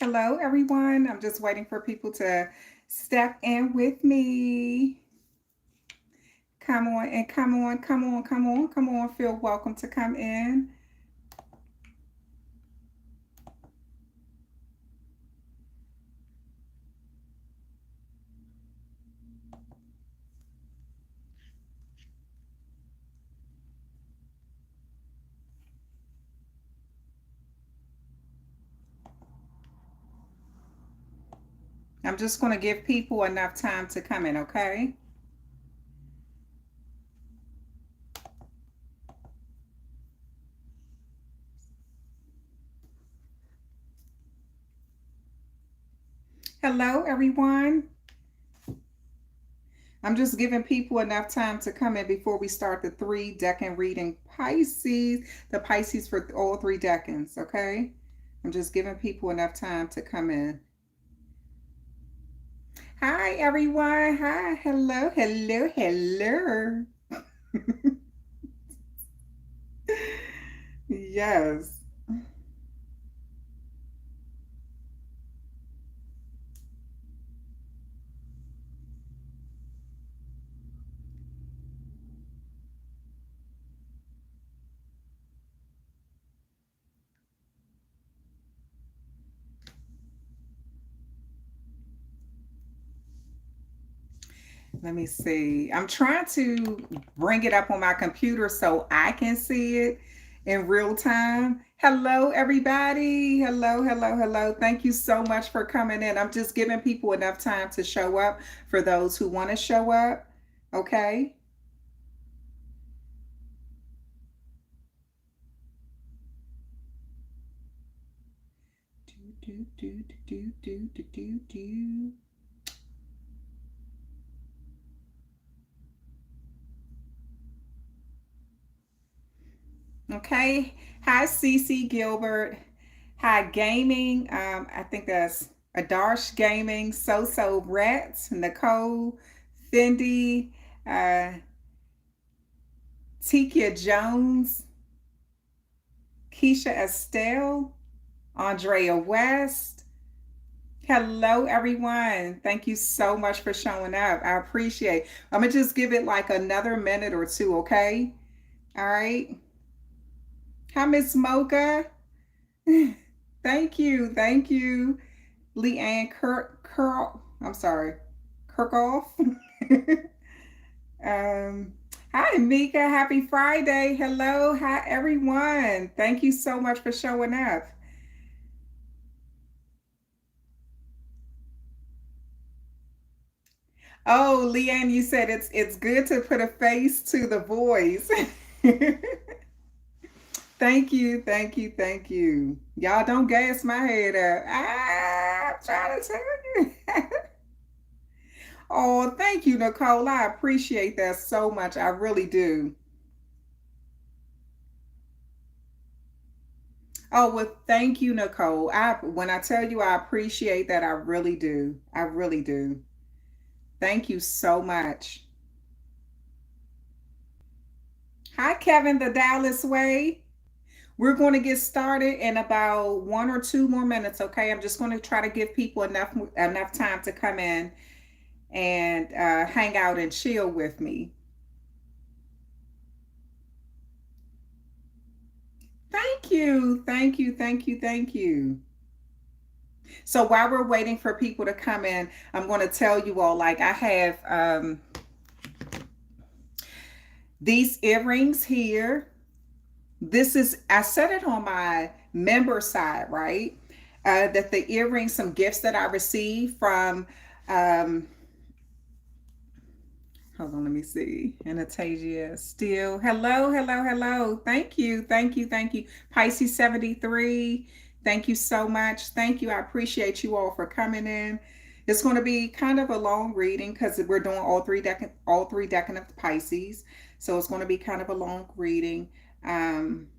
Hello, everyone. I'm just waiting for people to step in with me. Come on and come on, come on, come on, come on. Feel welcome to come in. I'm just going to give people enough time to come in, okay? Hello, everyone. I'm just giving people enough time to come in before we start the 3 decan reading Pisces, the Pisces for all 3 decans, okay? I'm just giving people enough time to come in. Hi, everyone. Hi, hello, hello, hello. Yes. Let me see. I'm trying to bring it up on my computer so I can see it in real time. Hello, everybody. Hello, hello, hello. Thank you so much for coming in. I'm just giving people enough time to show up for those who want to show up. Okay. Do, do, do, do, do, do, do. Okay. Hi, Cece Gilbert. Hi, Gaming. I think that's Adarsh Gaming, So Rats, Nicole, Fendi, uh, Tikia Jones, Keisha Estelle, Andrea West. Hello, everyone. Thank you so much for showing up. I appreciate it. I'm going to just give it like another minute or two, okay? All right. Hi, Miss Mocha. Thank you. Thank you. Leanne I'm sorry, Kirkhoff. Hi, Mika. Happy Friday. Hello. Hi, everyone. Thank you so much for showing up. Oh, Leanne, you said it's good to put a face to the voice. Thank you, thank you, thank you. Y'all don't gas my head up. I'm trying to tell you. Oh, thank you, Nicole. I appreciate that so much. I really do. Oh, well, thank you, Nicole. When I tell you I appreciate that, I really do. I really do. Thank you so much. Hi, Kevin, the Dallas Way. We're going to get started in about 1 or 2 more minutes, okay? I'm just going to try to give people enough time to come in and hang out and chill with me. Thank you, thank you, thank you, thank you. So while we're waiting for people to come in, I'm going to tell you all like I have these earrings here. This is, I set it on my member side, right? That the earrings, some gifts that I received from, um, hold on, let me see. Anastasia Steele. Hello, hello, hello. Thank you, thank you, thank you. Pisces 73. Thank you so much. Thank you. I appreciate you all for coming in. It's going to be kind of a long reading because we're doing all three decan of the Pisces. So it's going to be kind of a long reading. Um,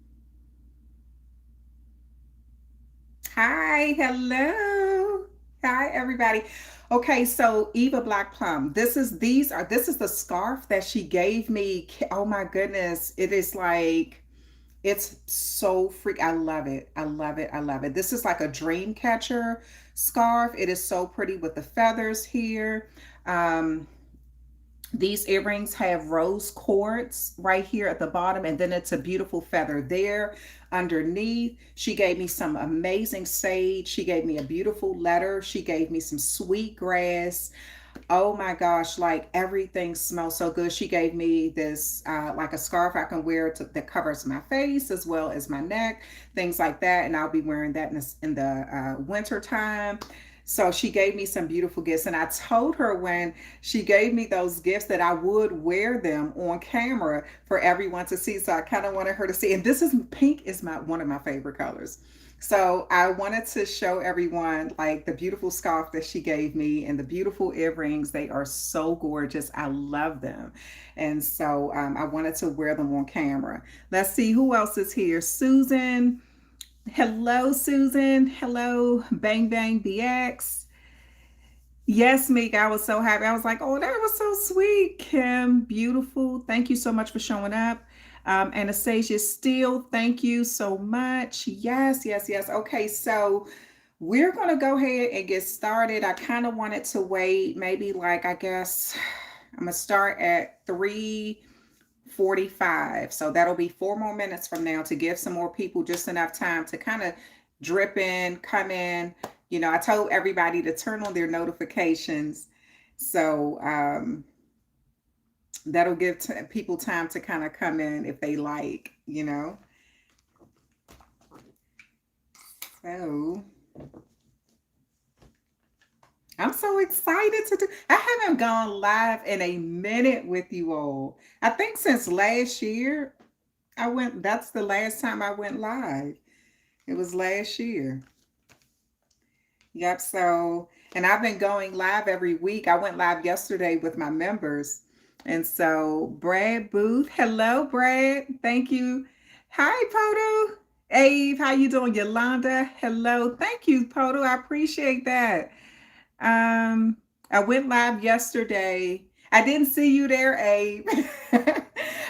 Hi, hello. Hi, everybody. Okay, so Eva Black Plum. This is the scarf that she gave me. Oh my goodness. It is like It's so freak. I love it. I love it. I love it. This is like a dream catcher scarf. It is so pretty with the feathers here. Um, these earrings have rose quartz right here at the bottom, and then it's a beautiful feather there underneath. She gave me some amazing sage. She gave me a beautiful letter. She gave me some sweet grass. Oh my gosh, like everything smells so good. She gave me this like a scarf I can wear that covers my face as well as my neck, things like that. And I'll be wearing that in the winter time. So she gave me some beautiful gifts. And I told her when she gave me those gifts that I would wear them on camera for everyone to see. So I kind of wanted her to see. And this is pink is my one of my favorite colors. So I wanted to show everyone like the beautiful scarf that she gave me and the beautiful earrings. They are so gorgeous. I love them. And so I wanted to wear them on camera. Let's see who else is here. Susan. Hello, Susan. Hello, Bang Bang BX. Yes, Meek, I was so happy. I was like, oh, that was so sweet. Kim, beautiful. Thank you so much for showing up. Anastasia Steele, thank you so much. Yes, yes, yes. Okay, so we're going to go ahead and get started. I kind of wanted to wait, maybe like, I guess I'm going to start at 3:45. So that'll be 4 more minutes from now to give some more people just enough time to kind of drip in, come in. You know, I told everybody to turn on their notifications. So that'll give people time to kind of come in if they like, you know. So I'm so excited to do. I haven't gone live in a minute with you all. I think since last year I went. That's the last time I went live. It was last year. Yep. So, and I've been going live every week. I went live yesterday with my members. And so, Brad Booth, hello, Brad. Thank you. Hi, Poto. Ave, how you doing? Yolanda, hello. Thank you, Poto. I appreciate that. Um, I went live yesterday. I didn't see you there, Abe.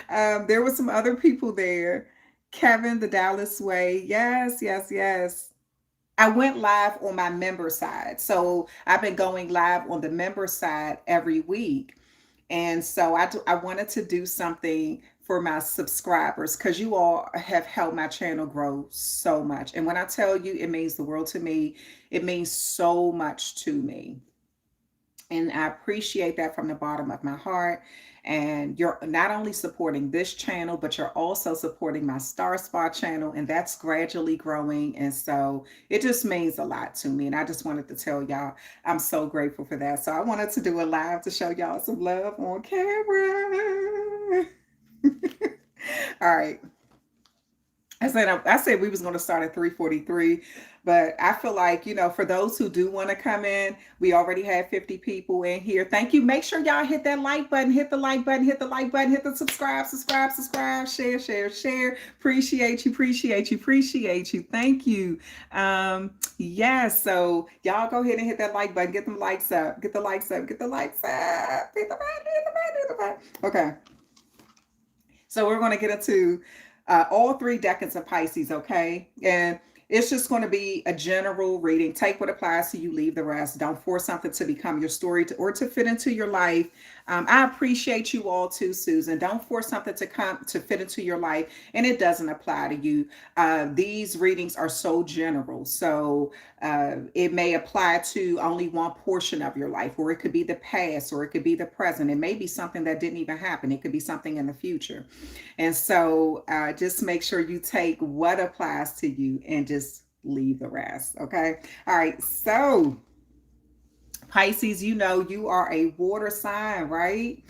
There were some other people there. Kevin, the Dallas Way. Yes, yes, yes. I went live on my member side. So I've been going live on the member side every week. And so I wanted to do something for my subscribers because you all have helped my channel grow so much. And when I tell you it means the world to me, it means so much to me. And I appreciate that from the bottom of my heart. And you're not only supporting this channel, but you're also supporting my Star Spa channel, and that's gradually growing. And so it just means a lot to me. And I just wanted to tell y'all I'm so grateful for that. So I wanted to do a live to show y'all some love on camera. All right. I said we was going to start at 3:43, but I feel like, you know, for those who do want to come in, we already have 50 people in here. Thank you. Make sure y'all hit that like button, hit the like button, hit the like button, hit the subscribe, share. Appreciate you, appreciate you, appreciate you. Thank you. Yes, so y'all go ahead and hit that like button, get them likes up, get the likes up, get the likes up. Hit the button, hit the button, hit the button. Okay. So we're going to get into all three decans of Pisces, okay? And it's just going to be a general reading. Take what applies to you, leave the rest. Don't force something to become your story or to fit into your life. I appreciate you all too, Susan. Don't force something to come to fit into your life and it doesn't apply to you. These readings are so general. So it may apply to only one portion of your life, or it could be the past, or it could be the present. It may be something that didn't even happen. It could be something in the future. And so just make sure you take what applies to you and just leave the rest. Okay. All right. So, Pisces, you know, you are a water sign, right?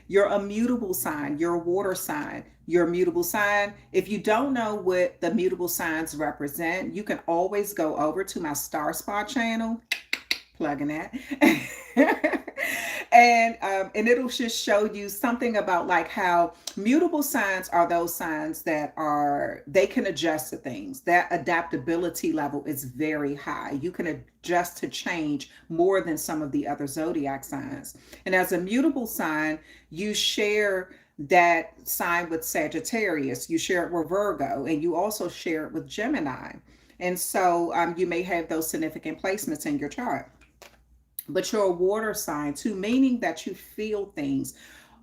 You're a mutable sign. You're a water sign. You're a mutable sign. If you don't know what the mutable signs represent, you can always go over to my Star Spot channel, plugging that. And it'll just show you something about like how mutable signs are those signs that are they can adjust to things. That adaptability level is very high. You can adjust to change more than some of the other zodiac signs. And as a mutable sign, you share that sign with Sagittarius, you share it with Virgo, and you also share it with Gemini. And so you may have those significant placements in your chart. But you're a water sign too, meaning that you feel things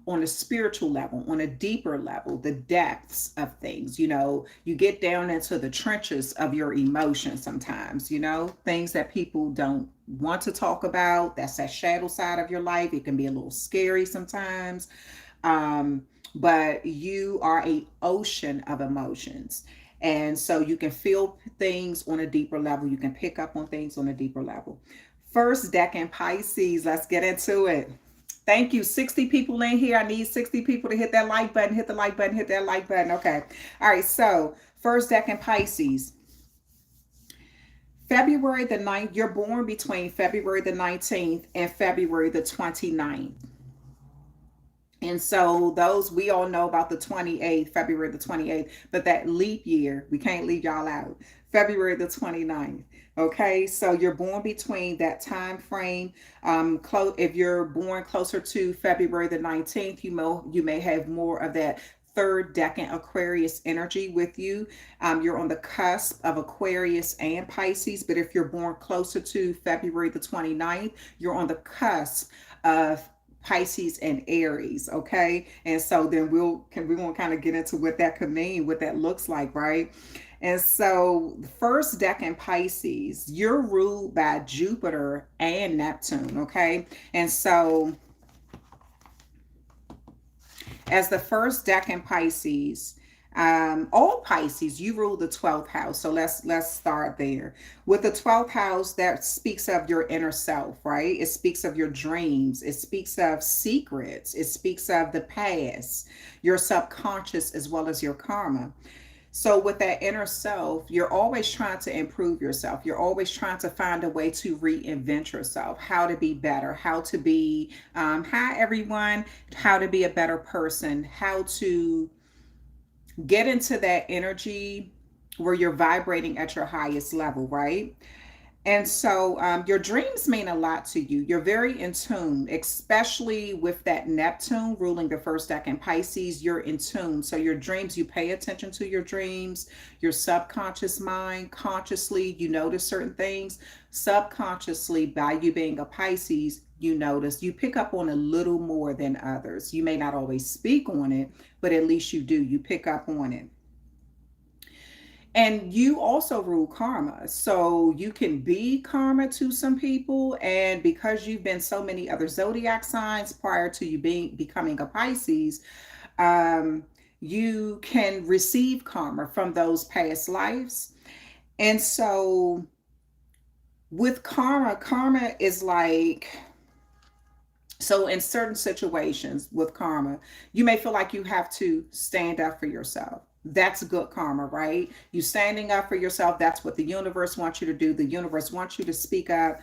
on a spiritual level, on a deeper level, the depths of things. You get down into the trenches of your emotions sometimes, things that people don't want to talk about. That's that shadow side of your life. It can be a little scary sometimes. Um, but you are a ocean of emotions. And so you can feel things on a deeper level. You can pick up on things on a deeper level. First Decan Pisces, let's get into it. Thank you. 60 people in here. I need 60 people to hit that like button, hit the like button, hit that like button. Okay. All right. So, first Decan Pisces. February the 9th, you're born between February the 19th and February the 29th. And so those, we all know about the 28th, February the 28th, but that leap year, we can't leave y'all out. February the 29th. Okay, so you're born between that time frame. If you're born closer to February the 19th, you may have more of that third decan Aquarius energy with you. You're on the cusp of Aquarius and Pisces, but if you're born closer to February the 29th, you're on the cusp of Pisces and Aries. Okay, and so then we want to kind of get into what that could mean, what that looks like, right? And so the first decan Pisces, you're ruled by Jupiter and Neptune. Okay, and so as the first decan Pisces, all Pisces, you rule the 12th house. So let's start there. With the 12th house, that speaks of your inner self, right? It speaks of your dreams. It speaks of secrets. It speaks of the past, your subconscious, as well as your karma. So, with that inner self, you're always trying to improve yourself. You're always trying to find a way to reinvent yourself, how to be better, how to be, hi everyone, how to be a better person, how to get into that energy where you're vibrating at your highest level, right? And so your dreams mean a lot to you. You're very in tune, especially with that Neptune ruling the first decan Pisces. You're in tune. So your dreams, you pay attention to your dreams, your subconscious mind, consciously, you notice certain things. Subconsciously, by you being a Pisces, you pick up on a little more than others. You may not always speak on it, but at least you do. You pick up on it. And you also rule karma. So you can be karma to some people. And because you've been so many other zodiac signs prior to you becoming a Pisces, um, you can receive karma from those past lives. And so with karma is like, so in certain situations with karma, you may feel like you have to stand up for yourself. That's good karma, right? You standing up for yourself, that's what the universe wants you to do. The universe wants you to speak up,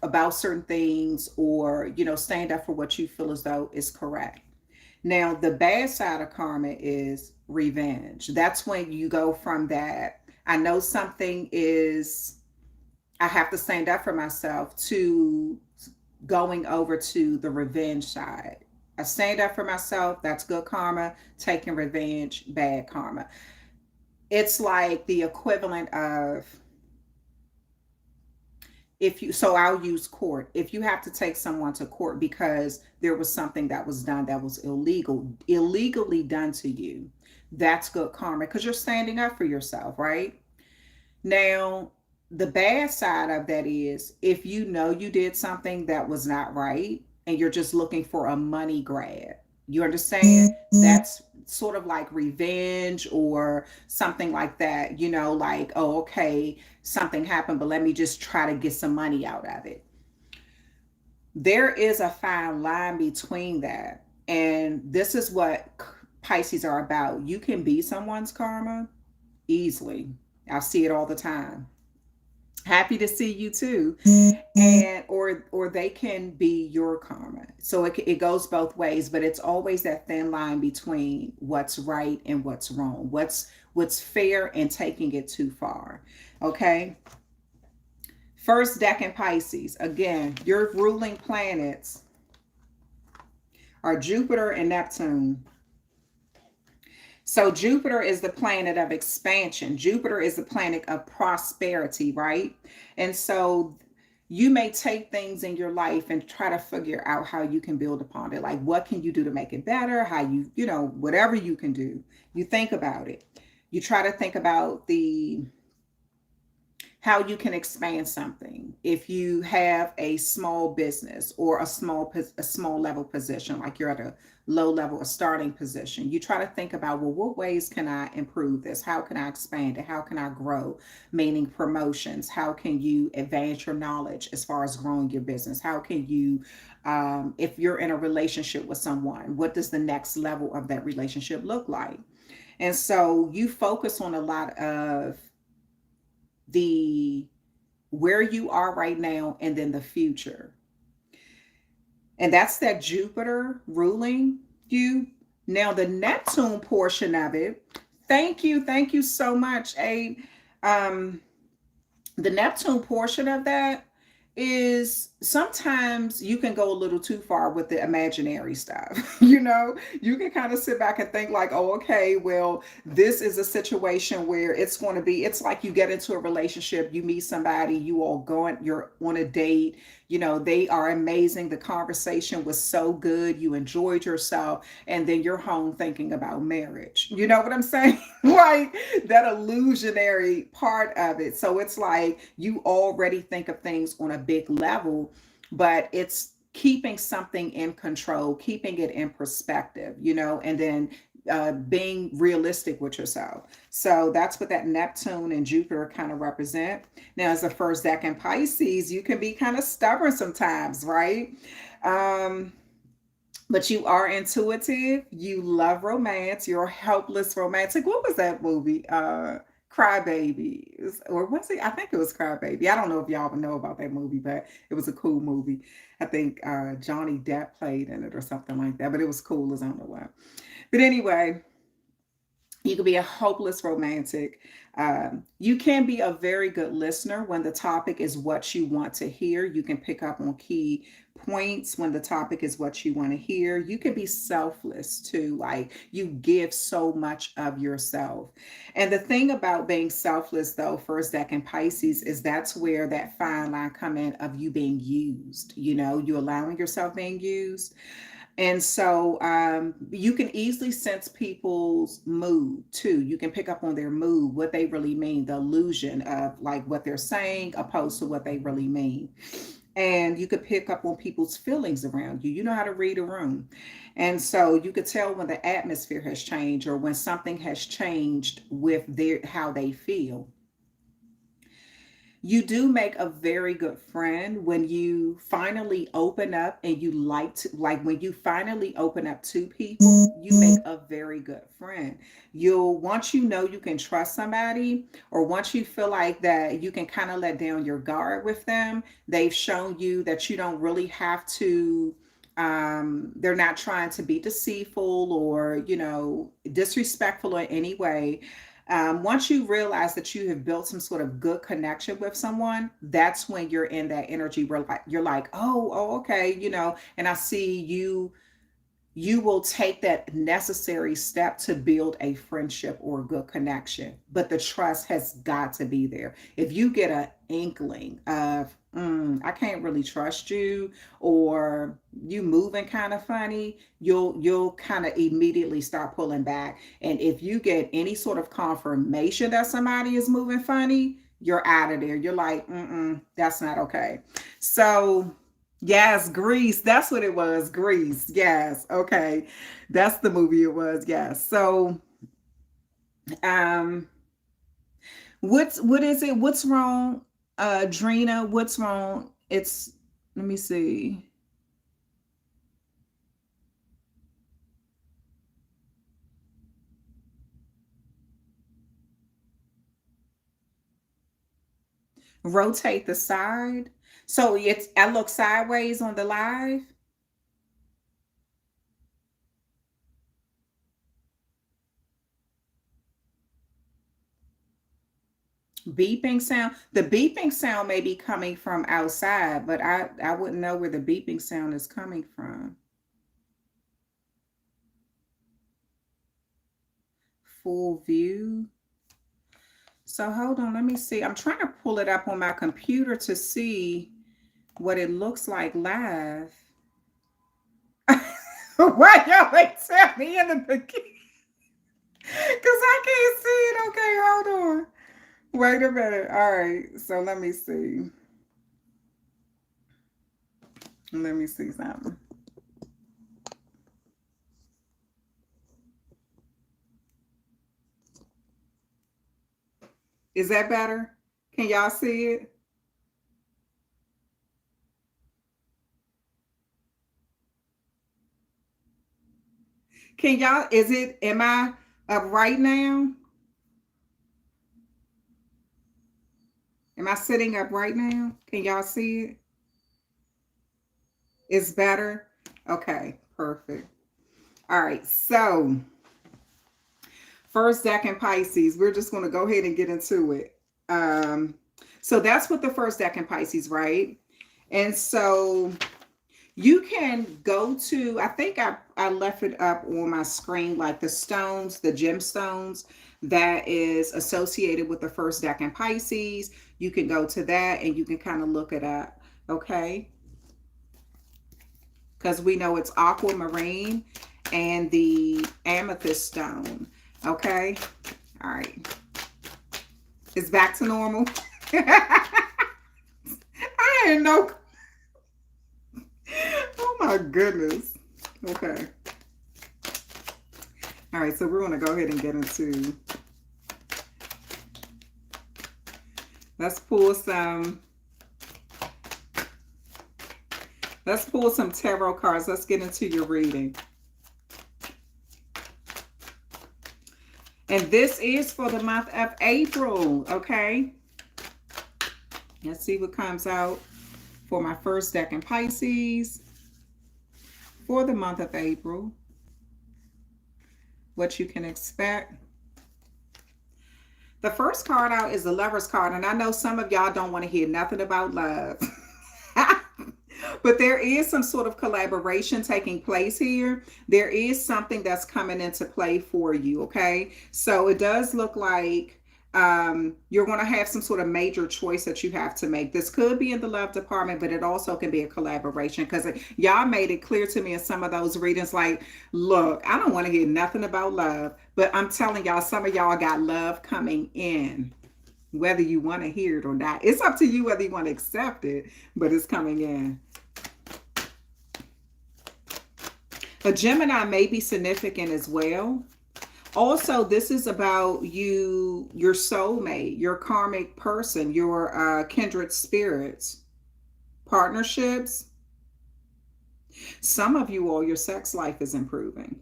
about certain things, or, stand up for what you feel as though is correct. Now, the bad side of karma is revenge. That's when you go from that, I know something is, I have to stand up for myself, to going over to the revenge side. I stand up for myself, that's good karma. Taking revenge, bad karma. It's like the equivalent of, so I'll use court. If you have to take someone to court because there was something that was done that was illegally done to you, that's good karma because you're standing up for yourself, right? Now, the bad side of that is if you know you did something that was not right and you're just looking for a money grab. You understand? That's sort of like revenge or something like that, like, oh, okay, something happened, but let me just try to get some money out of it. There is a fine line between that. And this is what Pisces are about. You can be someone's karma easily. I see it all the time. Happy to see you too. And or they can be your karma. So it goes both ways, but it's always that thin line between what's right and what's wrong, what's fair and taking it too far. Okay, first decan Pisces, again, your ruling planets are Jupiter and Neptune. So Jupiter is the planet of expansion. Jupiter is the planet of prosperity, right? And so you may take things in your life and try to figure out how you can build upon it. Like what can you do to make it better? How you know, whatever you can do. You think about it. You try to think about the how you can expand something. If you have a small business or a small level position, like you're at a low level, a starting position, you try to think about, well, what ways can I improve this? How can I expand it? How can I grow? Meaning promotions. How can you advance your knowledge as far as growing your business? How can you, if you're in a relationship with someone, what does the next level of that relationship look like? And so you focus on a lot of the where you are right now and then the future. And that's that Jupiter ruling you. Now, the Neptune portion of it, thank you so much, Abe. Um, the Neptune portion of that is sometimes you can go a little too far with the imaginary stuff. You know, you can kind of sit back and think like, oh, okay, well, this is a situation where it's going to be, it's like you get into a relationship, you meet somebody, you all going, you're on a date, you know, they are amazing. The conversation was so good. You enjoyed yourself. And then you're home thinking about marriage. You know what I'm saying? Like that illusionary part of it. So it's like you already think of things on a big level, but it's keeping something in control, keeping it in perspective, you know, and then being realistic with yourself. So that's what that Neptune and Jupiter kind of represent. Now, as the first Decan Pisces, you can be kind of stubborn sometimes, right? Um, but you are intuitive. You love romance. You're a helpless romantic. What was that movie? Crybaby, or was it? I think it was Crybaby. I don't know if y'all know about that movie, but it was a cool movie. I think Johnny Depp played in it or something like that. But it was cool as I don't know why. But anyway, you can be a hopeless romantic. You can be a very good listener when the topic is what you want to hear. You can pick up on key points when the topic is what you want to hear. You can be selfless too, like you give so much of yourself. And the thing about being selfless, though, first deck in Pisces, is that's where that fine line come in of you being used. You know, you allowing yourself being used. And so you can easily sense people's mood too. You can pick up on their mood, what they really mean, the illusion of like what they're saying opposed to what they really mean. And you could pick up on people's feelings around you. You know how to read a room. And so you could tell when the atmosphere has changed or when something has changed with their how they feel. You do make a very good friend when you finally open up and you like when you finally open up to people, you make a very good friend. You'll once you know you can trust somebody or once you feel like that you can kind of let down your guard with them, they've shown you that you don't really have to they're not trying to be deceitful or you know disrespectful in any way. Once you realize that you have built some sort of good connection with someone, that's when you're in that energy where like you're like, oh, okay, you know, and I see you you will take that necessary step to build a friendship or a good connection. But the trust has got to be there. If you get an inkling of, I can't really trust you, or you moving kind of funny, you'll kind of immediately start pulling back. And if you get any sort of confirmation that somebody is moving funny, you're out of there. You're like, that's not okay. So yes, Grease. That's what it was. Grease. Yes. Okay. That's the movie it was. Yes. So, um, what is it? What's wrong? Drina, what's wrong? It's let me see. Rotate the side. So it's I look sideways on the live. Beeping sound. The beeping sound may be coming from outside, but I wouldn't know where the beeping sound is coming from. full view. So hold on, let me see. I'm trying to pull it up on my computer to see what it looks like live. Why y'all ain't tell me in the beginning? Because I can't see it. Okay, hold on. Wait a minute. All right, so let me see. Let me see something. Is that better? Can y'all see it? Can y'all, am I up right now? Am I sitting up right now? Can y'all see it? It's better? Okay, perfect. All right, so first deck in Pisces, we're just going to go ahead and get into it. So that's what the first deck in Pisces, right? And so you can go to, I think I left it up on my screen, like the stones, the gemstones that is associated with the first deck in Pisces. You can go to that and you can kind of look it up, okay? Because we know it's aquamarine and the amethyst stone, okay? All right. It's back to normal. I didn't know. Oh my goodness. Okay. All right, so we're going to go ahead and get into, let's pull some tarot cards. Let's get into your reading. And this is for the month of April, okay? Let's see what comes out for my first deck in Pisces for the month of April. What you can expect. The first card out is the Lover's card, and I know some of y'all don't want to hear nothing about love. But there is some sort of collaboration taking place here. There is something that's coming into play for you, okay? So it does look like you're going to have some sort of major choice that you have to make. This could be in the love department, but it also can be a collaboration, because y'all made it clear to me in some of those readings, like, look, I don't want to hear nothing about love, but I'm telling y'all, some of y'all got love coming in. Whether you want to hear it or not, it's up to you whether you want to accept it, but it's coming in. A Gemini may be significant as well. Also, this is about you, your soulmate, your karmic person, your kindred spirits, partnerships. Some of you all, your sex life is improving.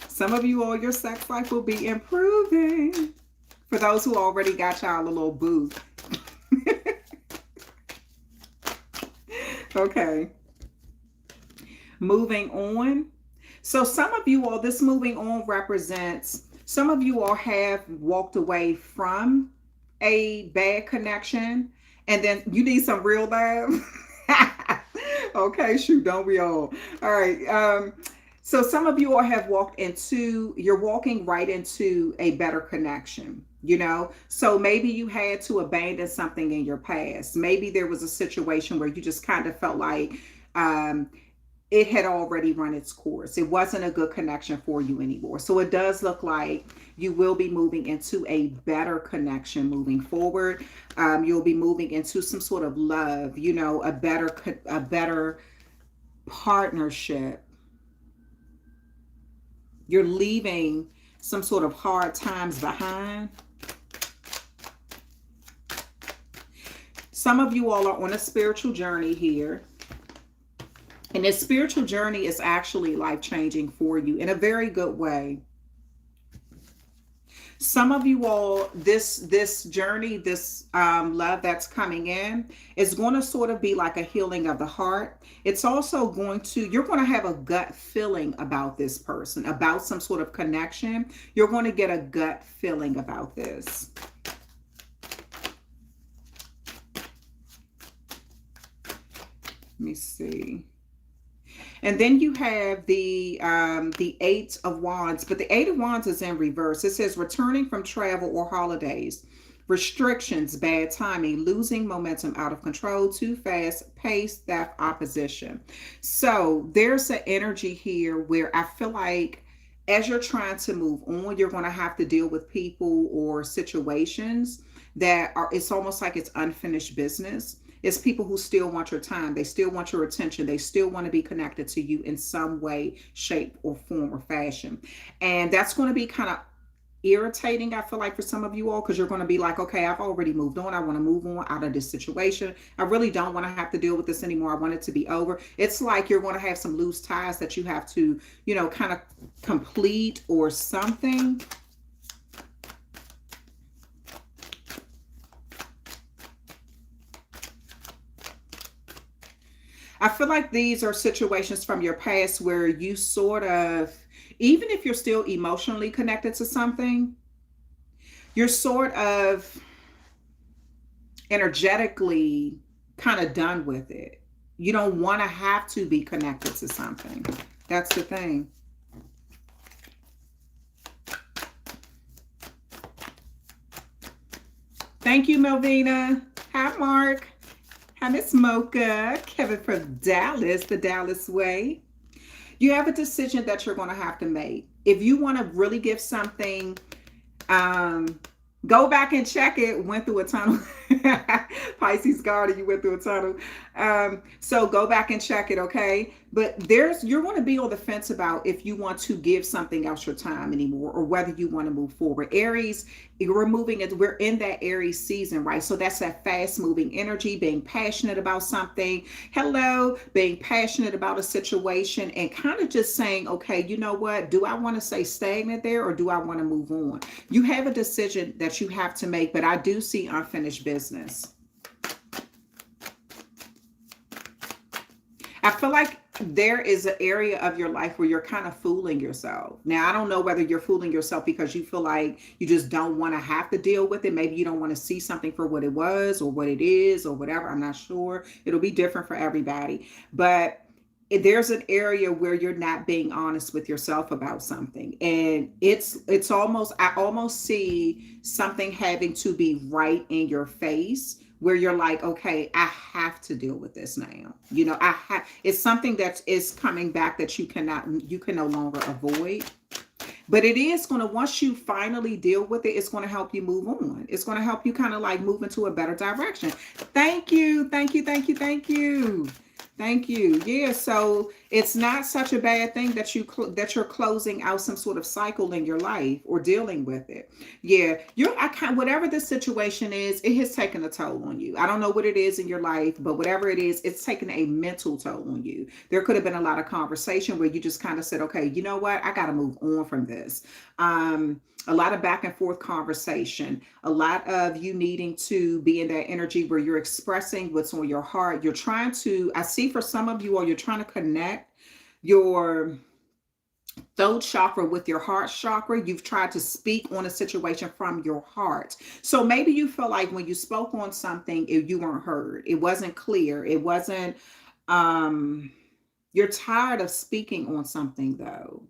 Some of you all, your sex life will be improving. For those who already got y'all a little boo. Okay. Moving on. So some of you all, this moving on represents, some of you all have walked away from a bad connection, and then you need some real love. Okay, shoot, don't we all? All right. So some of you all have you're walking right into a better connection, you know? So maybe you had to abandon something in your past. Maybe there was a situation where you just kind of felt like, it had already run its course. It wasn't a good connection for you anymore. So it does look like you will be moving into a better connection moving forward. You'll be moving into some sort of love, you know, a better partnership. You're leaving some sort of hard times behind. Some of you all are on a spiritual journey here. And this spiritual journey is actually life-changing for you in a very good way. Some of you all, this journey, this love that's coming in is going to sort of be like a healing of the heart. It's also you're going to have a gut feeling about this person, about some sort of connection. You're going to get a gut feeling about this. Let me see. And then you have the Eight of Wands, but the Eight of Wands is in reverse. It says returning from travel or holidays, restrictions, bad timing, losing momentum, out of control, too fast pace, theft, opposition. So there's an energy here where I feel like as you're trying to move on, you're going to have to deal with people or situations that are, it's almost like it's unfinished business. It's people who still want your time. They still want your attention. They still want to be connected to you in some way, shape, or form or fashion. And that's going to be kind of irritating, I feel like, for some of you all, because you're going to be like, okay, I've already moved on. I want to move on out of this situation. I really don't want to have to deal with this anymore. I want it to be over. It's like you're going to have some loose ties that you have to, kind of complete or something. I feel like these are situations from your past where you sort of, even if you're still emotionally connected to something, you're sort of energetically kind of done with it. You don't want to have to be connected to something. That's the thing. Thank you, Melvina. Hi, Mark. Hi, Miss Mocha. Kevin from Dallas, the Dallas way. You have a decision that you're going to have to make. If you want to really give something, um, go back and check it. Went through a tunnel. Pisces garden, you went through a tunnel. So go back and check it, okay? But you're going to be on the fence about if you want to give something else your time anymore, or whether you want to move forward. Aries, we're in that Aries season, right? So that's that fast moving energy, being passionate about something. Hello, being passionate about a situation and kind of just saying, okay, you know what? Do I want to stay stagnant there, or do I want to move on? You have a decision that you have to make, but I do see unfinished business. I feel like there is an area of your life where you're kind of fooling yourself. Now, I don't know whether you're fooling yourself because you feel like you just don't want to have to deal with it. Maybe you don't want to see something for what it was or what it is or whatever. I'm not sure. It'll be different for everybody. But there's an area where you're not being honest with yourself about something, and it's almost, I almost see something having to be right in your face where you're like, okay, I have to deal with this now. I have, it's something that is coming back that you can no longer avoid. But it is going to, once you finally deal with it, it's going to help you move on. It's going to help you kind of like move into a better direction. Thank you. Thank you. Thank you. Thank you. Thank you. Yeah, so it's not such a bad thing that you're closing out some sort of cycle in your life or dealing with it. Yeah, whatever the situation is, it has taken a toll on you. I don't know what it is in your life, but whatever it is, it's taken a mental toll on you. There could have been a lot of conversation where you just kind of said, okay, you know what? I got to move on from this. A lot of back and forth conversation, a lot of you needing to be in that energy where you're expressing what's on your heart. You're trying to, I see for some of you all, you're trying to connect your throat chakra with your heart chakra. You've tried to speak on a situation from your heart. So maybe you feel like when you spoke on something, you weren't heard. It wasn't clear. It wasn't, you're tired of speaking on something though.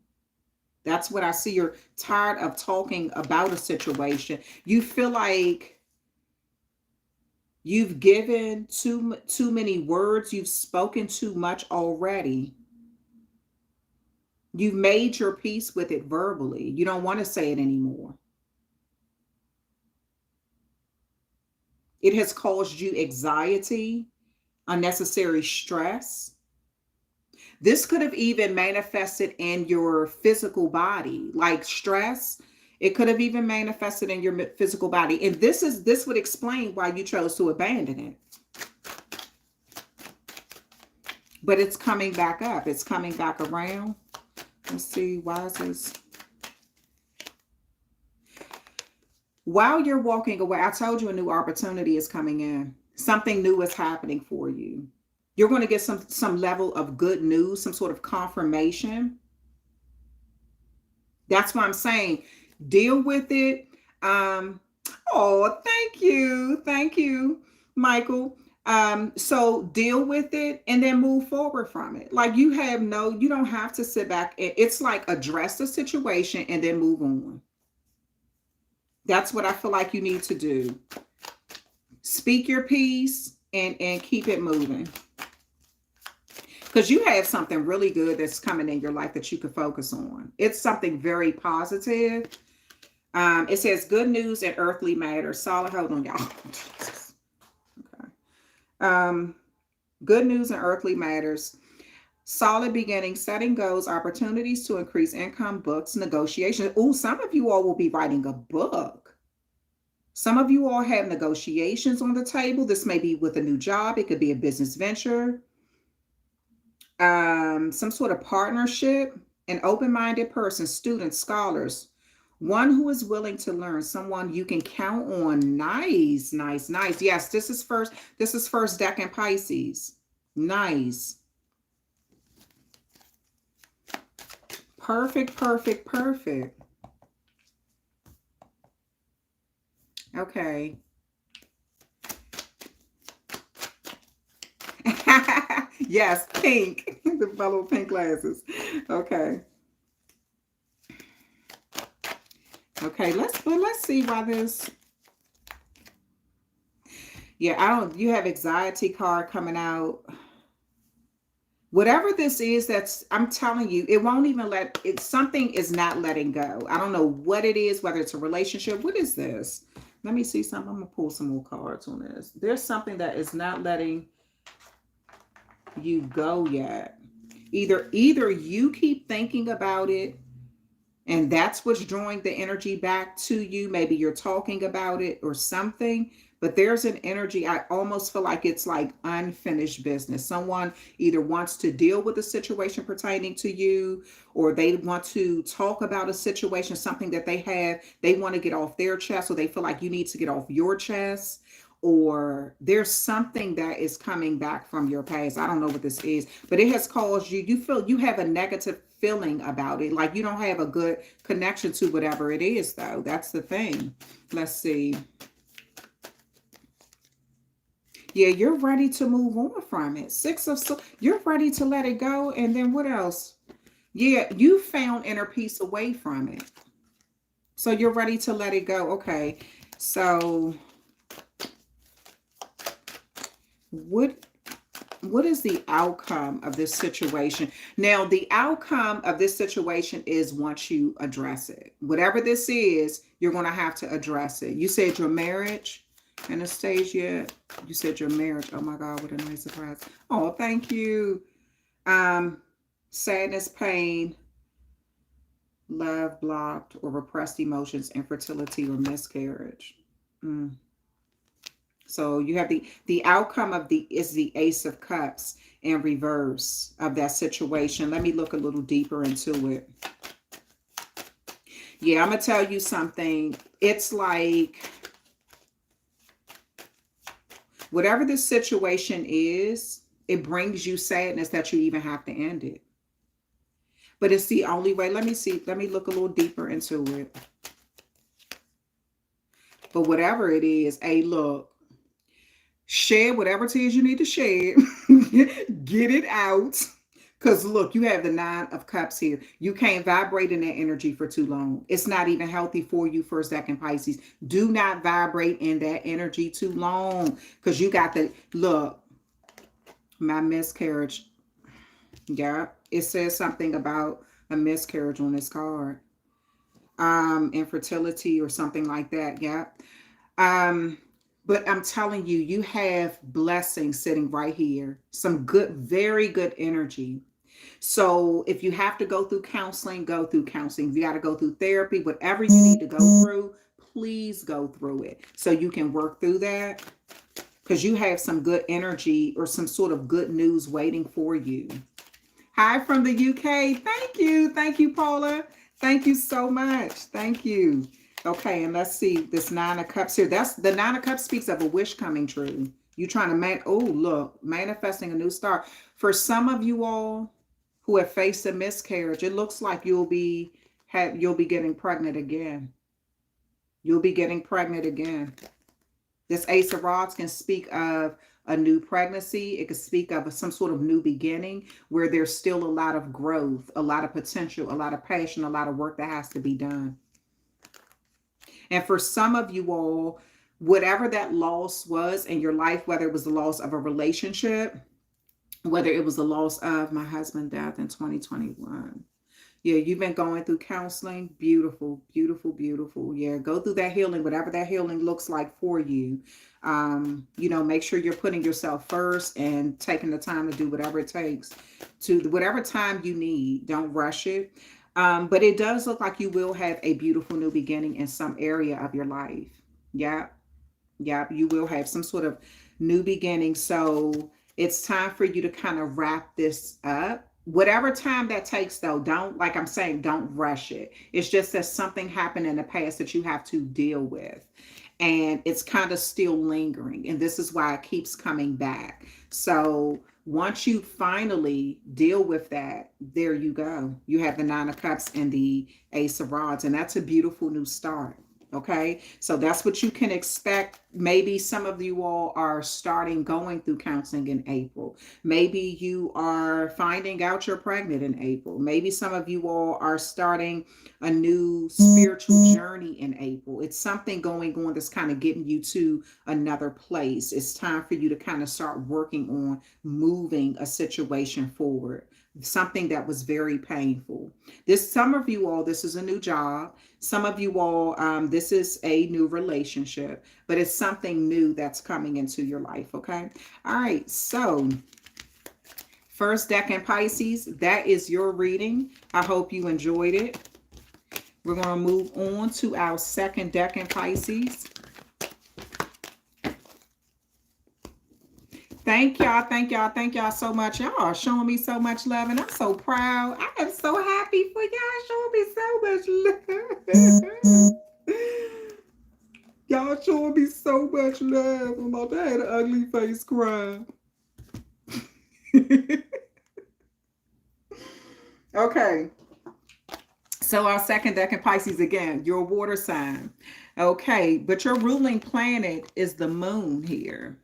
That's what I see. You're tired of talking about a situation. You feel like you've given too many words. You've spoken too much already. You've made your peace with it verbally. You don't want to say it anymore. It has caused you anxiety, unnecessary stress. This could have even manifested in your physical body, like stress. It could have even manifested in your physical body. And this would explain why you chose to abandon it. But it's coming back up. It's coming back around. Let's see, why is this? While you're walking away, I told you a new opportunity is coming in. Something new is happening for you. You're going to get some level of good news, some sort of confirmation. That's what I'm saying. Deal with it. Oh, thank you. Thank you, Michael. So deal with it and then move forward from it. Like you don't have to sit back. It's like address the situation and then move on. That's what I feel like you need to do. Speak your piece and keep it moving. Because you have something really good that's coming in your life that you can focus on. It's something very positive. It says good news and earthly matters. Solid, hold on, y'all. Okay. Good news and earthly matters. Solid beginning, setting goals, opportunities to increase income, books, negotiations. Oh, some of you all will be writing a book. Some of you all have negotiations on the table. This may be with a new job. It could be a business venture, some sort of partnership, an open-minded person, students, scholars, one who is willing to learn, someone you can count on. Nice, nice, nice. Yes, this is first Decan Pisces. Nice. Perfect, perfect, perfect. Okay. Yes, pink. My little pink glasses. Okay. Okay, let's see why this. Yeah, I don't you have anxiety card coming out. Whatever this is, that's I'm telling you, it won't even let it something is not letting go. I don't know what it is, whether it's a relationship. What is this? Let me see something. I'm gonna pull some more cards on this. There's something that is not letting you go yet. Either you keep thinking about it and that's what's drawing the energy back to you. Maybe you're talking about it or something, but there's an energy. I almost feel like it's like unfinished business. Someone either wants to deal with a situation pertaining to you, or they want to talk about a situation, something that they want to get off their chest, or they feel like you need to get off your chest, or there's something that is coming back from your past. I don't know what this is, but it has caused you feel you have a negative feeling about it. Like you don't have a good connection to whatever it is, though. That's the thing. Let's see. Yeah, you're ready to move on from it. You're ready to let it go. And then what else? Yeah, you found inner peace away from it. So you're ready to let it go. Okay. So what what is the outcome of this situation? Now, the outcome of this situation is once you address it. Whatever this is, you're going to have to address it. You said your marriage, Anastasia. You said your marriage. Oh my God, what a nice surprise. Oh, thank you. Sadness, pain, love blocked or repressed emotions, infertility or miscarriage. Mm. So you have the outcome of the is the Ace of Cups in reverse of that situation. Let me look a little deeper into it. Yeah, I'm gonna tell you something. It's like whatever the situation is, it brings you sadness that you even have to end it. But it's the only way. Let me see. Let me look a little deeper into it. But whatever it is, hey, look. Share whatever it is you need to share. Get it out. Because look, you have the Nine of Cups here. You can't vibrate in that energy for too long. It's not even healthy for you, first, second Pisces. Do not vibrate in that energy too long. Because you got the, look, my miscarriage. Yeah, it says something about a miscarriage on this card. Infertility or something like that. Yeah. But I'm telling you, you have blessings sitting right here. Some good, very good energy. So if you have to go through counseling, go through counseling. If you got to go through therapy, whatever you need to go through, please go through it so you can work through that, because you have some good energy or some sort of good news waiting for you. Hi from the UK. Thank you. Thank you, Paula. Thank you so much. Thank you. Okay, and let's see this Nine of Cups here. That's the Nine of Cups speaks of a wish coming true. You trying to oh, look, manifesting a new start. For some of you all who have faced a miscarriage, it looks like you'll be getting pregnant again. You'll be getting pregnant again. This Ace of Rods can speak of a new pregnancy. It could speak of some sort of new beginning where there's still a lot of growth, a lot of potential, a lot of passion, a lot of work that has to be done. And for some of you all, whatever that loss was in your life, whether it was the loss of a relationship, whether it was the loss of my husband's death in 2021. Yeah, you've been going through counseling. Beautiful, beautiful, beautiful. Yeah, go through that healing, whatever that healing looks like for you. Make sure you're putting yourself first and taking the time to do whatever it takes to whatever time you need. Don't rush it. But it does look like you will have a beautiful new beginning in some area of your life. Yeah, yeah, you will have some sort of new beginning. So it's time for you to kind of wrap this up. Whatever time that takes, though, don't, like I'm saying, don't rush it. It's just that something happened in the past that you have to deal with. And it's kind of still lingering. And this is why it keeps coming back. So once you finally deal with that, there you go. You have the Nine of Cups and the Ace of Rods. And that's a beautiful new start. Okay, so that's what you can expect. Maybe some of you all are starting going through counseling in April. Maybe you are finding out you're pregnant in April. Maybe some of you all are starting a new spiritual journey in April. It's something going on that's kind of getting you to another place. It's time for you to kind of start working on moving a situation forward. Something that was very painful. Some of you all, this is a new job. Some of you all, this is a new relationship, but it's something new that's coming into your life. Okay. All right. So first Decan Pisces, that is your reading. I hope you enjoyed it. We're going to move on to our second Decan Pisces. Thank y'all, thank y'all, thank y'all so much. Y'all are showing me so much love, and I'm so proud. I am so happy for y'all showing me so much love. Y'all showing me so much love. I'm about to have an ugly face cry. Okay. So our second decan Pisces again, your water sign. Okay, but your ruling planet is the moon here.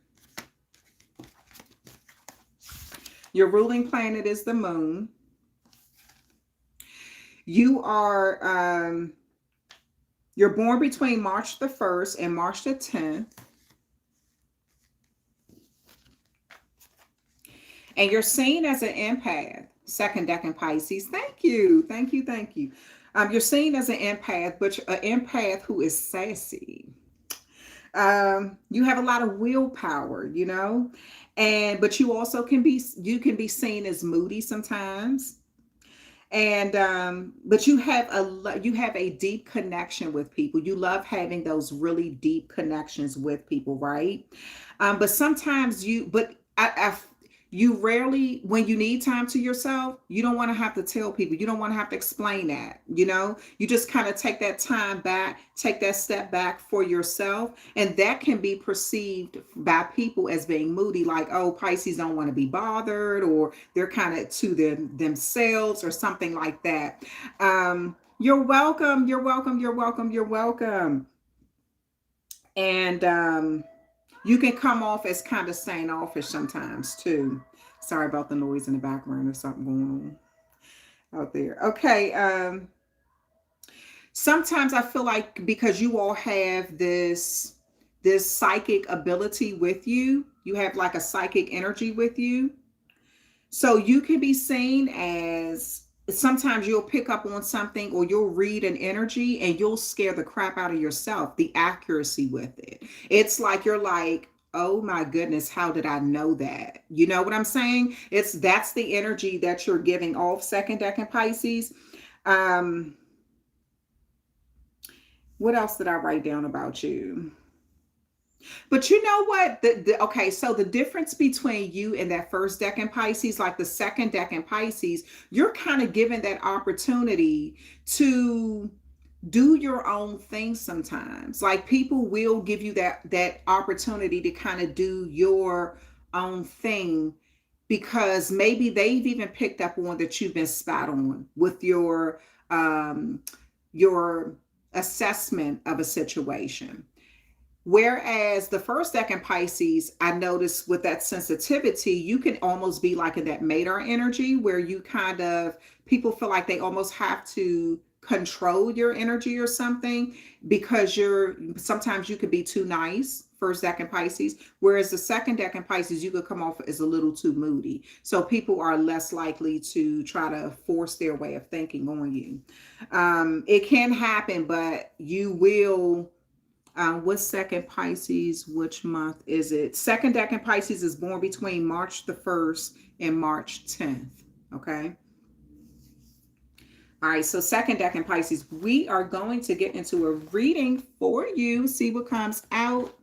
Your ruling planet is the moon. You're born between March the 1st and March the 10th. And you're seen as an empath, second decan Pisces. Thank you, thank you, thank you. You're seen as an empath, but an empath who is sassy. You have a lot of willpower, but you also can be seen as moody sometimes. And but you have a deep connection with people. You love having those really deep connections with people, right? But sometimes you rarely, when you need time to yourself, you don't want to have to tell people. You don't want to have to explain that. You just kind of take that time back, take that step back for yourself, and that can be perceived by people as being moody, like, oh, Pisces don't want to be bothered, or they're kind of to themselves, or something like that. You're welcome. You're welcome. You're welcome. You're welcome. And you can come off as kind of standoffish sometimes too. Sorry about the noise in the background. There's something going on out there. Okay. Sometimes I feel like because you all have this psychic ability with you, you have like a psychic energy with you. So you can be seen as, sometimes you'll pick up on something, or you'll read an energy and you'll scare the crap out of yourself, the accuracy with it. It's like you're like, oh my goodness, how did I know that? You know what I'm saying? That's the energy that you're giving off, second decan Pisces. What else did I write down about you? But you know what? Okay, so the difference between you and that first decan Pisces, like the second decan Pisces, you're kind of given that opportunity to do your own thing sometimes. Like, people will give you that opportunity to kind of do your own thing, because maybe they've even picked up on that you've been spot on with your assessment of a situation. Whereas the first deck in Pisces, I noticed with that sensitivity, you can almost be like in that Mater energy where you kind of, people feel like they almost have to control your energy or something because sometimes you could be too nice, first deck in Pisces. Whereas the second deck in Pisces, you could come off as a little too moody. So people are less likely to try to force their way of thinking on you. It can happen, but you will. What's second Pisces? Which month is it? Second deck in Pisces is born between March the 1st and March 10th. Okay. All right. So second deck in Pisces, we are going to get into a reading for you. See what comes out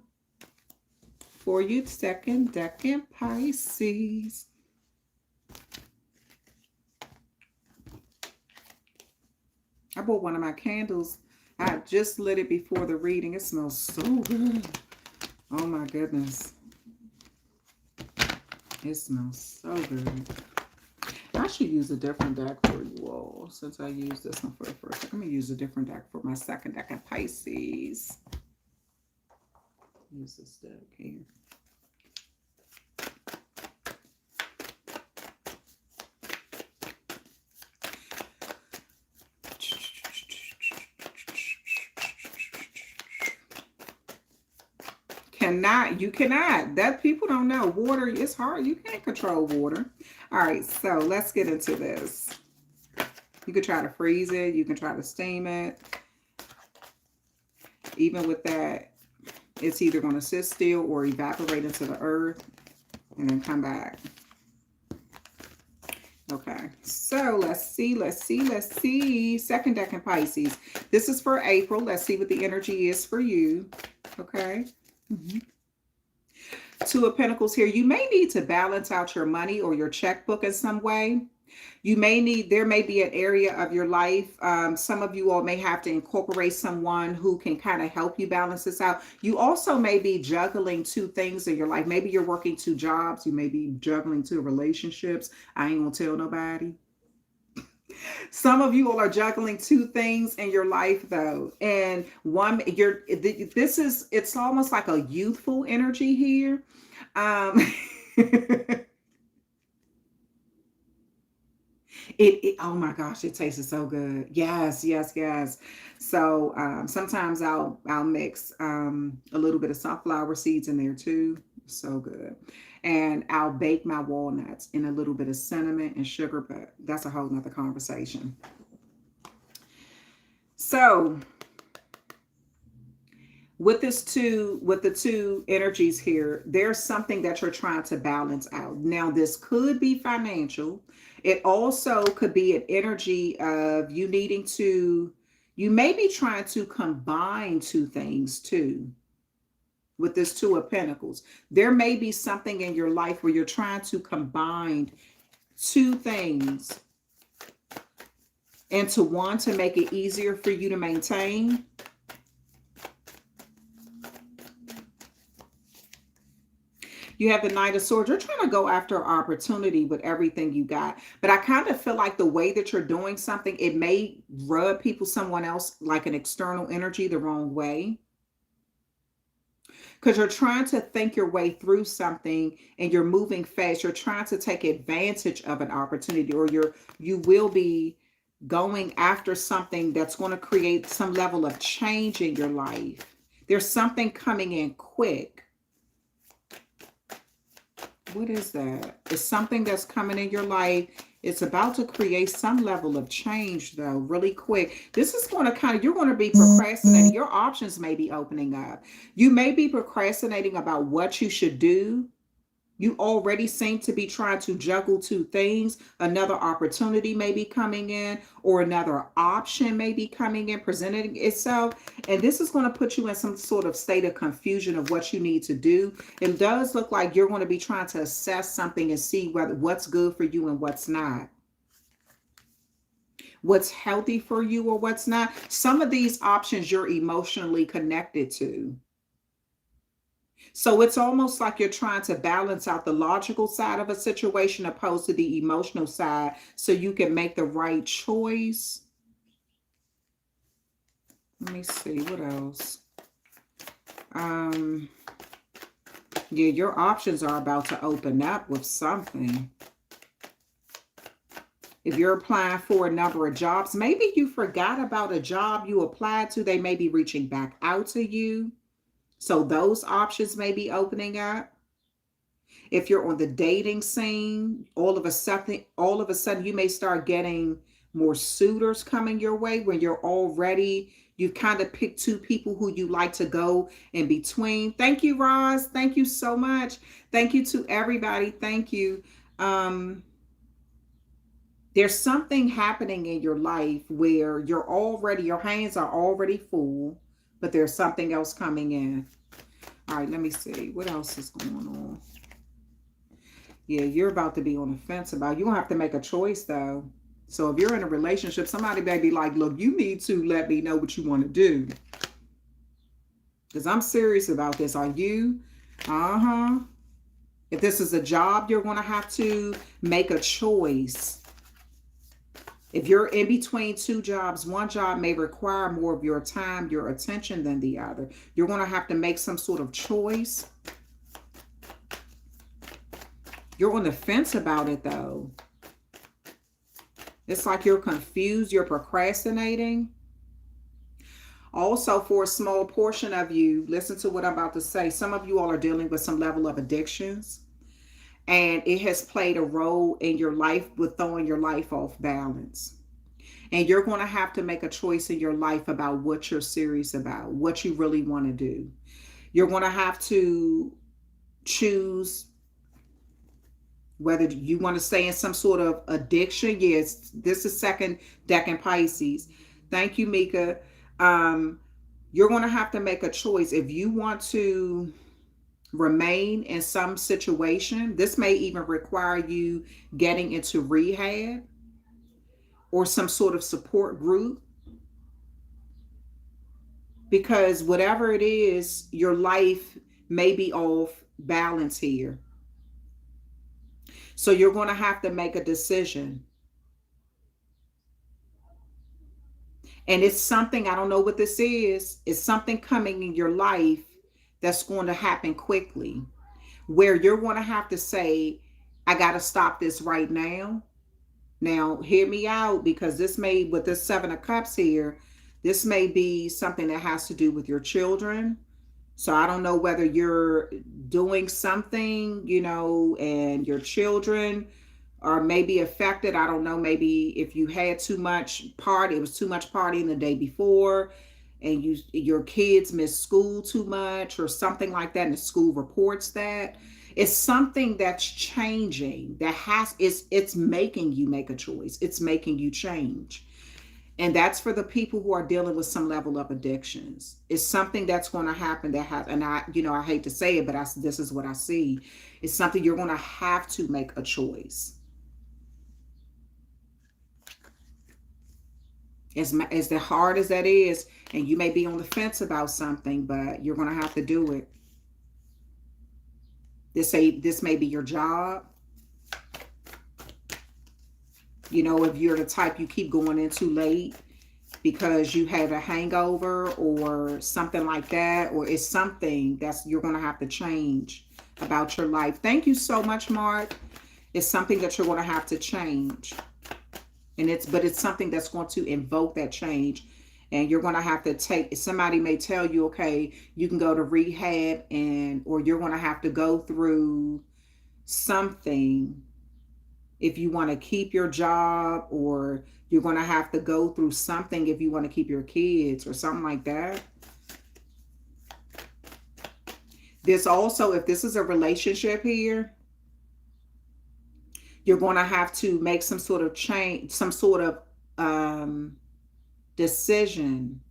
for you. Second deck in Pisces. I bought one of my candles. I just lit it before the reading. It smells so good. Oh my goodness. It smells so good. I should use a different deck for you all since I used this one for the first deck. I'm going to use a different deck for my second deck in Pisces. Use this deck here. You cannot. That people don't know. Water, it's hard. You can't control water. All right, so let's get into this. You could try to freeze it. You can try to steam it. Even with that, it's either going to sit still or evaporate into the earth and then come back. Okay, so let's see. Second deck in Pisces. This is for April. Let's see what the energy is for you. Okay. Two of Pentacles here. You may need to balance out your money or your checkbook in some way. There may be an area of your life. Some of you all may have to incorporate someone who can kind of help you balance this out. You also may be juggling two things in your life. Maybe you're working two jobs. You may be juggling two relationships. I ain't gonna tell nobody. Some of you all are juggling two things in your life though. And it's almost like a youthful energy here. Oh my gosh, it tasted so good. Yes. So sometimes I'll mix a little bit of sunflower seeds in there too. So good. And I'll bake my walnuts in a little bit of cinnamon and sugar, but that's a whole nother conversation. So with the two energies here, there's something that you're trying to balance out. Now, this could be financial. It also could be an energy of you may be trying to combine two things too. With this Two of Pentacles, there may be something in your life where you're trying to combine two things into one to make it easier for you to maintain. You have the Knight of Swords. You're trying to go after opportunity with everything you got. But I kind of feel like the way that you're doing something, it may rub someone else, like an external energy, the wrong way. Because you're trying to think your way through something and you're moving fast. You're trying to take advantage of an opportunity, or you will be going after something that's going to create some level of change in your life. There's something coming in quick. What is that? It's something that's coming in your life. It's about to create some level of change, though, really quick. This is going to you're going to be procrastinating. Your options may be opening up. You may be procrastinating about what you should do. You already seem to be trying to juggle two things. Another opportunity may be coming in, or another option may be coming in, presenting itself. And this is going to put you in some sort of state of confusion of what you need to do. It does look like you're going to be trying to assess something and see what's good for you and what's not. What's healthy for you or what's not. Some of these options you're emotionally connected to. So it's almost like you're trying to balance out the logical side of a situation opposed to the emotional side so you can make the right choice. Let me see, what else? Um, yeah, your options are about to open up with something. If you're applying for a number of jobs, maybe you forgot about a job you applied to. They may be reaching back out to you. So those options may be opening up. If you're on the dating scene, all of a sudden you may start getting more suitors coming your way when you've kind of picked two people who you like to go in between. Thank you, Roz. Thank you so much. Thank you to everybody. Thank you. Um, there's something happening in your life where your hands are already full, but there's something else coming in. All right, let me see. What else is going on? Yeah, you're about to be on the fence about. You don't have to make a choice though. So if you're in a relationship, somebody may be like, look, you need to let me know what you want to do. Because I'm serious about this. Are you? Uh-huh. If this is a job, you're going to have to make a choice. If you're in between two jobs, one job may require more of your time, your attention than the other. You're going to have to make some sort of choice. You're on the fence about it though. It's like you're confused, you're procrastinating. Also, for a small portion of you, listen to what I'm about to say. Some of you all are dealing with some level of addictions, and it has played a role in your life with throwing your life off balance. And you're going to have to make a choice in your life about what you're serious about, what you really want to do. You're going to have to choose whether you want to stay in some sort of addiction. Yes, this is second Decan Pisces. Thank you, Mika. Um, you're going to have to make a choice. If you want to remain in some situation, this may even require you getting into rehab or some sort of support group, because whatever it is, your life may be off balance here. So you're going to have to make a decision. And it's something, I don't know what this is, it's something coming in your life that's going to happen quickly, where you're going to have to say, I got to stop this right now. Now, hear me out, because this may, with this Seven of Cups here, this may be something that has to do with your children. So I don't know whether you're doing something, and your children are maybe affected. I don't know, maybe if you had too much party, it was too much partying the day before, and your kids miss school too much or something like that, and the school reports that. It's something that's changing, it's making you make a choice. It's making you change. And that's for the people who are dealing with some level of addictions. It's something that's going to happen and I hate to say it, but this is what I see. It's something you're going to have to make a choice. As hard as that is, and you may be on the fence about something, but you're going to have to do it. This may be your job. If you're the type you keep going in too late because you have a hangover or something like that, or it's something that's you're going to have to change about your life. Thank you so much, Mark. It's something that you're going to have to change. But it's something that's going to invoke that change. And you're going to have to somebody may tell you, okay, you can go to rehab, or you're going to have to go through something if you want to keep your job, or you're going to have to go through something if you want to keep your kids or something like that. This also, if this is a relationship here, you're going to have to make some sort of change, some sort of decision.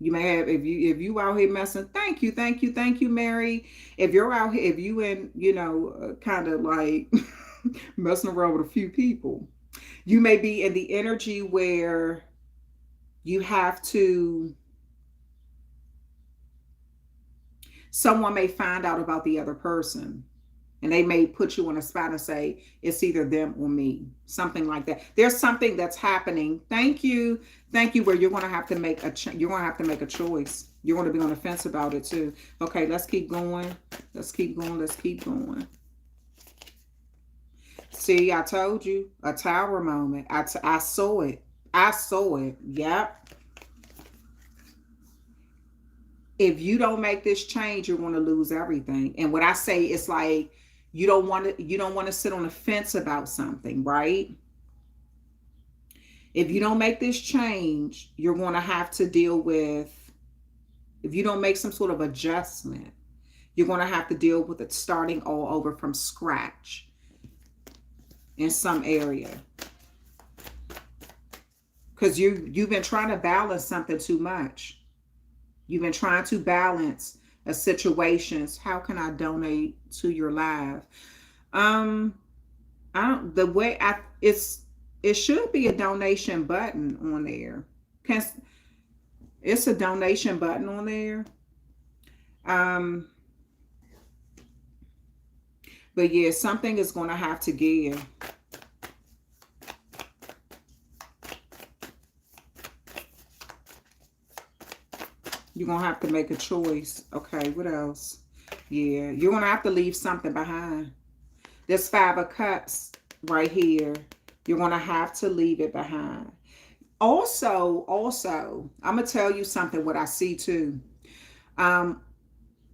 You may have, if you out here messing. Thank you, Mary. If you're out here, if you in, kind of like messing around with a few people, you may be in the energy where you have to. Someone may find out about the other person, And they may put you on a spot and say, it's either them or me. Something like that. There's something that's happening. Thank you. Thank you. Where you're going to have to make you're going to have to make a choice. You're going to be on the fence about it too. Okay, let's keep going. Let's keep going. Let's keep going. See, I told you. A tower moment. I saw it. I saw it. Yep. If you don't make this change, you're going to lose everything. And what I say is like, you don't want to sit on the fence about something, right? If you don't make this change, you're going to have to deal with, if you don't make some sort of adjustment, you're going to have to deal with it starting all over from scratch in some area. Because you've been trying to balance something too much. You've been trying to balance a situations. How can I donate to your live? I don't, the way it should be a donation button on there. It's a donation button on there. But yeah, something is going to have to give. You're going to have to make a choice. Okay, what else? Yeah, you're going to have to leave something behind. This Five of Cups right here. You're going to have to leave it behind. Also, I'm going to tell you something, what I see too.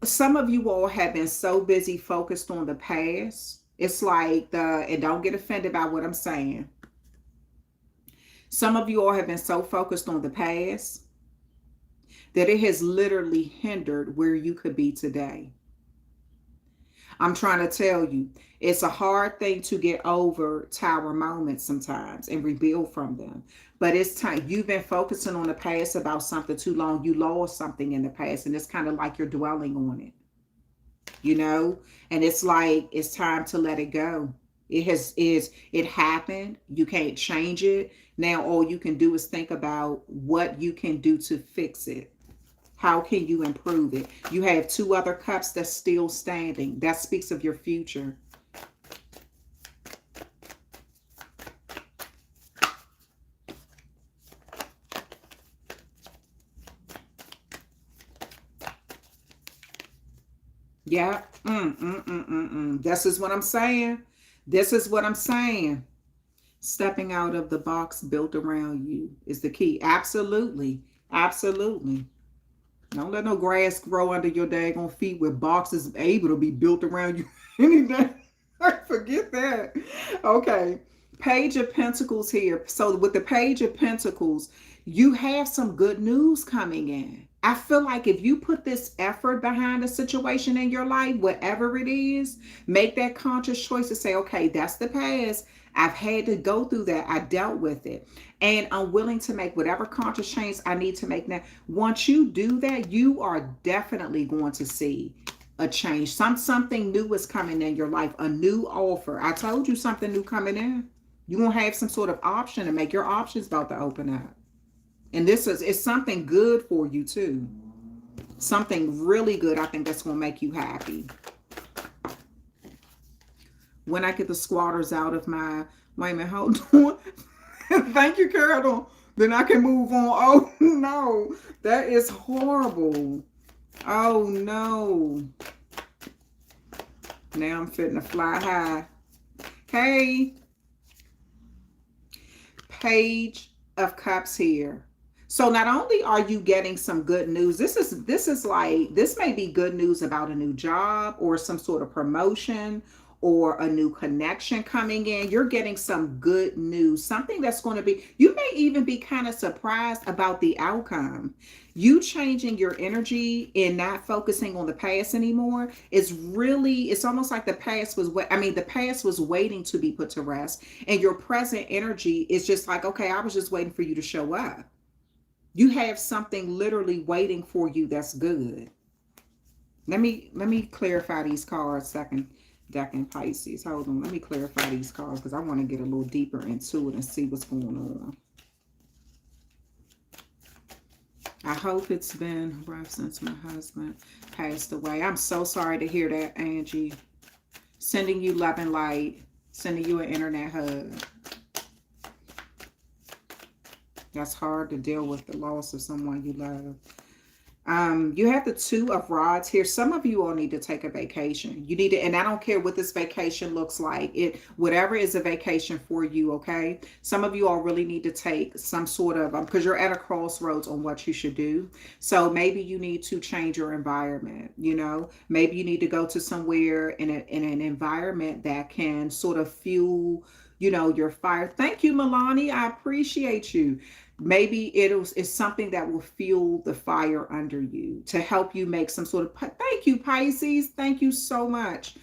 Some of you all have been so busy focused on the past. It's like and don't get offended by what I'm saying. Some of you all have been so focused on the past that it has literally hindered where you could be today. I'm trying to tell you, it's a hard thing to get over tower moments sometimes and rebuild from them. But it's time. You've been focusing on the past about something too long. You lost something in the past, and it's kind of like you're dwelling on it, you know? And it's like, it's time to let it go. It happened. You can't change it. Now all you can do is think about what you can do to fix it. How can you improve it? You have two other cups that's still standing. That speaks of your future. Yeah. This is what I'm saying. This is what I'm saying. Stepping out of the box built around you is the key. Absolutely. Absolutely. Don't let no grass grow under your daggone feet with boxes able to be built around you any day. Forget that. Okay. Page of Pentacles here. So with the Page of Pentacles, you have some good news coming in. I feel like if you put this effort behind a situation in your life, whatever it is, make that conscious choice to say, okay, that's the past. I've had to go through that. I dealt with it. And I'm willing to make whatever conscious change I need to make now. Once you do that, you are definitely going to see a change. Something new is coming in your life, a new offer. I told you something new coming in. You're going to have some sort of option to make. Your options about to open up. And it's something good for you too. Something really good, I think, that's going to make you happy. When I get the squatters out of my, wait a minute, hold on. Thank you, Carol. Then I can move on. Oh no, that is horrible. Oh no. Now I'm fitting to fly high. Hey. Page of Cups here. So not only are you getting some good news, this may be good news about a new job or some sort of promotion or a new connection coming in. You're getting some good news, something that's going to be, you may even be kind of surprised about the outcome. You changing your energy and not focusing on the past anymore is really, it's almost like the past was waiting to be put to rest. And your present energy is just like, okay, I was just waiting for you to show up. You have something literally waiting for you that's good. Let me clarify these cards second. Decan Pisces. Hold on. Let me clarify these cards because I want to get a little deeper into it and see what's going on. I hope it's been rough since my husband passed away. I'm so sorry to hear that, Angie. Sending you love and light. Sending you an internet hug. That's hard to deal with the loss of someone you love. You have the Two of Rods here. Some of you all need to take a vacation. You need to, and I don't care what this vacation looks like. Whatever is a vacation for you, okay? Some of you all really need to take some sort of, because you're at a crossroads on what you should do. So maybe you need to change your environment, you know? Maybe you need to go to somewhere in an environment that can sort of fuel, you know, your fire. Thank you, Milani. I appreciate you. Maybe it's something that will fuel the fire under you to help you make some sort of, thank you, Pisces. Thank you so much.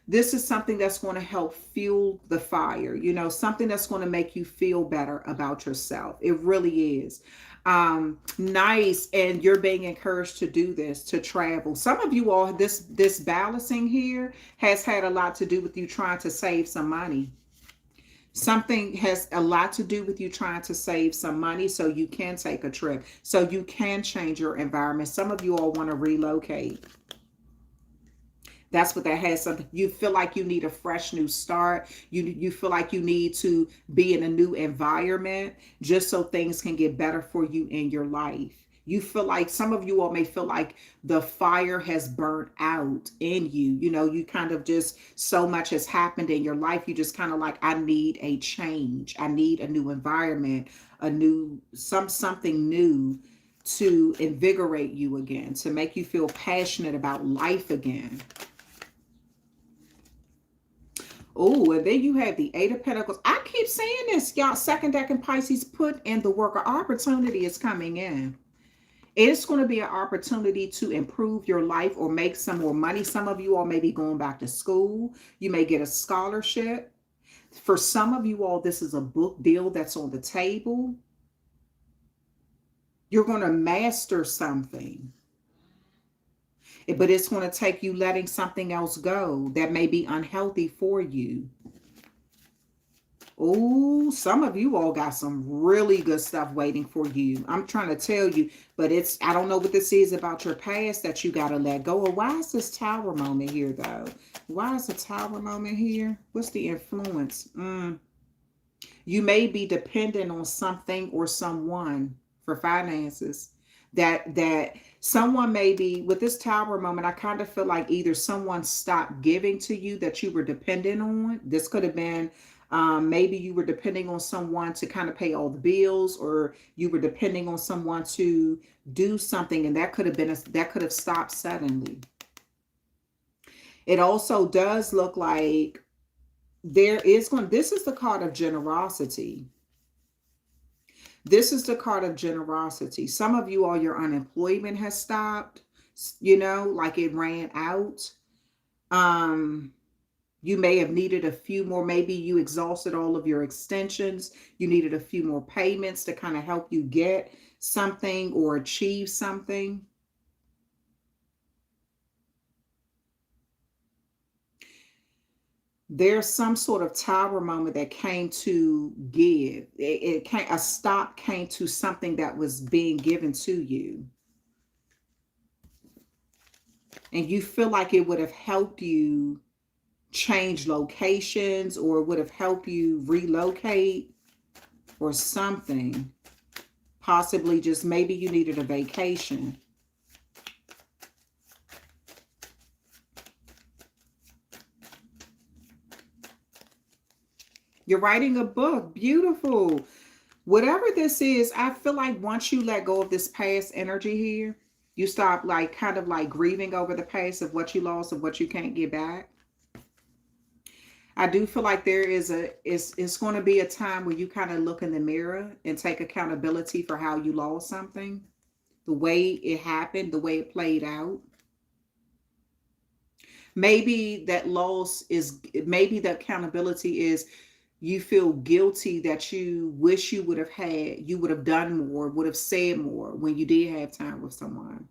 This is something that's going to help fuel the fire, you know, something that's going to make you feel better about yourself. It really is. Nice. And you're being encouraged to do this, to travel. Some of you all, this balancing here has had a lot to do with you trying to save some money. Something has a lot to do with you trying to save some money so you can take a trip, so you can change your environment. Some of you all want to relocate. That's what that has something. You feel like you need a fresh new start. You feel like you need to be in a new environment just so things can get better for you in your life. You feel like some of you all may feel like the fire has burnt out in you. You know, you kind of just so much has happened in your life. You just kind of like, I need a change. I need a new environment, a new something new to invigorate you again, to make you feel passionate about life again. Oh, and then you have the Eight of Pentacles. I keep saying this, y'all. Second Decan Pisces, put in the work. Or opportunity is coming in. It's going to be an opportunity to improve your life or make some more money. Some of you all may be going back to school. You may get a scholarship. For some of you all, this is a book deal that's on the table. You're going to master something. But it's going to take you letting something else go that may be unhealthy for you. Oh, some of you all got some really good stuff waiting for you. I'm trying to tell you, but I don't know what this is about your past that you got to let go of. Why is this Tower moment here, though? Why is the Tower moment here? What's the influence? You may be dependent on something or someone for finances. That someone may be, with this Tower moment, I kind of feel like either someone stopped giving to you that you were dependent on. This could have been maybe you were depending on someone to kind of pay all the bills, or you were depending on someone to do something, and that could have been that could have stopped suddenly. It also does look like this is the card of generosity. This is the card of generosity. Some of you all, your unemployment has stopped, you know, like it ran out. You may have needed a few more. Maybe you exhausted all of your extensions. You needed a few more payments to kind of help you get something or achieve something. There's some sort of Tower moment that came to give. A stop came to something that was being given to you. And you feel like it would have helped you change locations, or would have helped you relocate or something. Possibly just maybe you needed a vacation. You're writing a book. Beautiful. Whatever this is, I feel like once you let go of this past energy here, you stop like kind of like grieving over the past of what you lost, of what you can't get back. I do feel like there is it's going to be a time where you kind of look in the mirror and take accountability for how you lost something, the way it happened, the way it played out. Maybe that loss is, maybe the accountability is you feel guilty that you wish you would have you would have done more, would have said more when you did have time with someone.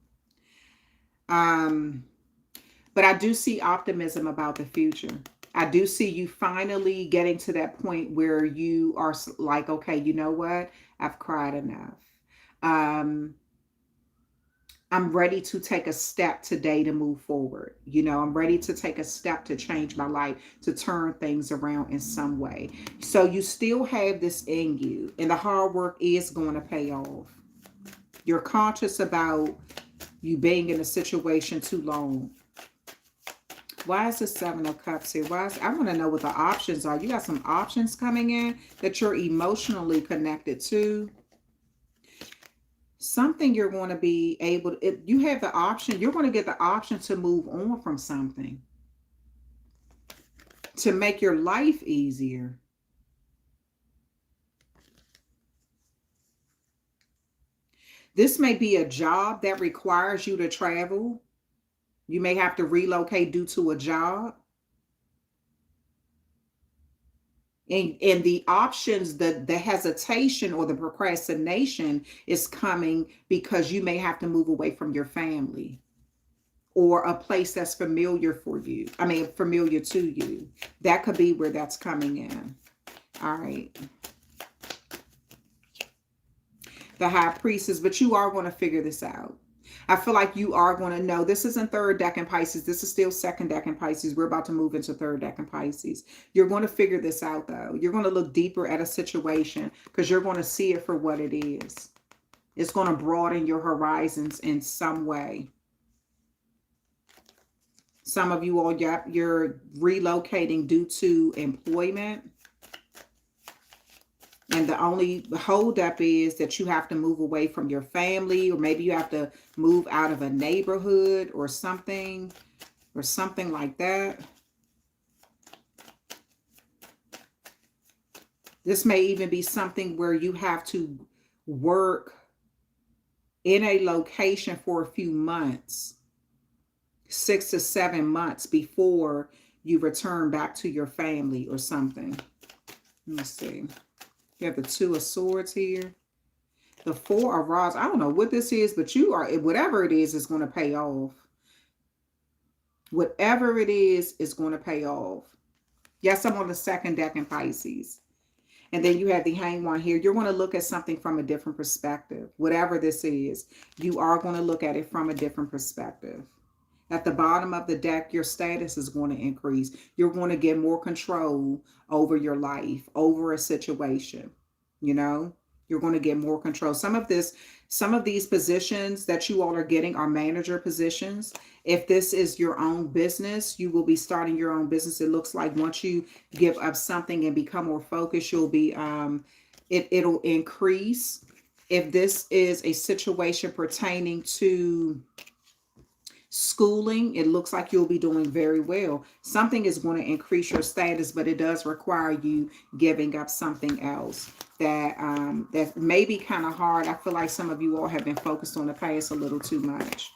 But I do see optimism about the future. I do see you finally getting to that point where you are like, okay, you know what? I've cried enough. I'm ready to take a step today to move forward. You know, I'm ready to take a step to change my life, to turn things around in some way. So you still have this in you, and the hard work is going to pay off. You're conscious about you being in a situation too long. Why is the Seven of Cups here? I want to know what the options are. You got some options coming in that you're emotionally connected to. Something you're going to be able to, if you have the option, you're going to get the option to move on from something, to make your life easier. This may be a job that requires you to travel. You may have to relocate due to a job. And the options, the hesitation or the procrastination is coming because you may have to move away from your family or a place that's familiar for you. I mean, familiar to you. That could be where that's coming in. All right. The High Priestess, but you are going to figure this out. I feel like you are going to know. This isn't third decan Pisces. This is still second decan Pisces. We're about to move into third decan Pisces. You're going to figure this out, though. You're going to look deeper at a situation because you're going to see it for what it is. It's going to broaden your horizons in some way. Some of you all, you're relocating due to employment. And the only holdup is that you have to move away from your family, or maybe you have to move out of a neighborhood or something like that. This may even be something where you have to work in a location for a few months, 6 to 7 months before you return back to your family or something. Let me see. You have the Two of Swords here. The Four of Rods. I don't know what this is, but you are, whatever it is going to pay off. Whatever it is going to pay off. Yes, I'm on the second deck in Pisces. And then you have the Hanged One here. You're going to look at something from a different perspective. Whatever this is, you are going to look at it from a different perspective. At the bottom of the deck, your status is going to increase. You're going to get more control over your life, over a situation. You know, you're going to get more control. Some of these positions that you all are getting are manager positions. If this is your own business, you will be starting your own business. It looks like once you give up something and become more focused, you'll be, it'll increase. If this is a situation pertaining to schooling, it looks like you'll be doing very well. Something is going to increase your status, but it does require you giving up something else that that may be kind of hard. I feel like some of you all have been focused on the past a little too much.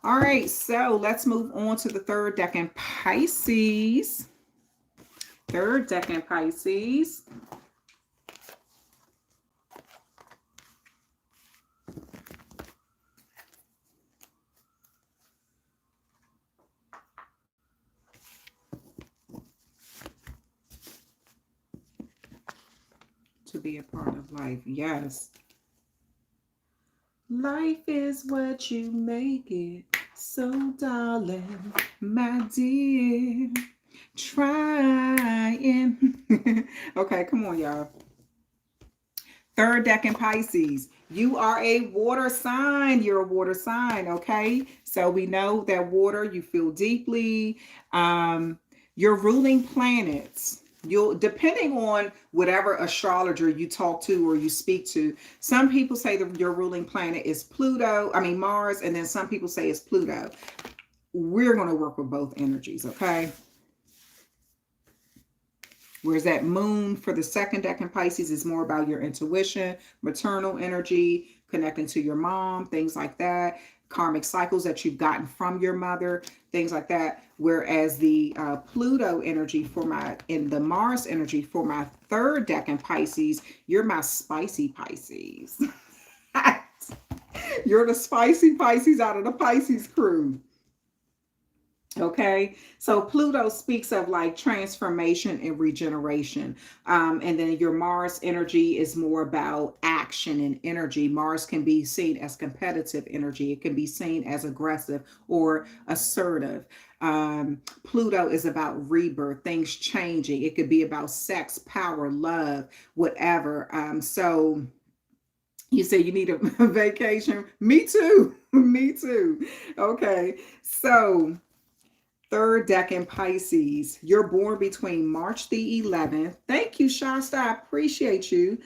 All right, so let's move on to the third decan Pisces. Third decan Pisces. To be a part of life. Yes. Life is what you make it. So darling, my dear, trying. Okay, come on, y'all. Third decan Pisces. You are a water sign. You're a water sign, okay? So we know that water, you feel deeply. Your ruling planets. You'll, depending on whatever astrologer you talk to or you speak to, some people say that your ruling planet is Mars, and then some people say it's Pluto. We're going to work with both energies, okay? Whereas that moon for the second decan Pisces is more about your intuition, maternal energy, connecting to your mom, things like that, karmic cycles that you've gotten from your mother, things like that. Whereas the Pluto energy and the Mars energy for my third decan Pisces, you're my spicy Pisces. You're the spicy Pisces out of the Pisces crew. Okay, so Pluto speaks of like transformation and regeneration. And then your Mars energy is more about action and energy. Mars can be seen as competitive energy, it can be seen as aggressive or assertive. Pluto is about rebirth, things changing. It could be about sex, power, love, whatever. So you say you need a vacation. Me too. Me too. Okay, so third decan Pisces. You're born between March the 11th. Thank you, Shasta. I appreciate you.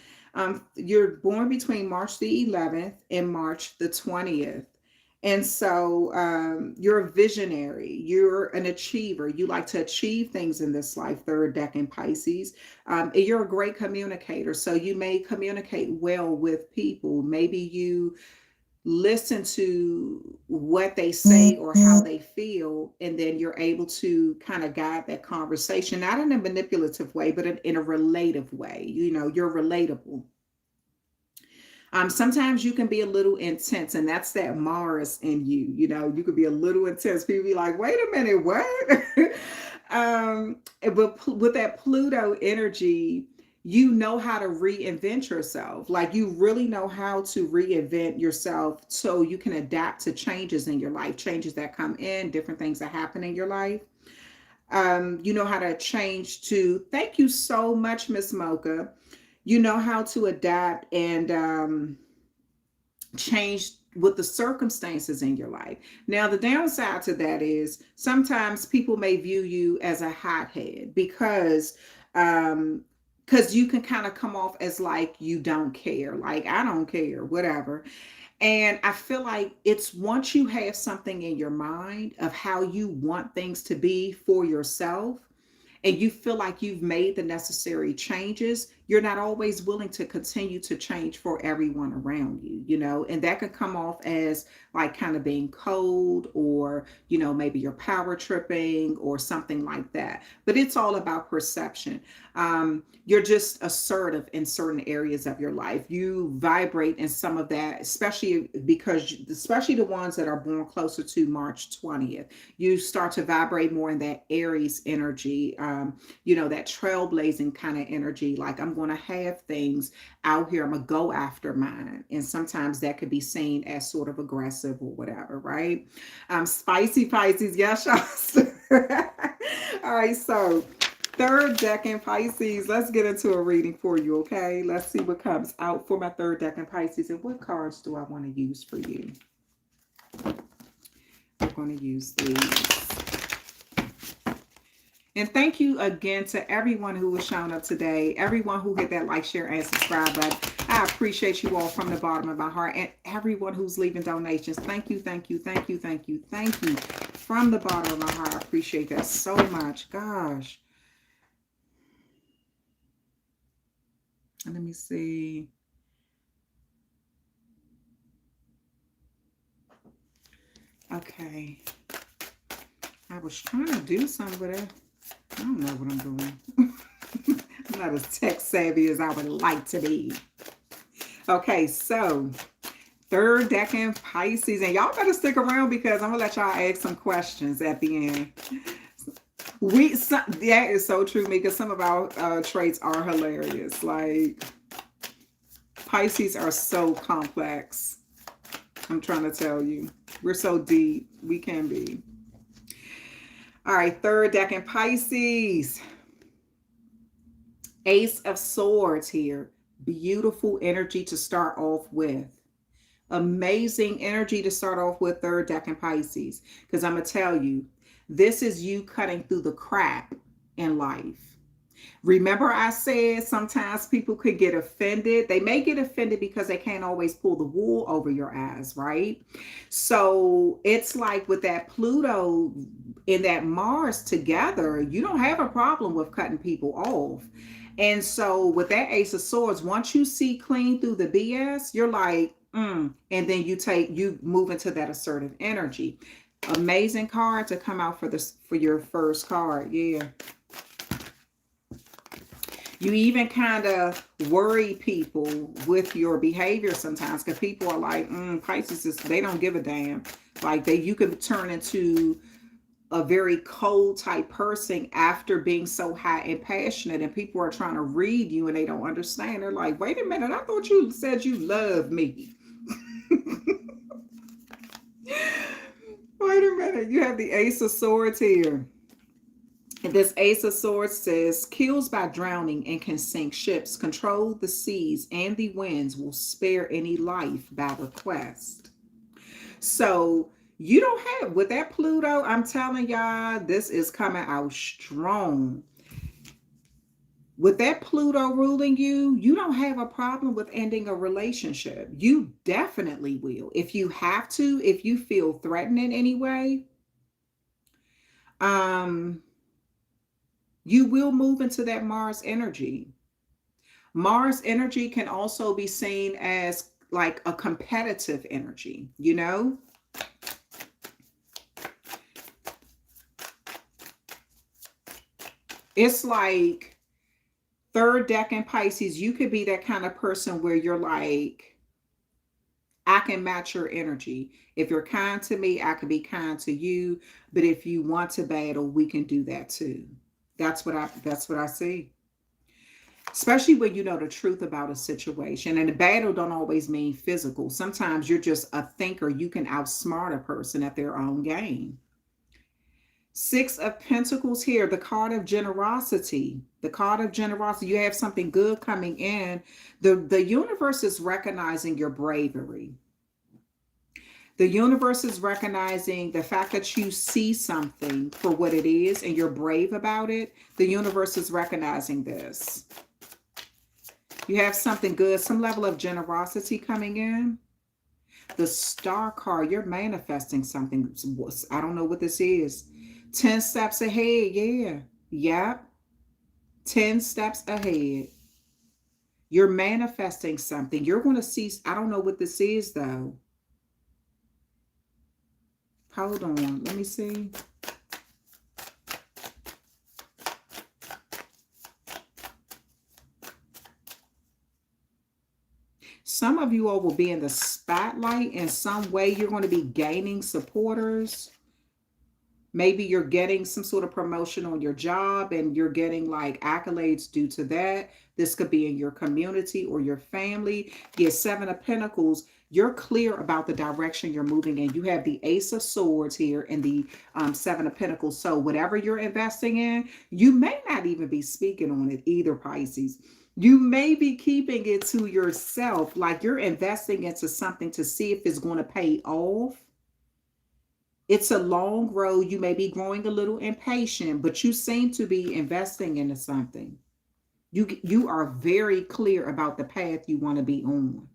You're born between March the 11th and March the 20th. And so you're a visionary, you're an achiever. You like to achieve things in this life, third decan Pisces. And you're a great communicator. So you may communicate well with people. Maybe you listen to what they say or how they feel, and then you're able to kind of guide that conversation, not in a manipulative way, but in a relative way. You know, you're relatable. Sometimes you can be a little intense, and that's that Mars in you. You know, you could be a little intense. People be like, wait a minute, what? But with that Pluto energy, you know how to reinvent yourself. Like you really know how to reinvent yourself so you can adapt to changes in your life, changes that come in, different things that happen in your life. You know how to change to, thank you so much, Miss Mocha. You know how to adapt and change with the circumstances in your life. Now, the downside to that is sometimes people may view you as a hothead um, because you can kind of come off as like you don't care, like I don't care, whatever. And I feel like it's once you have something in your mind of how you want things to be for yourself, and you feel like you've made the necessary changes, you're not always willing to continue to change for everyone around you, you know, and that could come off as like kind of being cold, or, you know, maybe you're power tripping or something like that. But it's all about perception. You're just assertive in certain areas of your life. You vibrate in some of that, especially the ones that are born closer to March 20th. You start to vibrate more in that Aries energy, you know, that trailblazing kind of energy. Like, I'm going to have things out here, I'm going to go after mine. And sometimes that could be seen as sort of aggressive or whatever, right? Spicy Pisces, yes, y'all. All right, so third decan Pisces, let's get into a reading for you, okay? Let's see what comes out for my third decan Pisces, and what cards do I want to use for you? I'm going to use these. And thank you again to everyone who was showing up today, everyone who hit that like, share, and subscribe button. I appreciate you all from the bottom of my heart, and everyone who's leaving donations. Thank you, thank you, thank you, thank you, thank you. From the bottom of my heart, I appreciate that so much. Gosh. Let me see. Okay. I was trying to do something, but I don't know what I'm doing. I'm not as tech savvy as I would like to be. Okay, so third decan Pisces, and y'all better stick around because I'm gonna let y'all ask some questions at the end. That is so true, because some of our traits are hilarious. Like, Pisces are so complex. I'm trying to tell you, we're so deep. We can be. All right, third decan Pisces. Ace of Swords here. Beautiful energy to start off with. Amazing energy to start off with, third decan Pisces. Because I'm going to tell you, this is you cutting through the crap in life. Remember, I said sometimes people could get offended. They may get offended because they can't always pull the wool over your eyes, right? So it's like with that Pluto and that Mars together, you don't have a problem with cutting people off. And so with that Ace of Swords, once you see clean through the BS, you're like, and then you move into that assertive energy. Amazing card to come out for your first card. Yeah. You even kind of worry people with your behavior sometimes, because people are like, Pisces, they don't give a damn. Like, you could turn into a very cold type person after being so high and passionate, and people are trying to read you and they don't understand. They're like, wait a minute, I thought you said you love me. Wait a minute, you have the Ace of Swords here. And this Ace of Swords says, kills by drowning and can sink ships, control the seas and the winds, will spare any life by request. So you don't have, with that Pluto, I'm telling y'all, this is coming out strong. With that Pluto ruling you, you don't have a problem with ending a relationship. You definitely will. If you have to, if you feel threatened in any way, um, you will move into that Mars energy. Mars energy can also be seen as like a competitive energy, you know? It's like third decan Pisces, you could be that kind of person where you're like, I can match your energy. If you're kind to me, I can be kind to you. But if you want to battle, we can do that too. That's what I see. Especially when you know the truth about a situation. And the battle don't always mean physical. Sometimes you're just a thinker. You can outsmart a person at their own game. Six of Pentacles here, the card of generosity. The card of generosity. You have something good coming in. The universe is recognizing your bravery. The universe is recognizing the fact that you see something for what it is and you're brave about it. The universe is recognizing this. You have something good, some level of generosity coming in. The Star card, you're manifesting something. I don't know what this is. 10 steps ahead, yeah. Yep. 10 steps ahead. You're manifesting something. You're going to see, I don't know what this is though. Hold on, let me see. Some of you all will be in the spotlight in some way. You're going to be gaining supporters. Maybe you're getting some sort of promotion on your job and you're getting like accolades due to that. This could be in your community or your family. Yeah, Seven of Pentacles. You're clear about the direction you're moving in. You have the Ace of Swords here and the Seven of Pentacles. So whatever you're investing in, you may not even be speaking on it either, Pisces. You may be keeping it to yourself, like you're investing into something to see if it's going to pay off. It's a long road. You may be growing a little impatient, but you seem to be investing into something. You are very clear about the path you want to be on.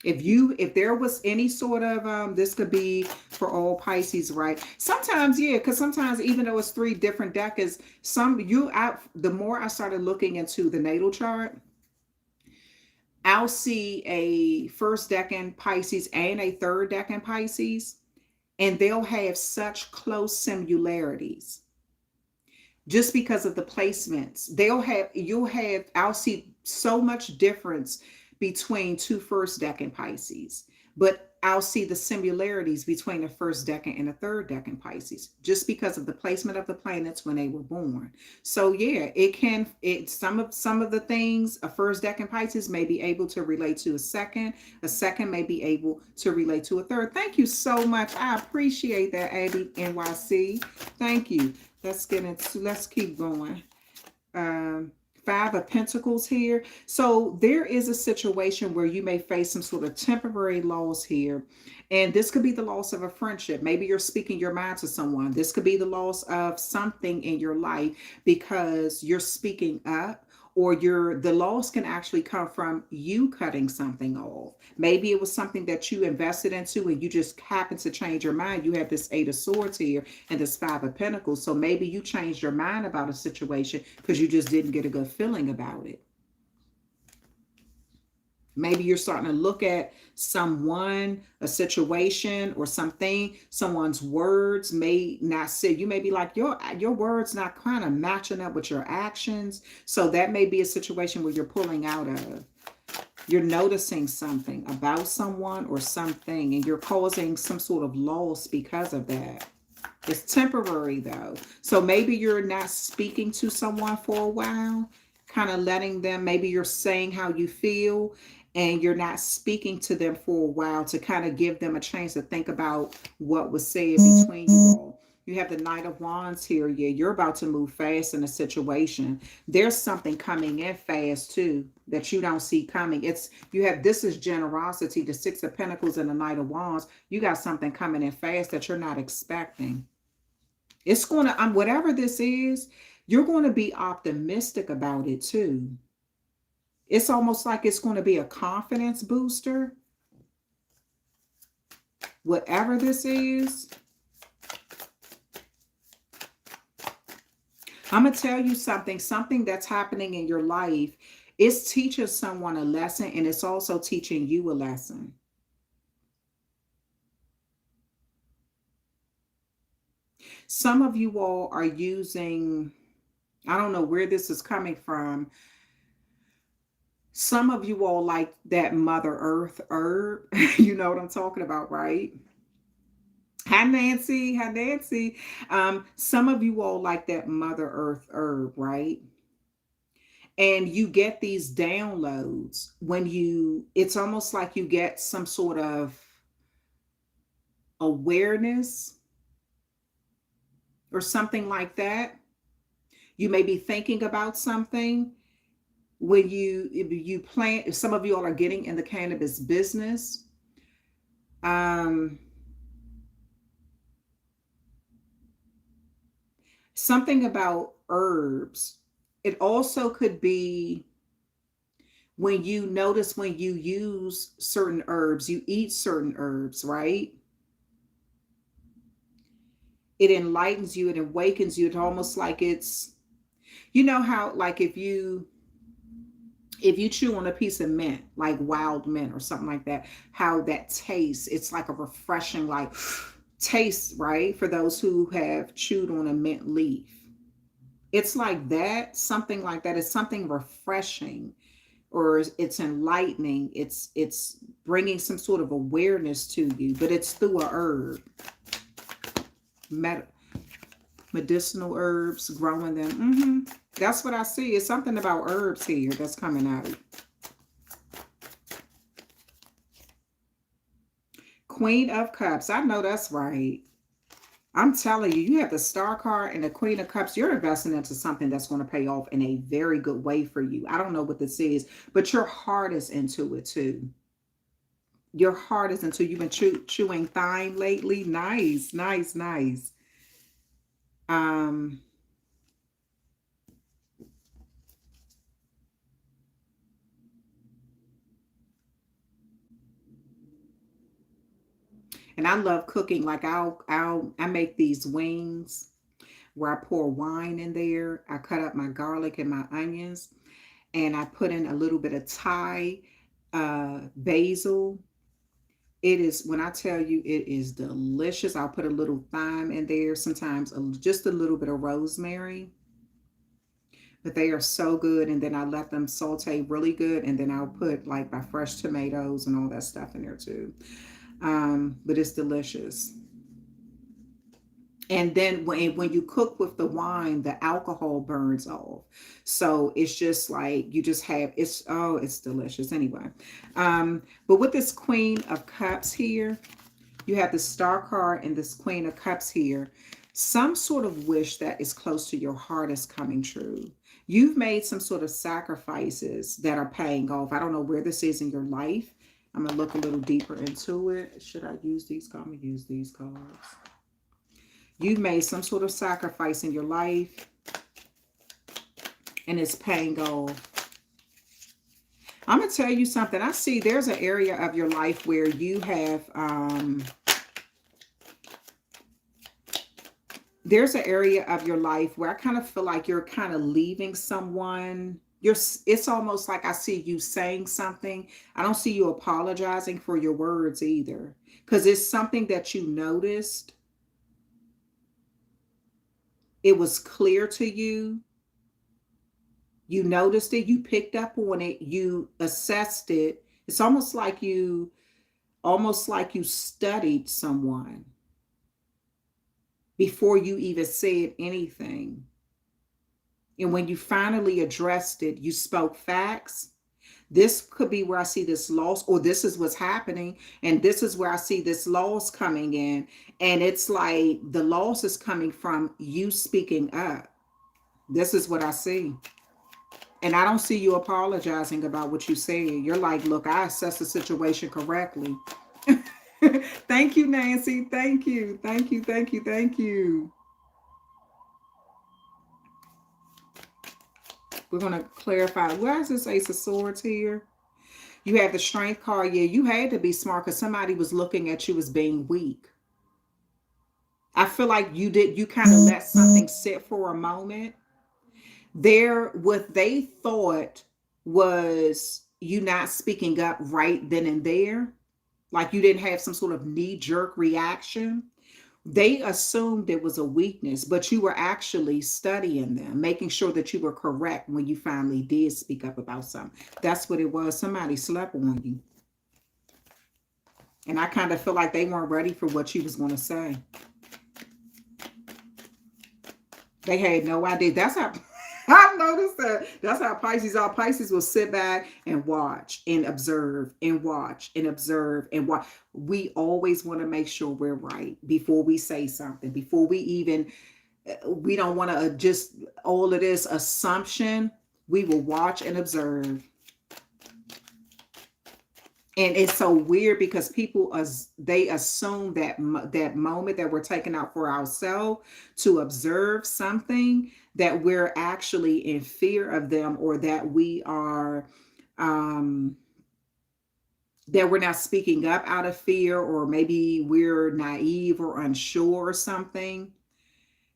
If there was any sort of this could be for all Pisces, right? Sometimes, yeah, because sometimes even though it's three different decades, the more I started looking into the natal chart, I'll see a first decan Pisces and a third decan Pisces, and they'll have such close similarities just because of the placements. I'll see so much difference between two first decan Pisces, but I'll see the similarities between the first decan and the third decan Pisces just because of the placement of the planets when they were born. So yeah, some of the things a first decan Pisces may be able to relate to a second may be able to relate to a third. Thank you so much. I appreciate that, Abby NYC. Thank you. Let's keep going. Five of Pentacles here. So there is a situation where you may face some sort of temporary loss here. And this could be the loss of a friendship. Maybe you're speaking your mind to someone. This could be the loss of something in your life because you're speaking up, or the loss can actually come from you cutting something off. Maybe it was something that you invested into and you just happened to change your mind. You have this Eight of Swords here and this Five of Pentacles. So maybe you changed your mind about a situation because you just didn't get a good feeling about it. Maybe you're starting to look at someone, a situation, or something. Someone's words may not say. You may be like, your words not kind of matching up with your actions. So that may be a situation where you're pulling out of. You're noticing something about someone or something, and you're causing some sort of loss because of that. It's temporary though. So maybe you're not speaking to someone for a while, kind of letting them, maybe you're saying how you feel and you're not speaking to them for a while to kind of give them a chance to think about what was said between you all. You have the Knight of Wands here. Yeah, you're about to move fast in a situation. There's something coming in fast too that you don't see coming. It's you have this is generosity, the Six of Pentacles and the Knight of Wands. You got something coming in fast that you're not expecting. It's going to, whatever this is, you're going to be optimistic about it too. It's almost like it's going to be a confidence booster. Whatever this is, I'm going to tell you something that's happening in your life. It's teaching someone a lesson and it's also teaching you a lesson. Some of you all are using, I don't know where this is coming from. Some of you all like that Mother Earth herb. You know what I'm talking about, right? Hi, Nancy. Hi, Nancy. Some of you all like that Mother Earth herb, right? And you get these downloads when it's almost like you get some sort of awareness or something like that. You may be thinking about something when you plant. Some of you all are getting in the cannabis business. Um, Something about herbs. It also could be when you notice when you use certain herbs, you eat certain herbs, right? It enlightens you, it awakens you. It's almost like it's, you know how like if you chew on a piece of mint, like wild mint or something like that, how that tastes, it's like a refreshing like taste, right? For those who have chewed on a mint leaf. It's like that, something like that. It's something refreshing or it's enlightening. It's bringing some sort of awareness to you, but it's through a herb. Med- Medicinal herbs, growing them. That's what I see. It's something about herbs here that's coming out. Queen of Cups. I know that's right. I'm telling you, you have the Star card and the Queen of Cups. You're investing into something that's going to pay off in a very good way for you. I don't know what this is, but your heart is into it too. Your heart is into, you've been chewing thyme lately. Nice, nice, nice. Um, and I love cooking. Like I make these wings where I pour wine in there. I cut up my garlic and my onions, and I put in a little bit of Thai, basil. It is, when I tell you, it is delicious. I'll put a little thyme in there, sometimes just a little bit of rosemary, but they are so good. And then I let them saute really good. And then I'll put like my fresh tomatoes and all that stuff in there too. But it's delicious. And then when you cook with the wine, the alcohol burns off, so it's just like you just have, it's delicious anyway. But with this Queen of Cups here, you have the Star card and this Queen of Cups here. Some sort of wish that is close to your heart is coming true. You've made some sort of sacrifices that are paying off. I don't know where this is in your life. I'm gonna look a little deeper into it. Should I use these? I'm gonna use these cards. You've made some sort of sacrifice in your life and it's paying off. I'm going to tell you something. I see there's an area of your life where you have, there's an area of your life where I kind of feel like you're kind of leaving someone. It's almost like I see you saying something. I don't see you apologizing for your words either, because it's something that you noticed. It was clear to you. You noticed it, you picked up on it, you assessed it. It's almost like you studied someone. before you even said anything. And when you finally addressed it, you spoke facts. This could be where I see this loss, or this is what's happening. And this is where I see this loss coming in. And it's like the loss is coming from you speaking up. This is what I see. And I don't see you apologizing about what you said. You're like, look, I assessed the situation correctly. Thank you, Nancy. Thank you. Thank you. Thank you. Thank you. We're going to clarify. Why is this Ace of Swords here? You have the Strength card. Yeah, you had to be smart because somebody was looking at you as being weak. I feel like you kind of let something sit for a moment. What they thought was you not speaking up right then and there, like you didn't have some sort of knee-jerk reaction. They assumed it was a weakness, but you were actually studying them, making sure that you were correct when you finally did speak up about something. That's what it was. Somebody slept on you. And I kind of feel like they weren't ready for what you was going to say. They had no idea. That's how I've noticed that. That's how Pisces are. Pisces will sit back and watch and observe and watch and observe and watch. We always want to make sure we're right before we say something, before we don't want to just all of this assumption. We will watch and observe. And it's so weird because people, they assume that that moment that we're taking out for ourselves to observe something, that we're actually in fear of them, or that we are that we're not speaking up out of fear, or maybe we're naive or unsure or something.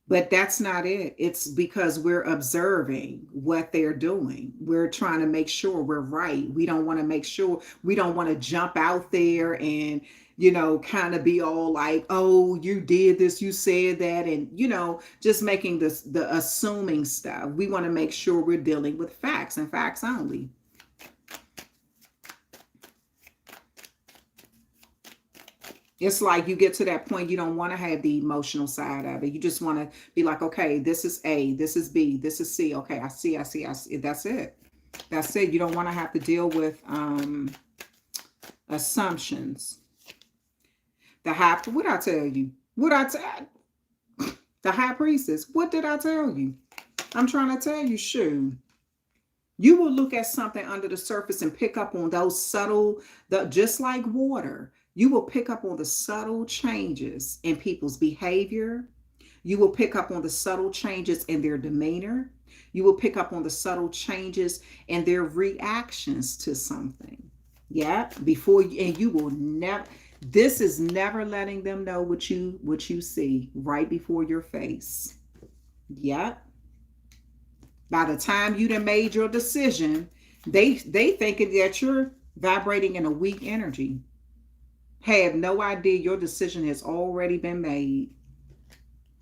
But that's not it. It's because we're observing what they're doing. We're trying to make sure we're right. We don't want to make sure, we don't want to jump out there and, kind of be all like, oh, you did this, you said that, and, just making the assuming stuff. We want to make sure we're dealing with facts and facts only. It's like you get to that point, you don't want to have the emotional side of it. You just want to be like, okay, this is A, this is B, this is C. Okay, I see, I see, I see. That's it. That's it. You don't want to have to deal with assumptions. What did I tell you? The high priestess. What did I tell you? I'm trying to tell you, shoo. You will look at something under the surface and pick up on those subtle, just like water. You will pick up on the subtle changes in people's behavior. You will pick up on the subtle changes in their demeanor. You will pick up on the subtle changes in their reactions to something. Yeah, and you will never. This is never letting them know what you see right before your face. Yeah. By the time you done made your decision, they thinking that you're vibrating in a weak energy. Have no idea your decision has already been made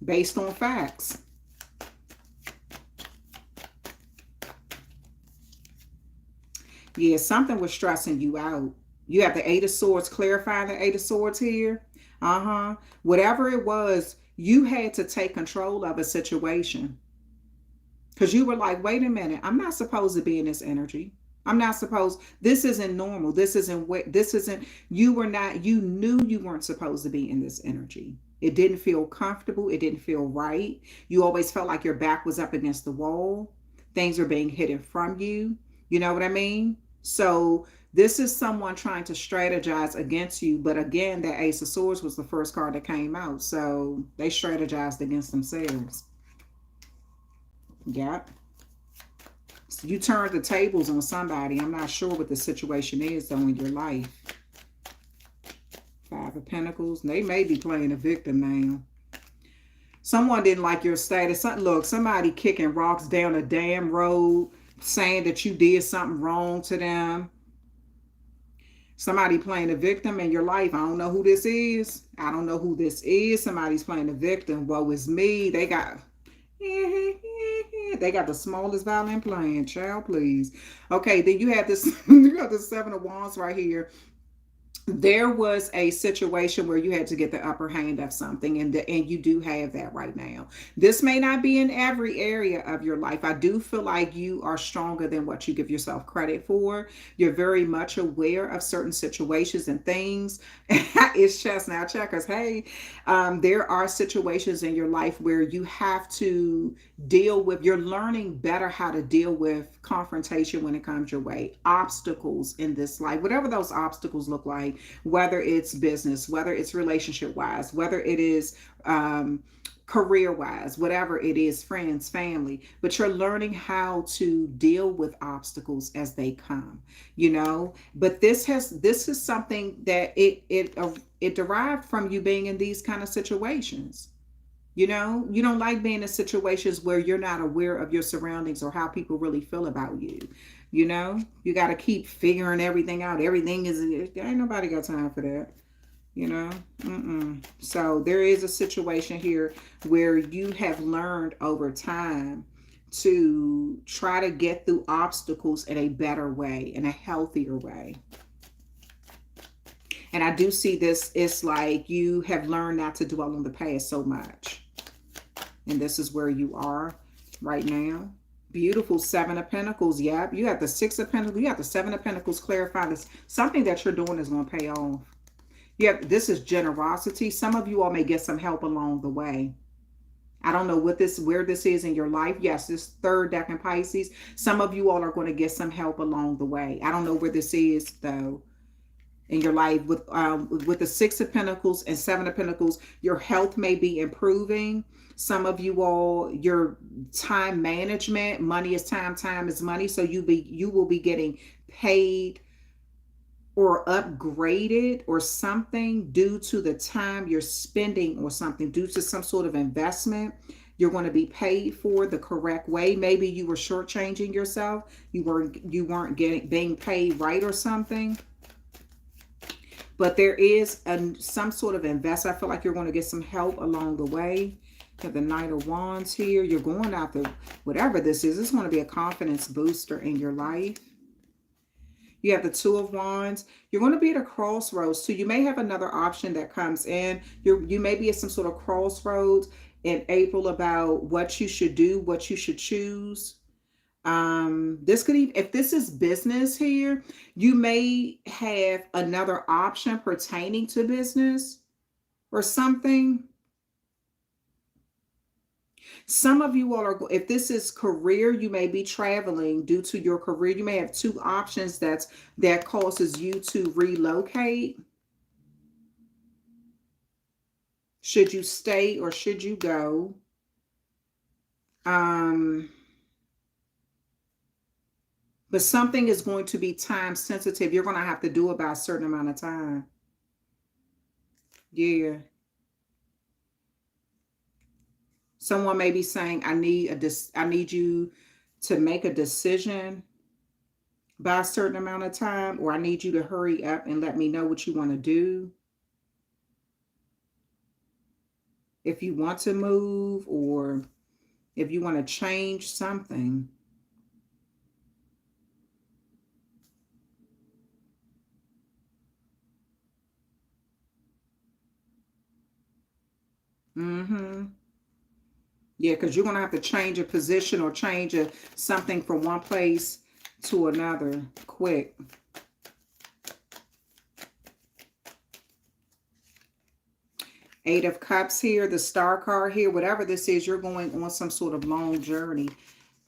based on facts. Yeah, something was stressing you out. You have the Eight of Swords, clarifying the Eight of Swords here. Whatever it was, you had to take control of a situation. Because you were like, wait a minute, I'm not supposed to be in this energy. I'm not supposed, this isn't normal. You knew you weren't supposed to be in this energy. It didn't feel comfortable. It didn't feel right. You always felt like your back was up against the wall. Things were being hidden from you. You know what I mean? So this is someone trying to strategize against you. But again, that Ace of Swords was the first card that came out. So they strategized against themselves. Yep. So you turned the tables on somebody. I'm not sure what the situation is though in your life. Five of Pentacles. They may be playing a victim now. Someone didn't like your status. Look, somebody kicking rocks down a damn road, saying that you did something wrong to them. Somebody playing a victim in your life. I don't know who this is. I don't know who this is. Somebody's playing a victim. Woe is me. They got the smallest violin playing, child, please. Okay, then you have this, you got the Seven of Wands right here. there was a situation where you had to get the upper hand of something, and you do have that right now. This may not be in every area of your life. I do feel like you are stronger than what you give yourself credit for. You're very much aware of certain situations and things. It's just now checkers. Hey, there are situations in your life where you have to deal with, you're learning better how to deal with confrontation when it comes your way, obstacles in this life, whatever those obstacles look like, whether it's business, whether it's relationship wise, whether it is career wise, whatever it is, friends, family, but you're learning how to deal with obstacles as they come, you know. But this is something that it derived from you being in these kind of situations. You know, you don't like being in situations where you're not aware of your surroundings or how people really feel about you. You know, you got to keep figuring everything out. Everything is, ain't nobody got time for that. You know, so there is a situation here where you have learned over time to try to get through obstacles in a better way, in a healthier way. And I do see this, it's like you have learned not to dwell on the past so much. And this is where you are right now. Beautiful Seven of Pentacles. Yep. You have the Six of Pentacles. You have the Seven of Pentacles. Clarify this. Something that you're doing is going to pay off. Yeah, this is generosity. Some of you all may get some help along the way. I don't know where this is in your life. Yes, this third Decan Pisces. Some of you all are going to get some help along the way. I don't know where this is though in your life. With the Six of Pentacles and Seven of Pentacles, your health may be improving. Some of you all, your time management, money is time, time is money. So you will be getting paid or upgraded or something due to the time you're spending or something, due to some sort of investment. You're going to be paid for the correct way. Maybe you were shortchanging yourself. You weren't being paid right or something. But there is some sort of investment. I feel like you're going to get some help along the way. You have the Knight of Wands here. You're going after whatever this is. This is going to be a confidence booster in your life. You have the Two of Wands. You're going to be at a crossroads too. You may have another option that comes in. You may be at some sort of crossroads in April about what you should do, what you should choose. This could even, if this is business here, you may have another option pertaining to business or something. Some of you all are, if this is career, you may be traveling due to your career. You may have two options that causes you to relocate. Should you stay or should you go? But something is going to be time sensitive. You're going to have to do about a certain amount of time. Yeah. Someone may be saying, I need you to make a decision by a certain amount of time, or I need you to hurry up and let me know what you want to do. If you want to move or if you want to change something. Yeah, because you're going to have to change a position or change something from one place to another quick. Eight of Cups here, the Star card here, whatever this is, you're going on some sort of long journey.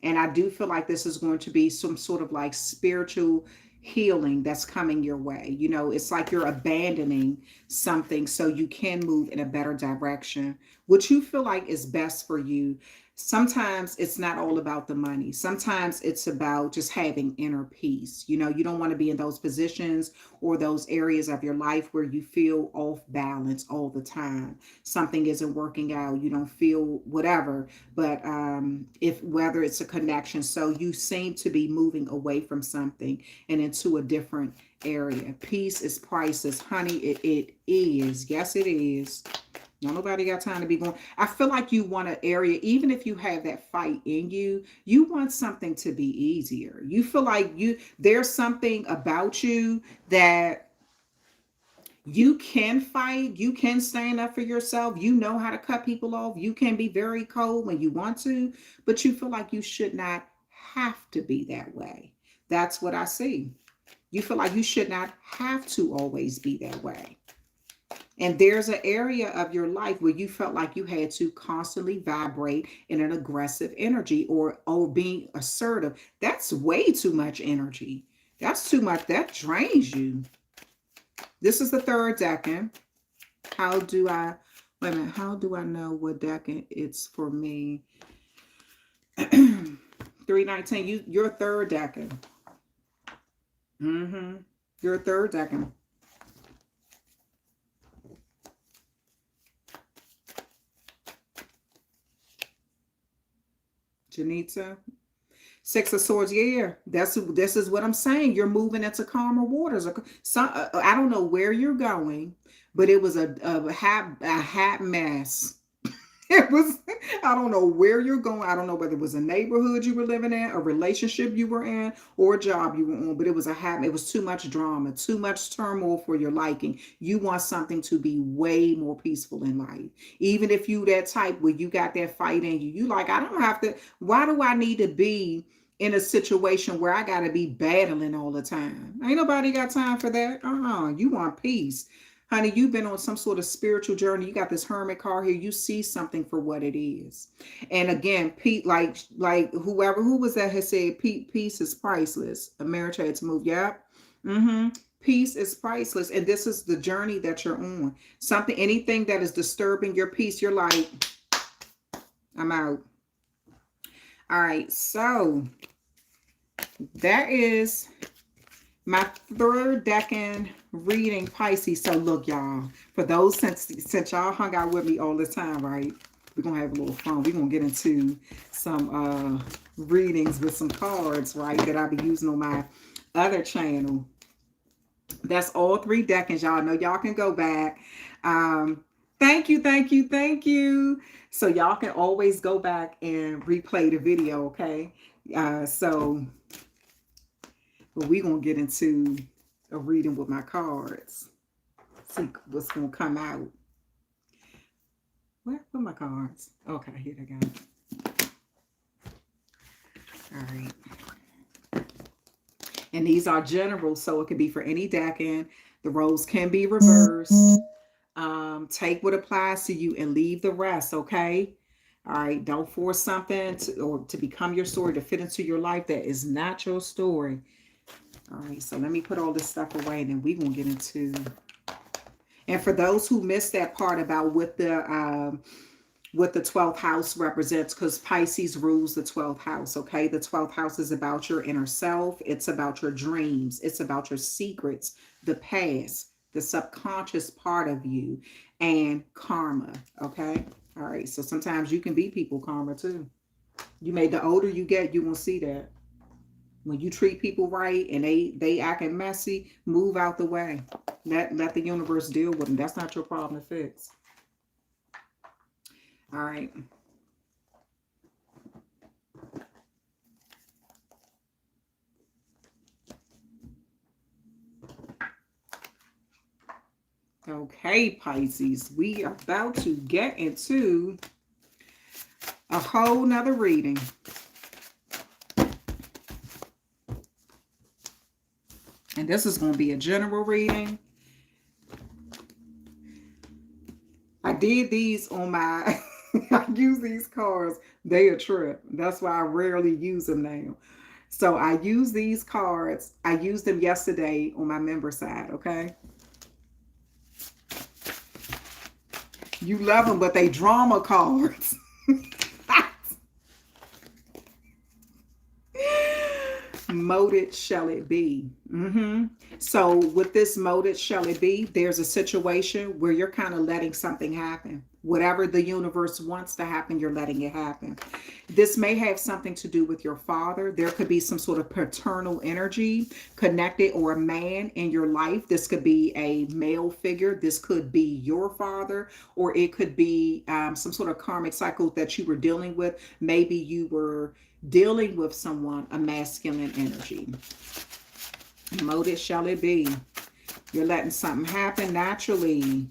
And I do feel like this is going to be some sort of like spiritual healing that's coming your way. You know, it's like you're abandoning something so you can move in a better direction, which you feel like is best for you. Sometimes it's not all about the money. Sometimes it's about just having inner peace. You know, you don't want to be in those positions or those areas of your life where you feel off balance all the time. Something isn't working out. You don't feel whatever. But if whether it's a connection, so you seem to be moving away from something and into a different area. Peace is priceless, honey. It is. Yes, it is. No, nobody got time to be going. I feel like you want an area, even if you have that fight in you, you want something to be easier. You feel like there's something about you that You can fight, you can stand up for yourself, you know how to cut people off, you can be very cold when you want to, but you feel like you should not have to be that way. That's what I see. You feel like you should not have to always be that way. And there's an area of your life where you felt like you had to constantly vibrate in an aggressive energy or being assertive. That's way too much energy. That's too much. That drains you. This is the third decan. How do I, wait a minute, how do I know what decan it's for me? 319, you're third decan. You're third decan. Janita. Six of Swords, yeah, this is what I'm saying. You're moving into calmer waters. I don't know where you're going, but it was a hot mess. It was, I don't know where you're going. I don't know whether it was a neighborhood you were living in, a relationship you were in, or a job you were on, but it was it was too much drama, too much turmoil for your liking. You want something to be way more peaceful in life. Even if you that type where you got that fight in you, you like, I don't have to, why do I need to be in a situation where I got to be battling all the time? Ain't nobody got time for that. You want peace. Honey, you've been on some sort of spiritual journey. You got this hermit card here. You see something for what it is. And again, Pete, like who was that has said, peace is priceless. A marriage had to move. Yep. Peace is priceless. And this is the journey that you're on. Anything that is disturbing your peace, you're like, I'm out. All right. So that is my third decan reading, Pisces. So look, y'all, for those since y'all hung out with me all the time, right? We're gonna have a little fun. We're gonna get into some readings with some cards, right? That I'll be using on my other channel. That's all three decans. Y'all know y'all can go back. Thank you, thank you, thank you. So y'all can always go back and replay the video, okay? So we're going to get into a reading with my cards. See what's going to come out. Where are my cards? Okay, here they go. All right. And these are general, so it could be for any decan. The roles can be reversed. Take what applies to you and leave the rest, okay? All right, don't force something to become your story, to fit into your life that is not your story. All right, so let me put all this stuff away and then we're going to get into... And for those who missed that part about what the 12th house represents, because Pisces rules the 12th house, okay? The 12th house is about your inner self. It's about your dreams. It's about your secrets, the past, the subconscious part of you, and karma, okay? All right, so sometimes you can be people karma too. The older you get, you will see that. When you treat people right and they acting messy, move out the way. Let the universe deal with them. That's not your problem to fix. All right. Okay, Pisces, we are about to get into a whole nother reading. And this is going to be a general reading. I did these on my, I use these cards. They a trip. That's why I rarely use them now. So I use these cards. I used them yesterday on my member side, okay? You love them, but they drama cards. Molded shall it be. So with this molded shall it be, there's a situation where you're kind of letting something happen. Whatever the universe wants to happen, you're letting it happen. This may have something to do with your father. There could be some sort of paternal energy connected, or a man in your life. This could be a male figure. This could be your father, or it could be some sort of karmic cycle that you were dealing with. Maybe you were dealing with someone, a masculine energy. Molded shall it be. You're letting something happen naturally.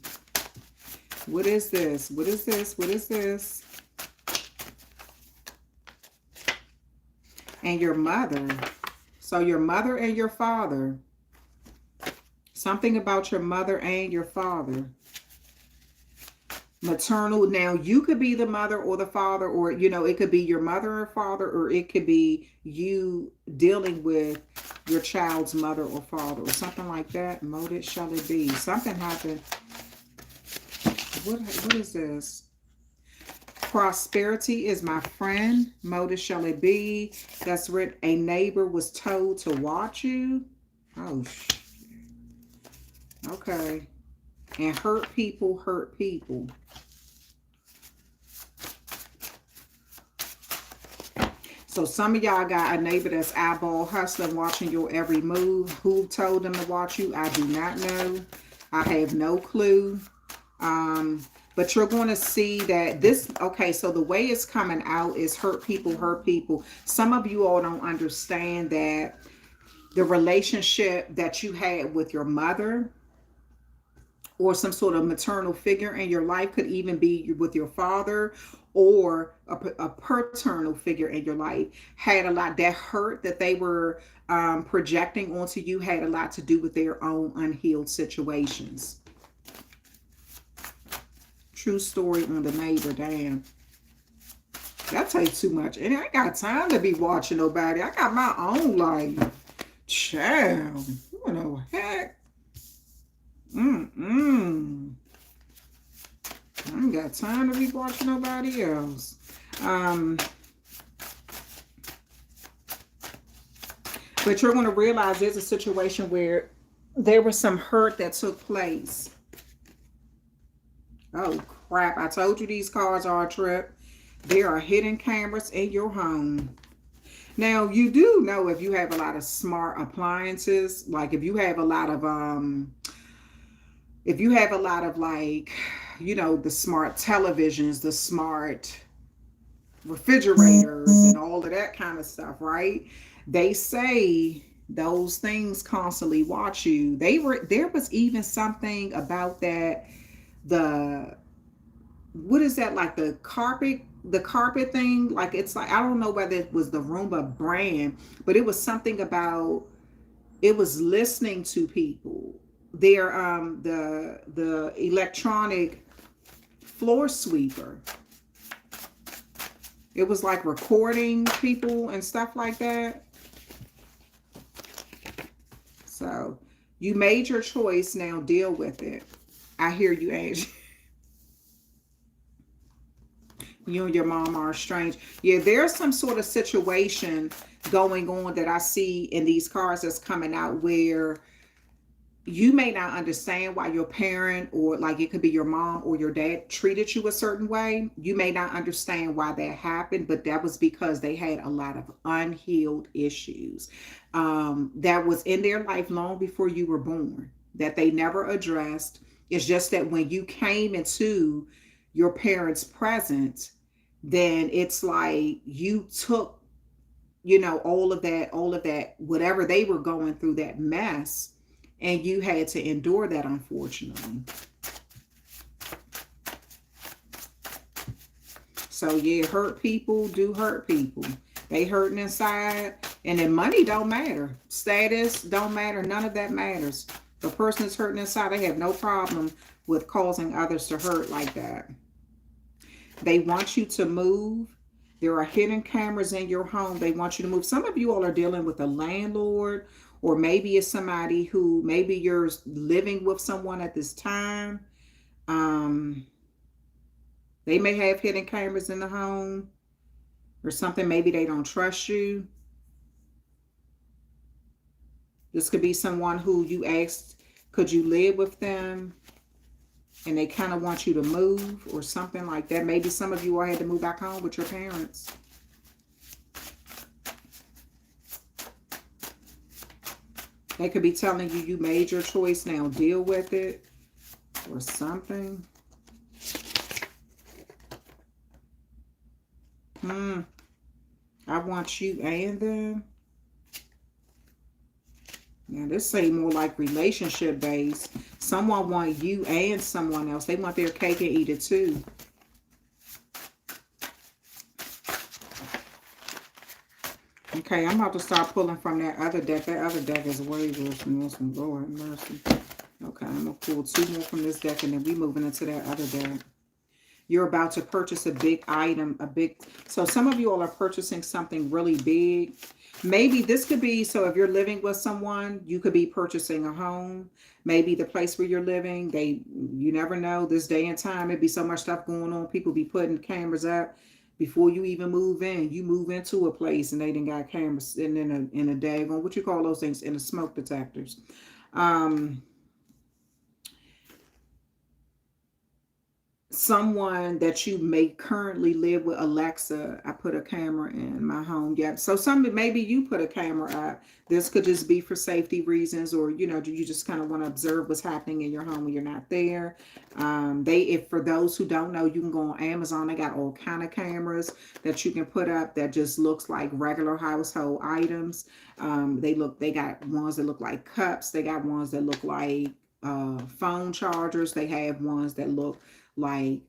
What is this? What is this? What is this? And your mother. So your mother and your father. Something about your mother and your father. Maternal. Now, you could be the mother or the father, or, you know, it could be your mother or father, or it could be you dealing with your child's mother or father or something like that. Motive shall it be. Something happened. What is this? Prosperity is my friend. Motive shall it be. That's written. A neighbor was told to watch you. Oh, okay. And hurt people hurt people. So some of y'all got a neighbor that's eyeball hustling, watching your every move. Who told them to watch you? I do not know. I have no clue. But you're going to see that this, okay, so the way it's coming out is hurt people hurt people. Some of you all don't understand that the relationship that you had with your mother or some sort of maternal figure in your life could even be with your father or a paternal figure in your life had a lot, that hurt that they were projecting onto you had a lot to do with their own unhealed situations. True story on the neighbor. Damn. That takes too much. And I ain't got time to be watching nobody. I got my own life. Child. What the heck? I ain't got time to be watching nobody else. But you're going to realize there's a situation where there was some hurt that took place. Oh, crap. I told you these cards are a trip. There are hidden cameras in your home. Now, you do know if you have a lot of smart appliances, like if you have a lot of, like, you know, the smart televisions, the smart refrigerators and all of that kind of stuff, right? They say those things constantly watch you. There was even something about that, what is that, like the carpet thing, like it's like, I don't know whether it was the Roomba brand, but it was something about, it was listening to people. Their the electronic floor sweeper, it was like recording people and stuff like that. So you made your choice, now deal with it. I hear you, Angie. You and your mom are estranged. Yeah, there's some sort of situation going on that I see in these cards that's coming out where you may not understand why your parent, or like it could be your mom or your dad, treated you a certain way. You may not understand why that happened, but that was because they had a lot of unhealed issues that was in their life long before you were born, that they never addressed. It's just that when you came into your parents' presence, then it's like you took, you know, all of that, whatever they were going through, that mess, and you had to endure that, unfortunately. So yeah, hurt people do hurt people. They hurting inside, and then money don't matter. Status don't matter. None of that matters. The person is hurting inside, they have no problem with causing others to hurt like that. They want you to move. There are hidden cameras in your home. They want you to move. Some of you all are dealing with a landlord, or maybe it's somebody who, maybe you're living with someone at this time. They may have hidden cameras in the home or something. Maybe they don't trust you. This could be someone who you asked, could you live with them? And they kind of want you to move or something like that. Maybe some of you all had to move back home with your parents. They could be telling you, you made your choice, now deal with it, or something. I want you and them. Now this say more like relationship based. Someone want you and someone else. They want their cake and eat it too. Okay, I'm about to start pulling from that other deck. That other deck is way worse than this one. Lord mercy. Okay, I'm going to pull 2 more from this deck and then we moving into that other deck. You're about to purchase a big item, so some of you all are purchasing something really big. Maybe this could be, so if you're living with someone, you could be purchasing a home. Maybe the place where you're living, you never know, this day and time, it'd be so much stuff going on. People be putting cameras up before you even move in. You move into a place and they done got cameras sitting in a daggone, what you call those things, in the smoke detectors. Someone that you may currently live with. Alexa, I put a camera in my home. Yeah, so maybe you put a camera up. This could just be for safety reasons, or you just kind of want to observe what's happening in your home when you're not there. If for those who don't know, you can go on Amazon. They got all kind of cameras that you can put up that just looks like regular household items. They got ones that look like cups. They got ones that look like phone chargers. They have ones that look like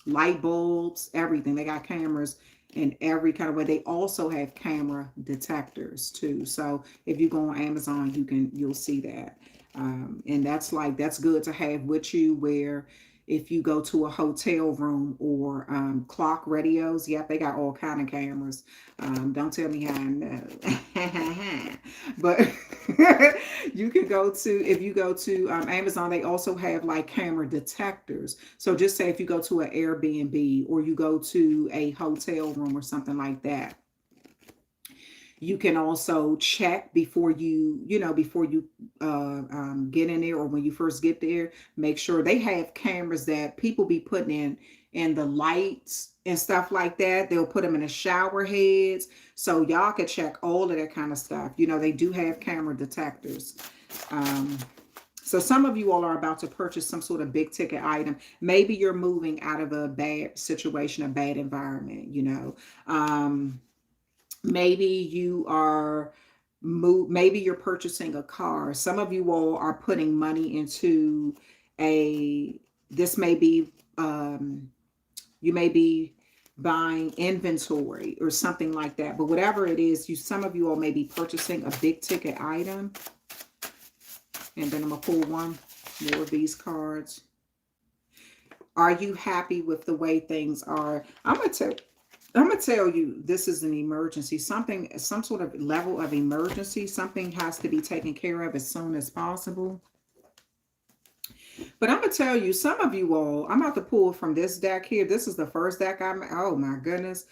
light bulbs, everything. They got cameras in every kind of way. They also have camera detectors too. So if you go on Amazon, you'll see that. And that's good to have with you, where if you go to a hotel room or clock radios, yep, they got all kind of cameras. Don't tell me how I know. But if you go to Amazon, they also have like camera detectors. So just say if you go to an Airbnb or you go to a hotel room or something like that, you can also check before you get in there, or when you first get there, make sure they have cameras that people be putting in the lights and stuff like that. They'll put them in the shower heads, so y'all can check all of that kind of stuff. They do have camera detectors. So some of you all are about to purchase some sort of big ticket item. Maybe you're moving out of a bad situation, a bad environment. Maybe maybe you're purchasing a car. Some of you all are putting money into this may be, you may be buying inventory or something like that. But whatever it is, some of you all may be purchasing a big ticket item. And then I'm going to pull one more of these cards. Are you happy with the way things are? I'm going to tell you, this is an emergency. Some sort of level of emergency. Something has to be taken care of as soon as possible. But I'm going to tell you, some of you all, I'm about to pull from this deck here. This is the first deck oh my goodness.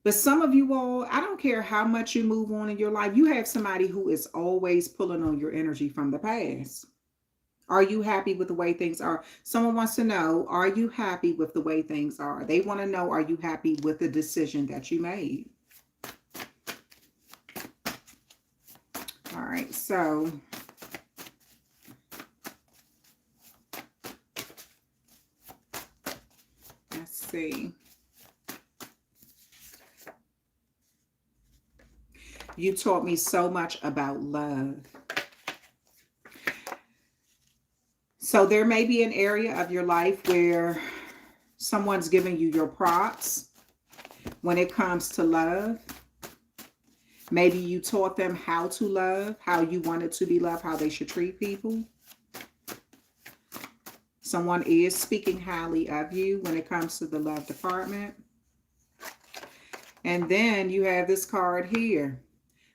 But some of you all, I don't care how much you move on in your life, you have somebody who is always pulling on your energy from the past. Are you happy with the way things are? Someone wants to know, are you happy with the way things are? They want to know, are you happy with the decision that you made? All right, so let's see. You taught me so much about love. So there may be an area of your life where someone's giving you your props when it comes to love. Maybe you taught them how to love, how you wanted to be loved, how they should treat people. Someone is speaking highly of you when it comes to the love department. And then you have this card here.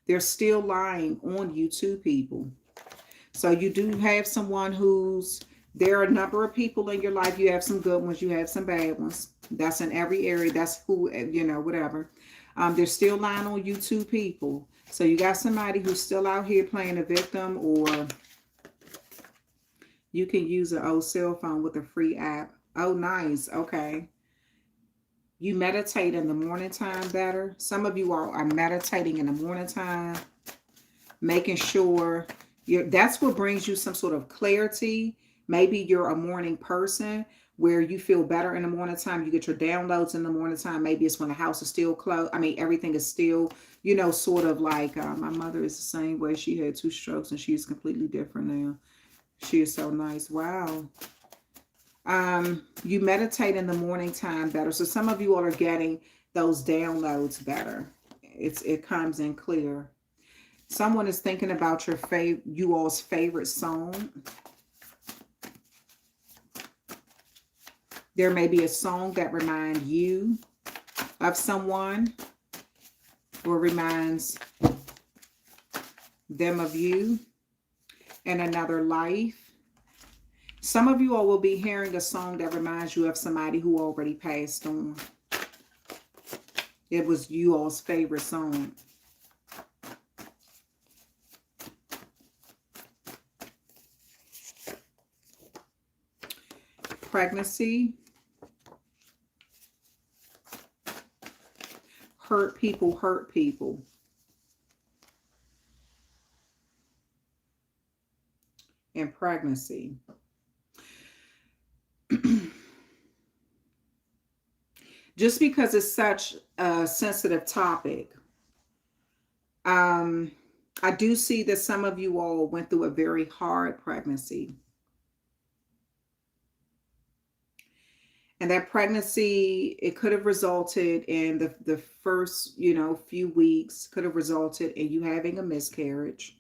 They're still lying on you to people. So you do have someone there are a number of people in your life. You have some good ones, you have some bad ones. That's in every area. That's who, whatever. They're still lying on you to people. So you got somebody who's still out here playing a victim, or you can use an old cell phone with a free app. Oh, nice. Okay. You meditate in the morning time better. Some of you all are meditating in the morning time, making sure that's what brings you some sort of clarity. Maybe you're a morning person, where you feel better in the morning time. You get your downloads in the morning time. Maybe it's when the house is still closed. I mean, everything is still, sort of like my mother is the same way. She had 2 strokes and she's completely different now. She is so nice. Wow. You meditate in the morning time better. So some of you all are getting those downloads better. It comes in clear. Someone is thinking about you all's favorite song. There may be a song that reminds you of someone or reminds them of you in another life. Some of you all will be hearing a song that reminds you of somebody who already passed on. It was you all's favorite song. Pregnancy. Hurt people hurt people. And pregnancy. Just because it's such a sensitive topic, I do see that some of you all went through a very hard pregnancy. And that pregnancy, it could have resulted in the first, few weeks, could have resulted in you having a miscarriage.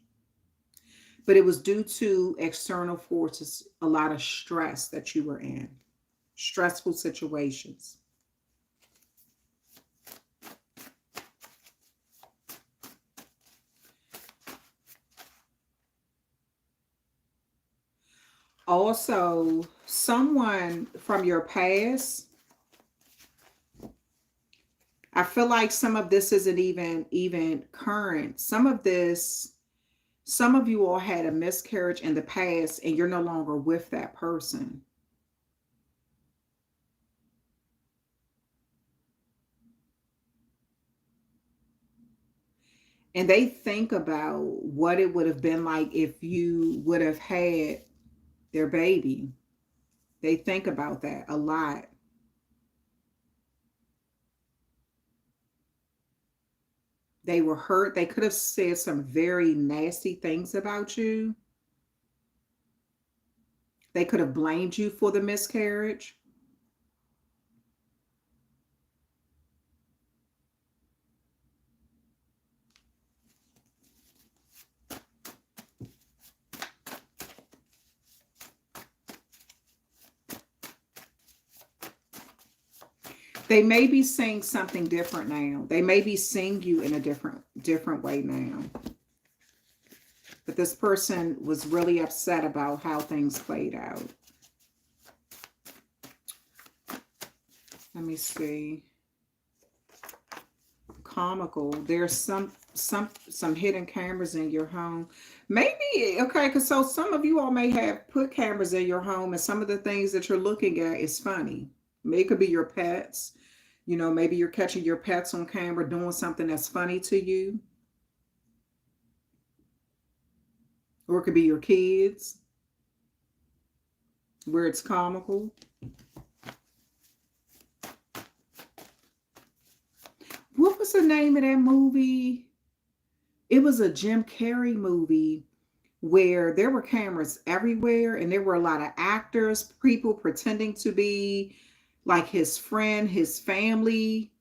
But it was due to external forces, a lot of stress that you were in, stressful situations. Also, someone from your past, I feel like some of this isn't even current. Some of you all had a miscarriage in the past and you're no longer with that person. And they think about what it would have been like if you would have had their baby. They think about that a lot. They were hurt. They could have said some very nasty things about you. They could have blamed you for the miscarriage. They may be seeing something different now. They may be seeing you in a different way now. But this person was really upset about how things played out. Let me see. Comical. There's some hidden cameras in your home. Maybe, okay, because so some of you all may have put cameras in your home and some of the things that you're looking at is funny. It could be your pets. Maybe you're catching your pets on camera doing something that's funny to you. Or it could be your kids, where it's comical. What was the name of that movie? It was a Jim Carrey movie where there were cameras everywhere and there were a lot of actors, people pretending to be like his friend, his family.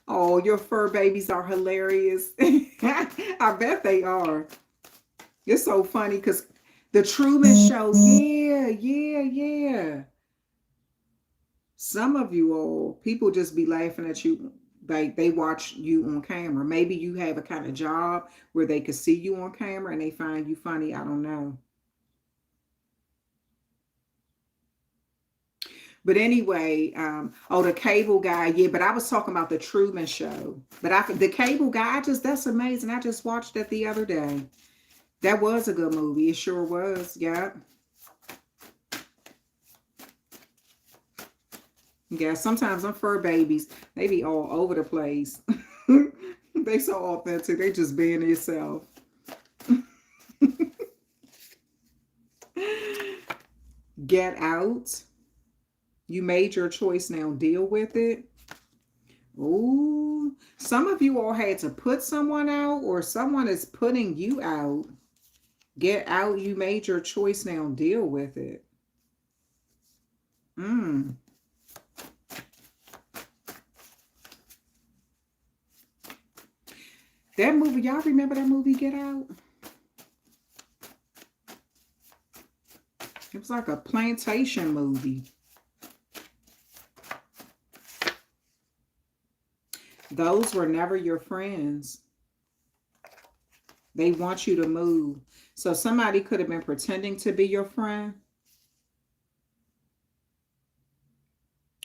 Oh, your fur babies are hilarious. I bet they are. It's so funny because the Truman Show, yeah. Some of you all, people just be laughing at you. They watch you on camera. Maybe you have a kind of job where they could see you on camera and they find you funny. I don't know. But anyway, the cable guy, yeah, but I was talking about the Truman Show. But the cable guy, that's amazing. I just watched that the other day. That was a good movie. It sure was, yeah. Yeah, sometimes them fur babies, they be all over the place. They so authentic. They just being themselves. Get out. You made your choice, now deal with it. Ooh, some of you all had to put someone out, or someone is putting you out. Get out. You made your choice, now deal with it. Mm. That movie, y'all remember that movie, Get Out? It was like a plantation movie. Those were never your friends. They want you to move. So somebody could have been pretending to be your friend,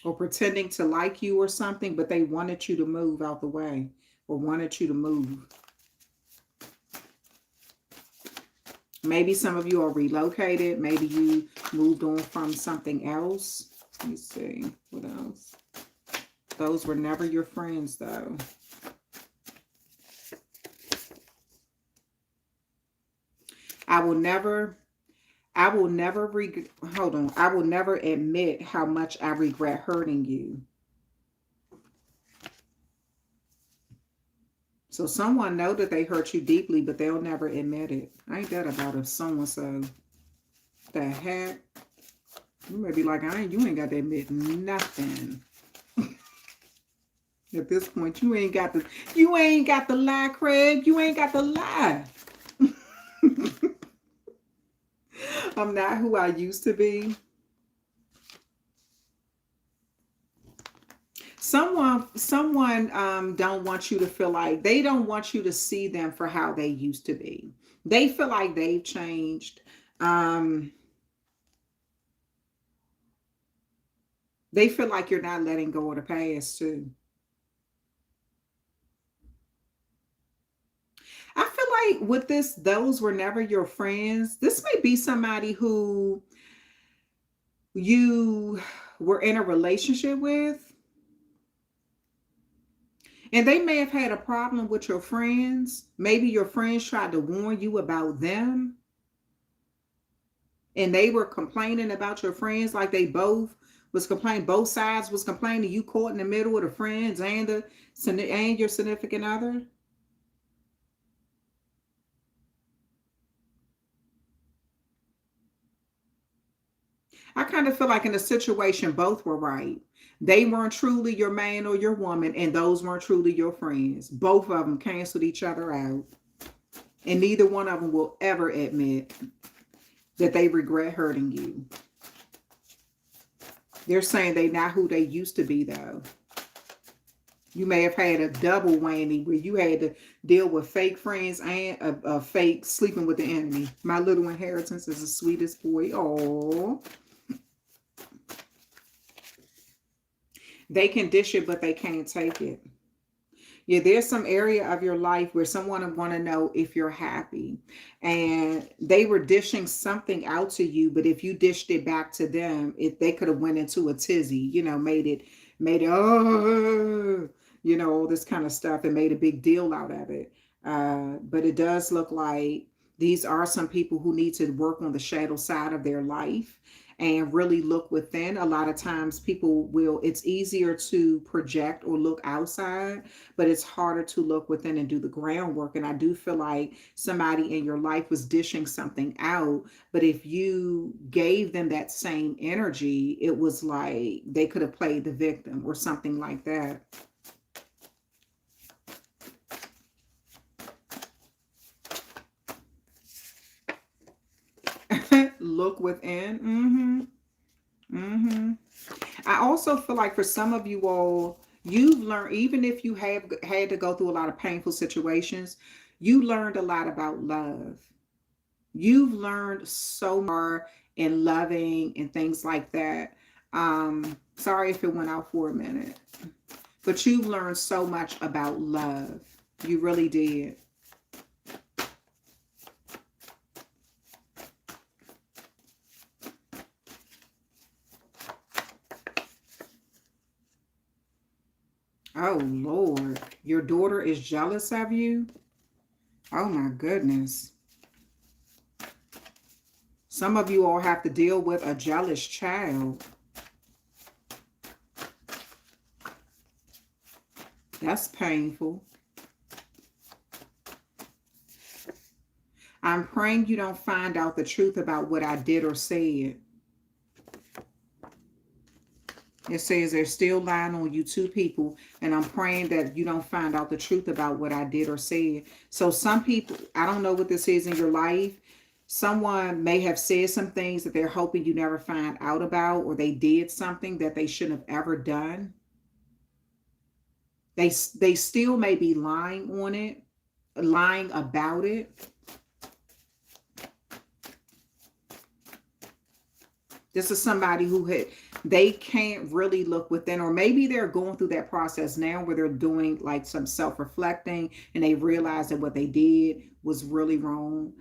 or pretending to like you or something, but they wanted you to move out the way, or wanted you to move. Maybe some of you are relocated. Maybe you moved on from something else. Let me see. What else? Those were never your friends, though. I will never hold on. I will never admit how much I regret hurting you. So someone know that they hurt you deeply, but they'll never admit it. Ain't that about a so-and-so? The heck? You may be like, you ain't got to admit nothing. At this point, you ain't got the lie, Craig. You ain't got the lie. I'm not who I used to be. Someone don't want you to feel like, they don't want you to see them for how they used to be. They feel like they've changed. They feel like you're not letting go of the past too. I feel like with this, those were never your friends. This may be somebody who you were in a relationship with, and they may have had a problem with your friends. Maybe your friends tried to warn you about them, and they were complaining about your friends, like they both was complaining, both sides was complaining, you caught in the middle of the friends and your significant other. I kind of feel like in the situation, both were right. They weren't truly your man or your woman, and those weren't truly your friends. Both of them canceled each other out, and neither one of them will ever admit that they regret hurting you. They're saying they not who they used to be, though. You may have had a double whammy where you had to deal with fake friends and a fake sleeping with the enemy. My little inheritance is the sweetest boy. Oh, they can dish it, but they can't take it. Yeah, there's some area of your life where someone would want to know if you're happy, and they were dishing something out to you, but if you dished it back to them, if they could have went into a tizzy, made it, oh, all this kind of stuff, and made a big deal out of it. But it does look like these are some people who need to work on the shadow side of their life and really look within. A lot of times it's easier to project or look outside, but it's harder to look within and do the groundwork. And I do feel like somebody in your life was dishing something out, but if you gave them that same energy, it was like they could have played the victim or something like that. Look within. I also feel like for some of you all, you've learned, even if you have had to go through a lot of painful situations, you learned a lot about love. You've learned so much in loving and things like that. Sorry if it went out for a minute, but you've learned so much about love. You really did. Oh, Lord. Your daughter is jealous of you? Oh, my goodness. Some of you all have to deal with a jealous child. That's painful. I'm praying you don't find out the truth about what I did or said. It says they're still lying on you, two people, and I'm praying that you don't find out the truth about what I did or said. So some people, I don't know what this is in your life. Someone may have said some things that they're hoping you never find out about, or they did something that they shouldn't have ever done. They still may be lying on it, lying about it. This is somebody who they can't really look within, or maybe they're going through that process now where they're doing like some self-reflecting and they realize that what they did was really wrong.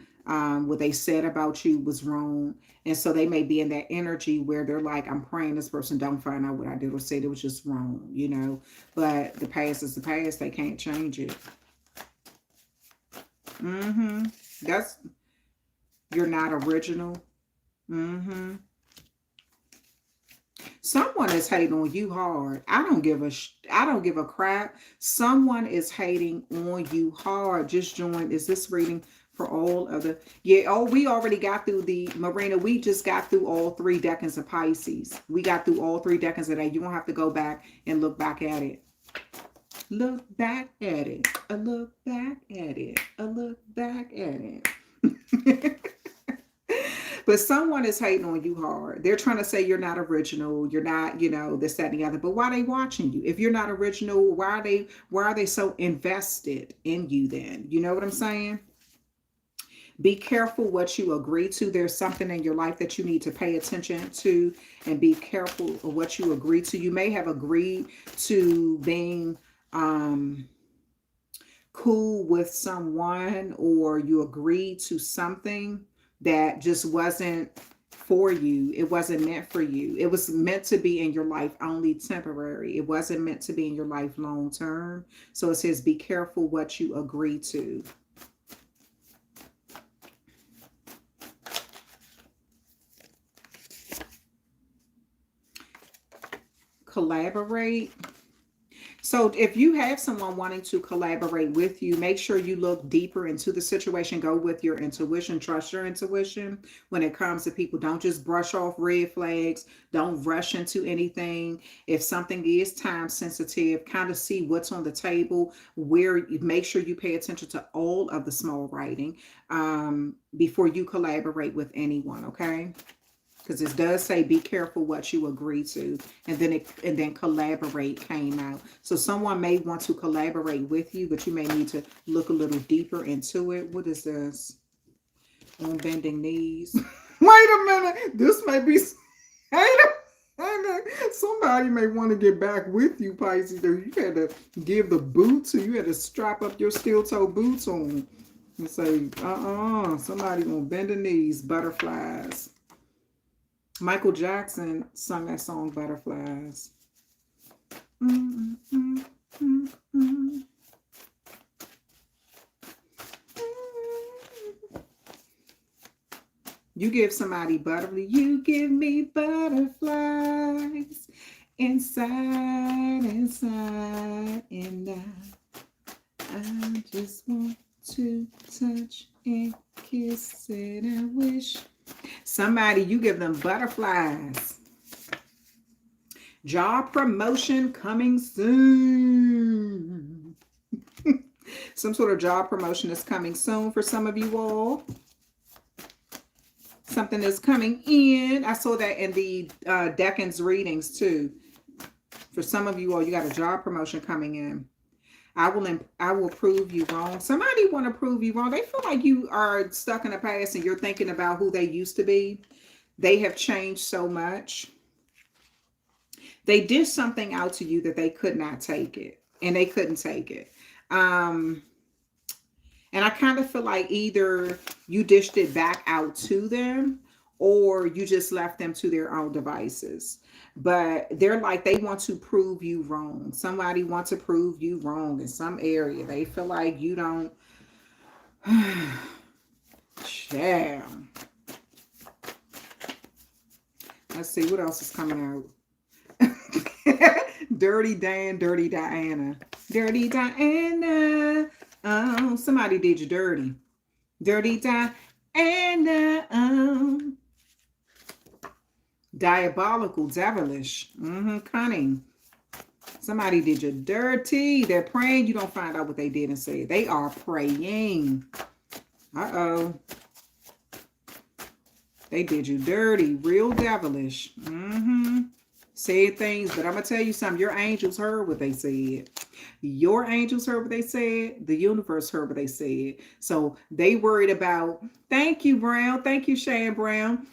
What they said about you was wrong. And so they may be in that energy where they're like, I'm praying this person don't find out what I did or said. It was just wrong, you know. But the past is the past. They can't change it. That's, you're not original. Someone is hating on you hard. I don't give a crap. Someone is hating on you hard. Just join. Is this reading for all of the? Yeah. Oh, we already got through the Marina. We just got through all 3 decans of Pisces. We got through all 3 decans today. You won't have to go back and look back at it. Look back at it. A look back at it. A look back at it. But someone is hating on you hard. They're trying to say you're not original. You're not, you know, this, that, and the other. But why are they watching you? If you're not original, why are they so invested in you then? You know what I'm saying? Be careful what you agree to. There's something in your life that you need to pay attention to, and be careful of what you agree to. You may have agreed to being cool with someone, or you agreed to something that just wasn't for you. It wasn't meant for you. It was meant to be in your life only temporary. It wasn't meant to be in your life long term. So it says, be careful what you agree to. Collaborate. So if you have someone wanting to collaborate with you, make sure you look deeper into the situation. Go with your intuition. Trust your intuition when it comes to people. Don't just brush off red flags. Don't rush into anything. If something is time sensitive, kind of see what's on the table. Make sure you pay attention to all of the small writing before you collaborate with anyone, okay? Because it does say be careful what you agree to, and then collaborate came out. So someone may want to collaborate with you, but you may need to look a little deeper into it. What is this? On bending knees. Wait a minute. This may be. Somebody may want to get back with you, Pisces. You had to give the boots, you had to strap up your steel toe boots on and say, somebody on bending knees, butterflies. Michael Jackson sung that song, Butterflies. You give somebody butterflies. You give me butterflies inside, and I just want to touch and kiss it. I wish. Somebody, you give them butterflies. Job promotion coming soon. Some sort of job promotion is coming soon for some of you all. Something is coming in. I saw that in the Decan's readings too. For some of you all, you got a job promotion coming in. I will prove you wrong. Somebody want to prove you wrong. They feel like you are stuck in the past and you're thinking about who they used to be. They have changed so much. They did something out to you that they could not take it. And they couldn't take it. And I kind of feel like either you dished it back out to them, or you just left them to their own devices. But they're like, they want to prove you wrong. Somebody wants to prove you wrong in some area. They feel like you don't. Damn. Let's see what else is coming out. Dirty Dan, Dirty Diana. Dirty Diana. Oh, somebody did you dirty. Dirty Diana. Diabolical, devilish, cunning. Somebody did you dirty. They're praying. You don't find out what they did and say. They are praying. Uh-oh. They did you dirty. Real devilish. Said things, but I'm going to tell you something. Your angels heard what they said. Your angels heard what they said. The universe heard what they said. So they worried about, thank you, Brown. Thank you, Shane Brown.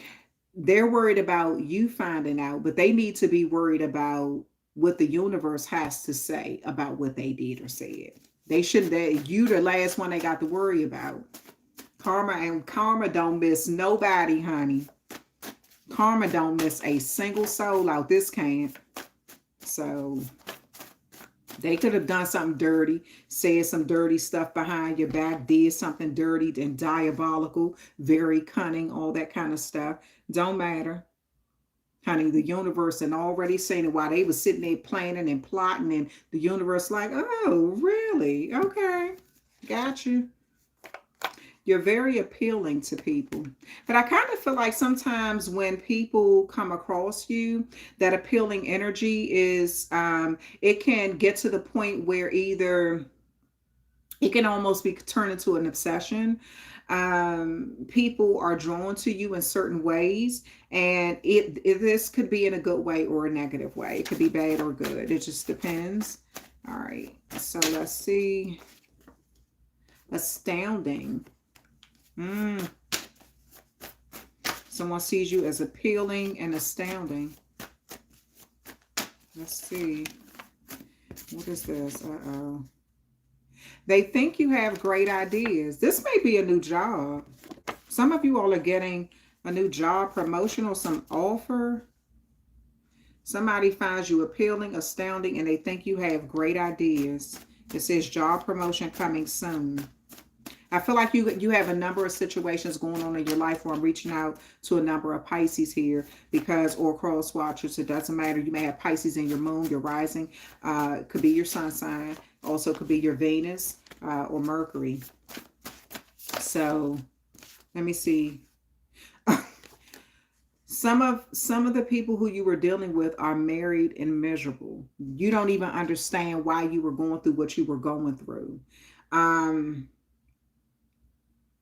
They're worried about you finding out, but they need to be worried about what the universe has to say about what they did or said. They shouldn't, you the last one they got to worry about. Karma don't miss nobody, honey. Karma don't miss a single soul out this camp. So they could have done something dirty, said some dirty stuff behind your back, did something dirty and diabolical, very cunning, all that kind of stuff. Don't matter. Honey, the universe had already seen it while they were sitting there planning and plotting, and the universe like, oh, really? Okay, got you. You're very appealing to people. But I kind of feel like sometimes when people come across you, that appealing energy is, it can get to the point where either it can almost be turned into an obsession. People are drawn to you in certain ways, and this could be in a good way or a negative way. It could be bad or good. It just depends. All right. So let's see. Astounding. Someone sees you as appealing and astounding. Let's see. What is this? Uh-oh. They think you have great ideas. This may be a new job. Some of you all are getting a new job promotion or some offer. Somebody finds you appealing, astounding, and they think you have great ideas. It says job promotion coming soon. I feel like you have a number of situations going on in your life where I'm reaching out to a number of Pisces here because, or cross watchers, it doesn't matter. You may have Pisces in your moon, your rising, could be your sun sign, also could be your Venus or Mercury. So let me see. Some of the people who you were dealing with are married and miserable. You don't even understand why you were going through what you were going through.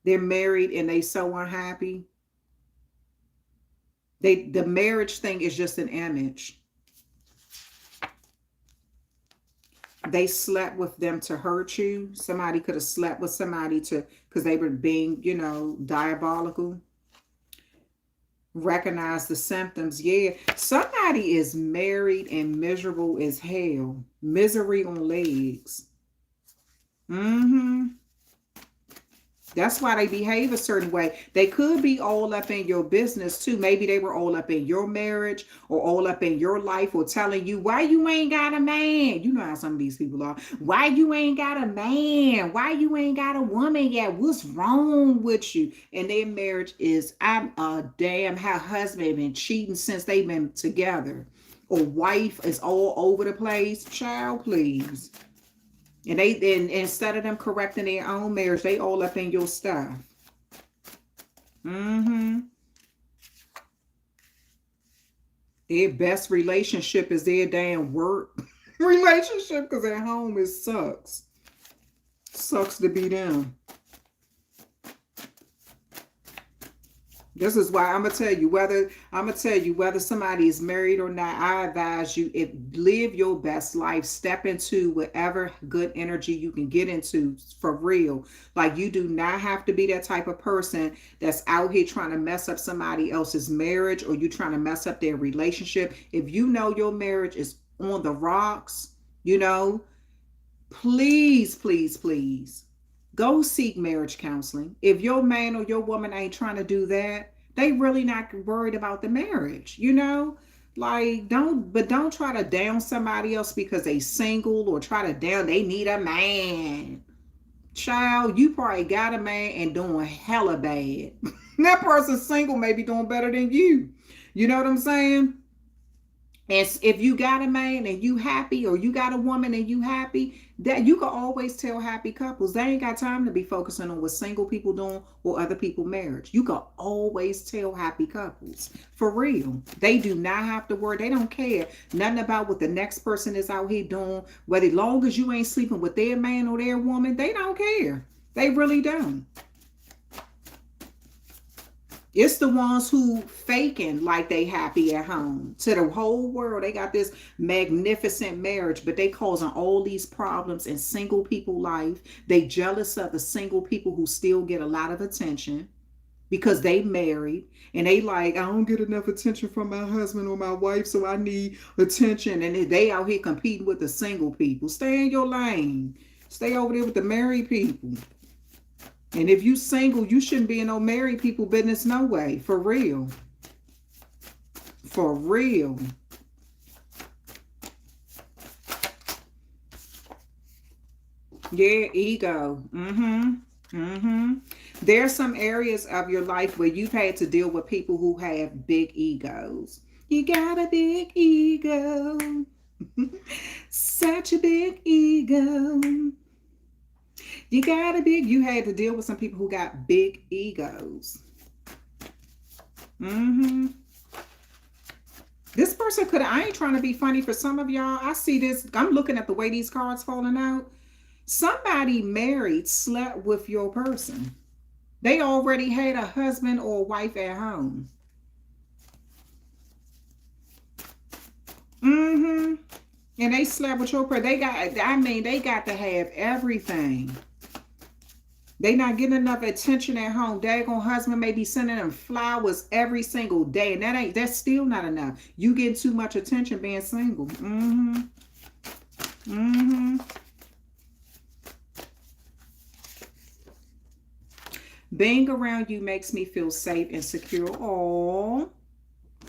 They're married and they so unhappy. The marriage thing is just an image. They slept with them to hurt you. Somebody could have slept with somebody because they were being, diabolical. Recognize the symptoms. Yeah, somebody is married and miserable as hell. Misery on legs. That's why they behave a certain way. They could be all up in your business too. Maybe they were all up in your marriage or all up in your life or telling you why you ain't got a man. You know how some of these people are. Why you ain't got a man? Why you ain't got a woman yet? What's wrong with you? And their marriage is, I'm a damn, how husband been cheating since they've been together. Or wife is all over the place. Child, please. And instead of them correcting their own marriage, they all up in your stuff. Their best relationship is their damn work relationship because at home it sucks. Sucks to be them. This is why I'm gonna tell you whether somebody is married or not. I advise you, live your best life. Step into whatever good energy you can get into for real. Like, you do not have to be that type of person that's out here trying to mess up somebody else's marriage or you trying to mess up their relationship. If you know your marriage is on the rocks, please, please, please. Go seek marriage counseling. If your man or your woman ain't trying to do that, they really not worried about the marriage, Like, don't try to down somebody else because they single or try to they need a man. Child, you probably got a man and doing hella bad. That person single may be doing better than you. You know what I'm saying? And if you got a man and you happy, or you got a woman and you happy, that you can always tell happy couples. They ain't got time to be focusing on what single people doing or other people marriage. You can always tell happy couples. For real. They do not have to worry. They don't care nothing about what the next person is out here doing. Whether long as you ain't sleeping with their man or their woman, they don't care. They really don't. It's the ones who faking like they happy at home. To the whole world, they got this magnificent marriage, but they causing all these problems in single people life. They jealous of the single people who still get a lot of attention because they married, and they like, I don't get enough attention from my husband or my wife, so I need attention. And they out here competing with the single people. Stay in your lane. Stay over there with the married people. And if you single, you shouldn't be in no married people business no way. For real. For real. Yeah, ego. There's some areas of your life where you've had to deal with people who have big egos. You got a big ego. Such a big ego. You had to deal with some people who got big egos. This person I ain't trying to be funny for some of y'all. I see this, I'm looking at the way these cards falling out. Somebody married slept with your person. They already had a husband or wife at home. And they slept with your person. They got to have everything. They not getting enough attention at home. Daggone husband may be sending them flowers every single day, and that's still not enough. You getting too much attention being single. Being around you makes me feel safe and secure. Oh,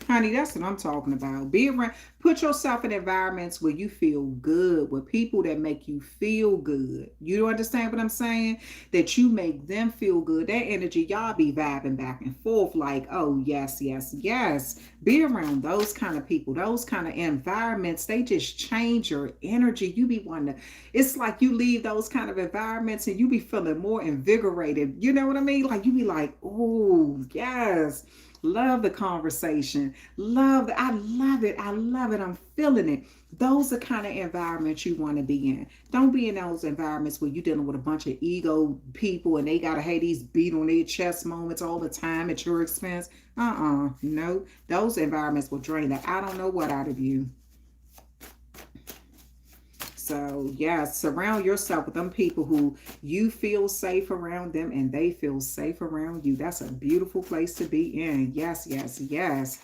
honey, that's what I'm talking about. Be around, put yourself in environments where you feel good, with people that make you feel good. You understand what I'm saying? That you make them feel good. That energy, y'all be vibing back and forth like, oh, yes, yes, yes. Be around those kind of people, those kind of environments. They just change your energy. You be wanting to, it's like you leave those kind of environments and you be feeling more invigorated. You know what I mean? Like you be like, oh, yes. Love the conversation. I love it. I love it. I'm feeling it. Those are kind of environments you want to be in. Don't be in those environments where you're dealing with a bunch of ego people and they got to have these beat on their chest moments all the time at your expense. No. Those environments will drain the I don't know what out of you. So, yeah, surround yourself with them people who you feel safe around them and they feel safe around you. That's a beautiful place to be in. Yes, yes, yes.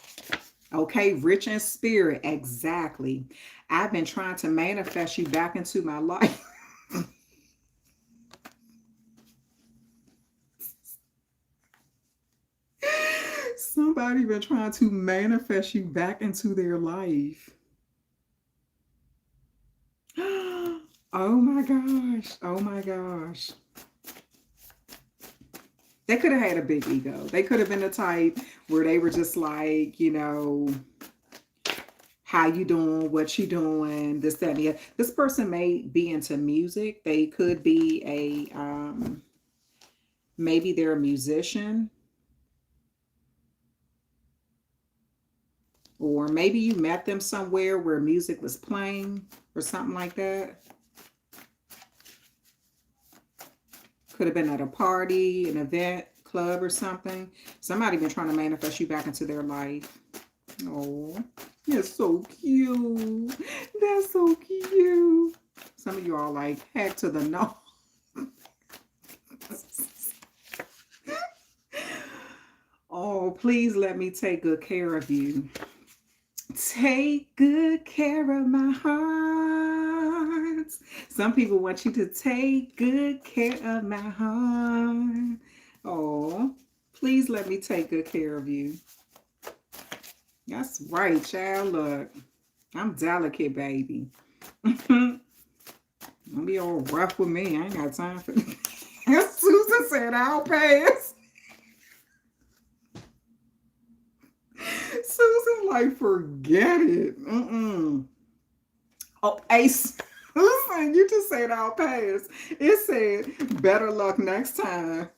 Okay, rich in spirit. Exactly. I've been trying to manifest you back into my life. Somebody been trying to manifest you back into their life. Oh my gosh. Oh my gosh. They could have had a big ego. They could have been the type where they were just like, you know, how you doing, what you doing, this, that, and the other. This person may be into music. They could be maybe they're a musician. Or maybe you met them somewhere where music was playing or something like that. Could have been at a party, an event, club or something. Somebody been trying to manifest you back into their life. Oh, you're so cute. That's so cute. Some of you are like, heck to the no. Oh, please let me take good care of you. Take good care of my heart. Some people want you to take good care of my heart. Oh, please let me take good care of you. That's right, child. Look, I'm delicate, baby. Don't be all rough with me. I ain't got time for that. Susan said I'll pass. Susan like, forget it. Mm-mm. Oh, Ace. Listen, you just said I'll pass. It said, better luck next time.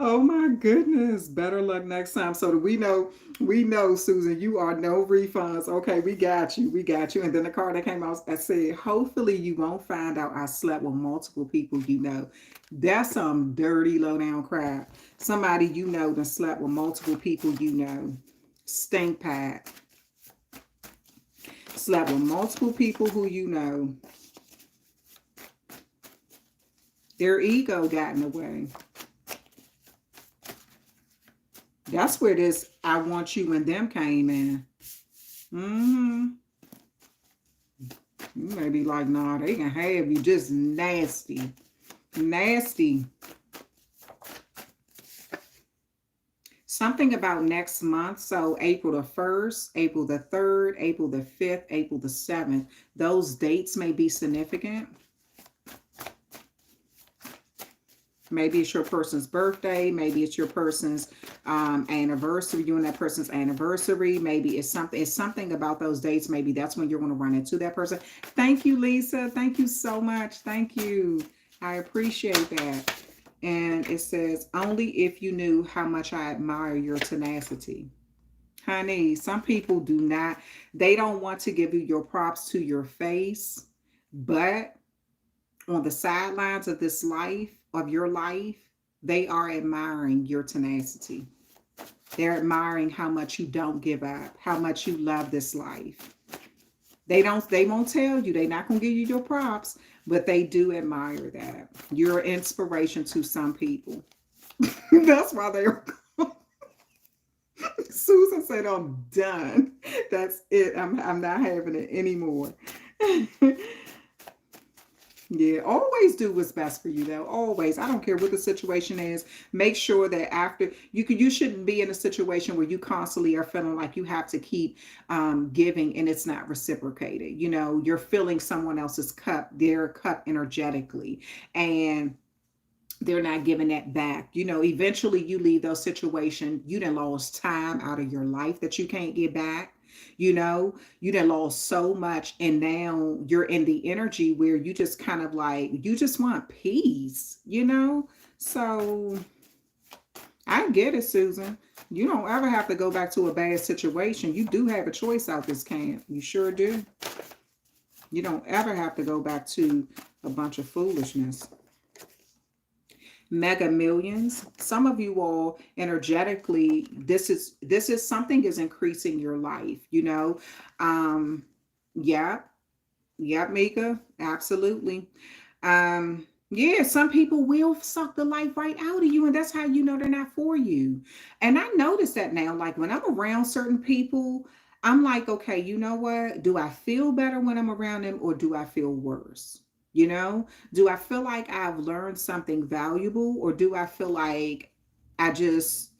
Oh my goodness. Better luck next time. So that we know, Susan, you are no refunds. Okay, we got you. We got you. And then the card that came out, I said, hopefully you won't find out I slept with multiple people you know. That's some dirty low down crap. Somebody you know that slept with multiple people you know. Stink pat. Slept with multiple people who you know. Their ego got in the way. That's where this I want you and them came in. Mm-hmm. You may be like, nah, they can have you just nasty. Nasty. Something about next month. So April the 1st, April the 3rd, April the 5th, April the 7th. Those dates may be significant. Maybe it's your person's birthday. Maybe it's your person's anniversary. You and that person's anniversary. Maybe it's something about those dates. Maybe that's when you're going to run into that person. Thank you, Lisa. Thank you so much. Thank you. I appreciate that. And it says, only if you knew how much I admire your tenacity. Honey, some people do not, they don't want to give you your props to your face, but on the sidelines of this life, of your life, they are admiring your tenacity. They're admiring how much you don't give up, how much you love this life. They won't tell you, they're not gonna give you your props, but they do admire that. You're an inspiration to some people. That's why they're Susan said, I'm done. That's it. I'm not having it anymore. Yeah, always do what's best for you though. Always. I don't care what the situation is. Make sure that after you shouldn't be in a situation where you constantly are feeling like you have to keep giving and it's not reciprocated. You know, you're filling someone else's cup, their cup energetically, and they're not giving that back. You know, eventually you leave those situations, you done lost time out of your life that you can't get back. You know, you done lost so much, and now you're in the energy where you just kind of like, you just want peace, you know? So I get it, Susan. You don't ever have to go back to a bad situation. You do have a choice out this camp. You sure do. You don't ever have to go back to a bunch of foolishness. Mega Millions. Some of you all energetically, this is something is increasing your life, you know. um yeah, yeah, Mika, absolutely. Yeah, some people will suck the life right out of you, and that's how you know they're not for you. And I notice that now, like when I'm around certain people, I'm like, okay, you know what, do I feel better when I'm around them, or do I feel worse? You know, do I feel like I've learned something valuable, or do I feel like I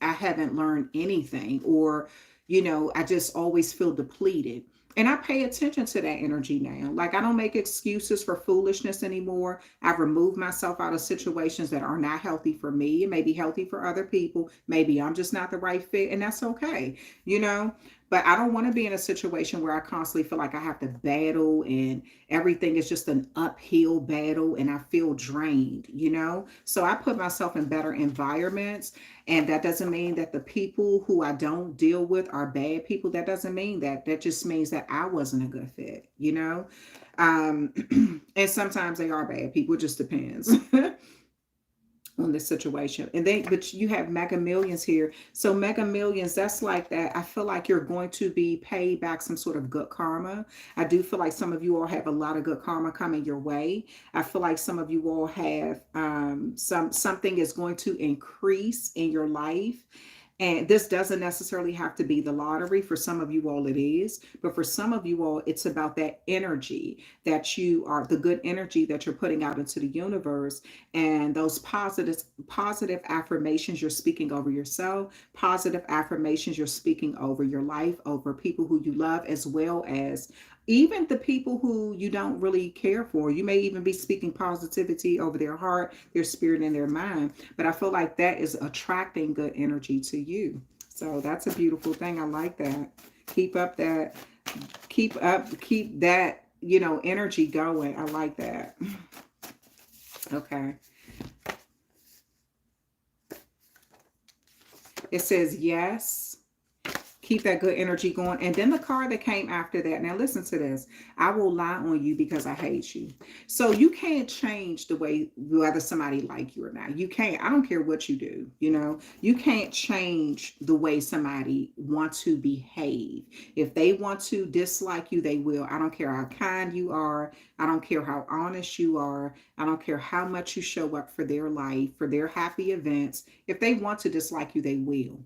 haven't learned anything, or I just always feel depleted? And I pay attention to that energy now. Like, I don't make excuses for foolishness anymore. I've removed myself out of situations that are not healthy for me. It may be healthy for other people. Maybe I'm just not the right fit, and that's okay, you know? But I don't want to be in a situation where I constantly feel like I have to battle and everything is just an uphill battle and I feel drained, you know? So I put myself in better environments. And that doesn't mean that the people who I don't deal with are bad people. That doesn't mean that. That just means that I wasn't a good fit, you know? And sometimes they are bad people. It just depends. On this situation. And they, but you have Mega Millions here. So Mega Millions, that's like that. I feel like you're going to be paid back some sort of good karma. I do feel like some of you all have a lot of good karma coming your way. I feel like some of you all have something is going to increase in your life. And this doesn't necessarily have to be the lottery. For some of you all, it is. But for some of you all, it's about that energy that you are, the good energy that you're putting out into the universe. And those positive affirmations you're speaking over yourself, positive affirmations you're speaking over your life, over people who you love, as well as even the people who you don't really care for, you may even be speaking positivity over their heart, their spirit, and their mind. But I feel like that is attracting good energy to you. So that's a beautiful thing. I like that. Keep up that, keep that, energy going. I like that. Okay. It says yes. Keep that good energy going. And then the card that came after that. Now listen to this. I will lie on you because I hate you. So you can't change the way whether somebody like you or not. You can't. I don't care what you do. You can't change the way somebody wants to behave. If they want to dislike you, they will. I don't care how kind you are. I don't care how honest you are. I don't care how much you show up for their life, for their happy events. If they want to dislike you, they will.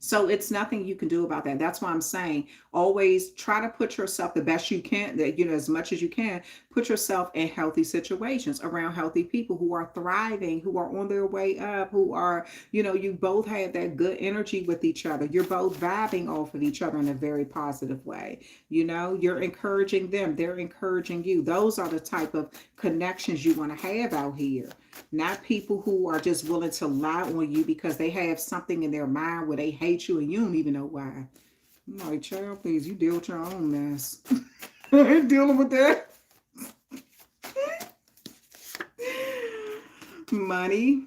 So it's nothing you can do about that. That's why I'm saying always try to put yourself the best you can, that as much as you can, put yourself in healthy situations around healthy people who are thriving, who are on their way up, who are, you both have that good energy with each other. You're both vibing off of each other in a very positive way. You're encouraging them, they're encouraging you. Those are the type of connections you want to have out here. Not people who are just willing to lie on you because they have something in their mind where they hate you and you don't even know why. I'm like, child, please, you deal with your own mess. I ain't dealing with that. Money.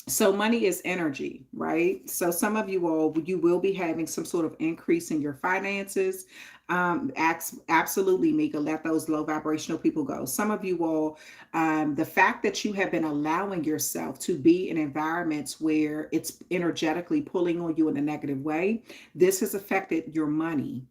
So money is energy, right? So some of you all, you will be having some sort of increase in your finances. Absolutely, Mika, let those low vibrational people go. Some of you all, the fact that you have been allowing yourself to be in environments where it's energetically pulling on you in a negative way, this has affected your money.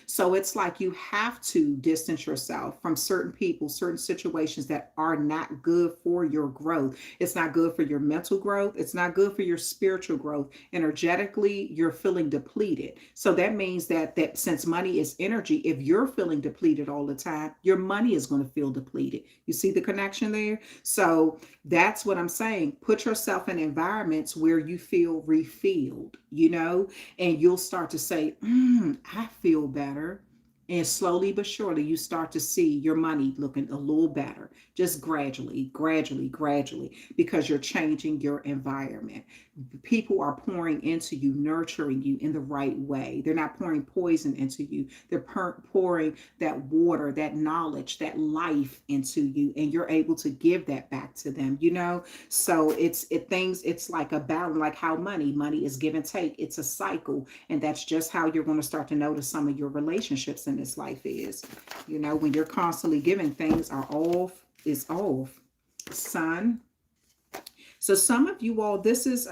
So it's like you have to distance yourself from certain people, certain situations that are not good for your growth. It's not good for your mental growth. It's not good for your spiritual growth. Energetically, you're feeling depleted. So that means that since money is energy, if you're feeling depleted all the time, your money is going to feel depleted. You see the connection there? So that's what I'm saying. Put yourself in environments where you feel refilled, and you'll start to say, I feel better. And slowly but surely, you start to see your money looking a little better, just gradually, gradually, gradually, because you're changing your environment. People are pouring into you, nurturing you in the right way. They're not pouring poison into you. They're pouring that water, that knowledge, that life into you, and you're able to give that back to them. So it's like a balance, like how money is give and take. It's a cycle, and that's just how you're going to start to notice some of your relationships in this life is. When you're constantly giving, things are off, is off. Sun. So some of you all, this is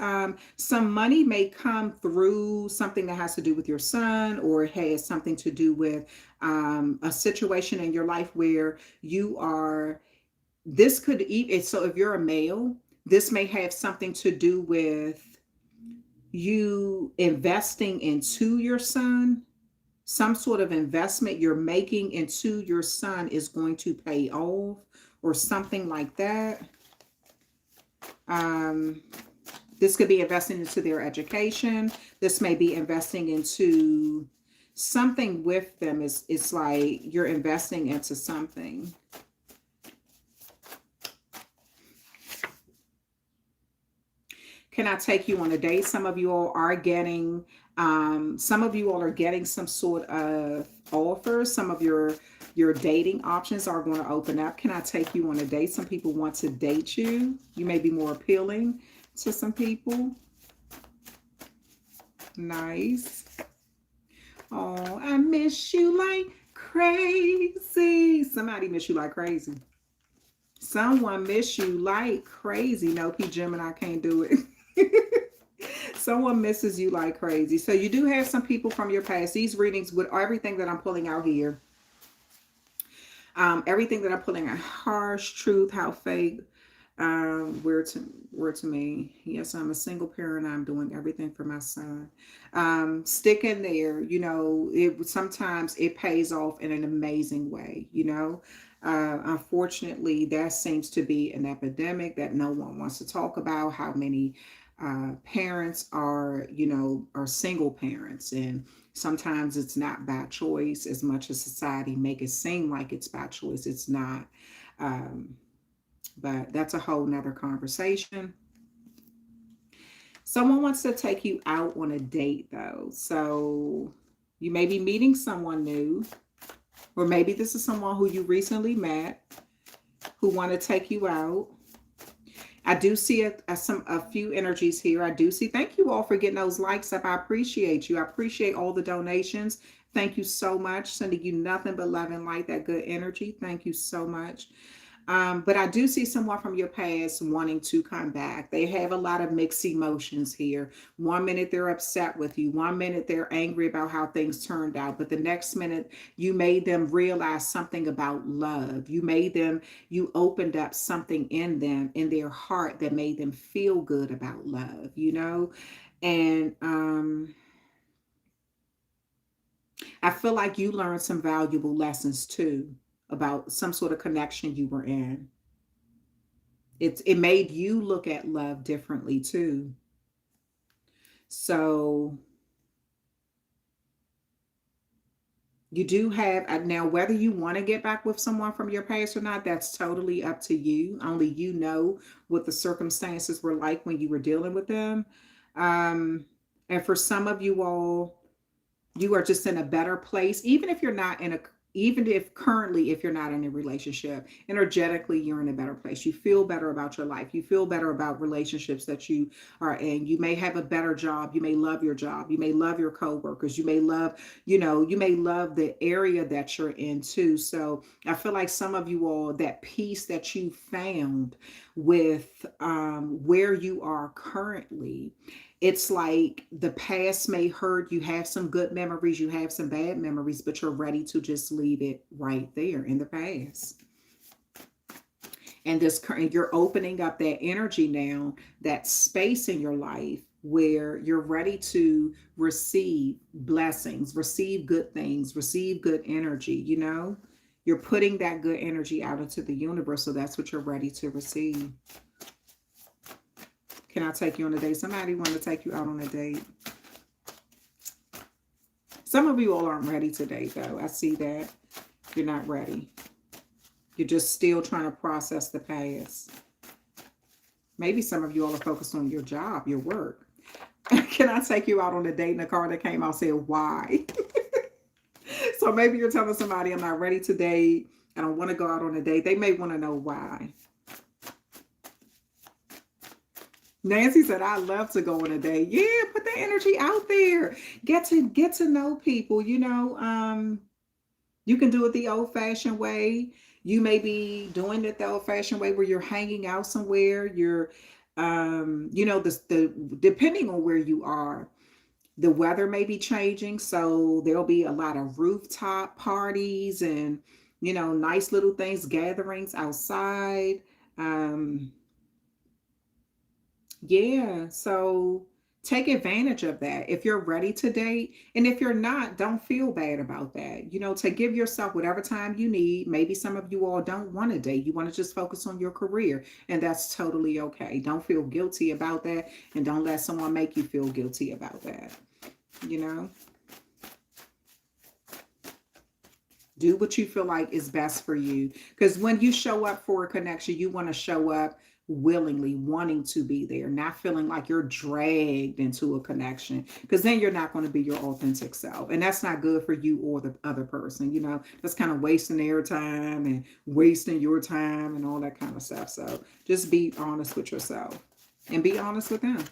some money may come through something that has to do with your son, or it has something to do with a situation in your life where you are, this could even, so if you're a male, this may have something to do with you investing into your son. Some sort of investment you're making into your son is going to pay off, or something like that. Um, this could be investing into their education. This may be investing into something with them. It's like you're investing into something. Can I take you on a date? Some of you all are getting, some of you all are getting some sort of offer. Some of your dating options are going to open up. Can I take you on a date? Some people want to date you. You may be more appealing to some people. Nice. Oh, I miss you like crazy. Somebody miss you like crazy. Someone miss you like crazy. No, P. Gemini can't do it. Someone misses you like crazy. So you do have some people from your past. These readings, with everything that I'm pulling out here, everything that I'm pulling out, harsh truth, how fake, word to me. Yes, I'm a single parent. I'm doing everything for my son. Stick in there. It sometimes it pays off in an amazing way. Unfortunately, that seems to be an epidemic that no one wants to talk about. How many parents are single parents, and Sometimes it's not by choice as much as society make it seem like it's by choice. It's not. Um, but that's a whole nother conversation. Someone wants to take you out on a date though. So you may be meeting someone new, or maybe this is someone who you recently met who want to take you out. I do see a few energies here. I do see. Thank you all for getting those likes up. I appreciate you. I appreciate all the donations. Thank you so much. Sending you nothing but love and light, that good energy. Thank you so much. But I do see someone from your past wanting to come back. They have a lot of mixed emotions here. One minute they're upset with you. One minute they're angry about how things turned out. But the next minute you made them realize something about love. You opened up something in them, in their heart that made them feel good about love, you know? And I feel like you learned some valuable lessons too about some sort of connection you were in. It made you look at love differently too. So you do have now, whether you want to get back with someone from your past or not, that's totally up to you. Only you know what the circumstances were like when you were dealing with them. Um, and for some of you all, you are just in a better place, even if currently, if you're not in a relationship, energetically you're in a better place. You feel better about your life. You feel better about relationships that you are in. You may have a better job. You may love your job. You may love your coworkers. You may love, you may love the area that you're in too. So I feel like some of you all, that peace that you found with where you are currently, it's like the past may hurt. You have some good memories, you have some bad memories, but you're ready to just leave it right there in the past. And you're opening up that energy now, that space in your life where you're ready to receive blessings, receive good things, receive good energy, You're putting that good energy out into the universe, so that's what you're ready to receive. Can I take you on a date? Somebody want to take you out on a date. Some of you all aren't ready today, though. I see that. You're not ready. You're just still trying to process the past. Maybe some of you all are focused on your job, your work. Can I take you out on a date? And the card that came out said, why? So maybe you're telling somebody, I'm not ready to date. I don't want to go out on a date. They may want to know why. Nancy said, I love to go on a date. Yeah, put the energy out there. Get to know people, You can do it the old-fashioned way. You may be doing it the old-fashioned way where you're hanging out somewhere. You're depending on where you are, the weather may be changing. So there'll be a lot of rooftop parties and, nice little things, gatherings outside. Yeah, so take advantage of that if you're ready to date. And if you're not, don't feel bad about that. To give yourself whatever time you need. Maybe some of you all don't want to date. You want to just focus on your career, and that's totally okay. Don't feel guilty about that, and don't let someone make you feel guilty about that. Do what you feel like is best for you. Because when you show up for a connection, you want to show up willingly, wanting to be there, not feeling like you're dragged into a connection, because then you're not going to be your authentic self. And that's not good for you or the other person. That's kind of wasting their time and wasting your time and all that kind of stuff. So just be honest with yourself and be honest with them.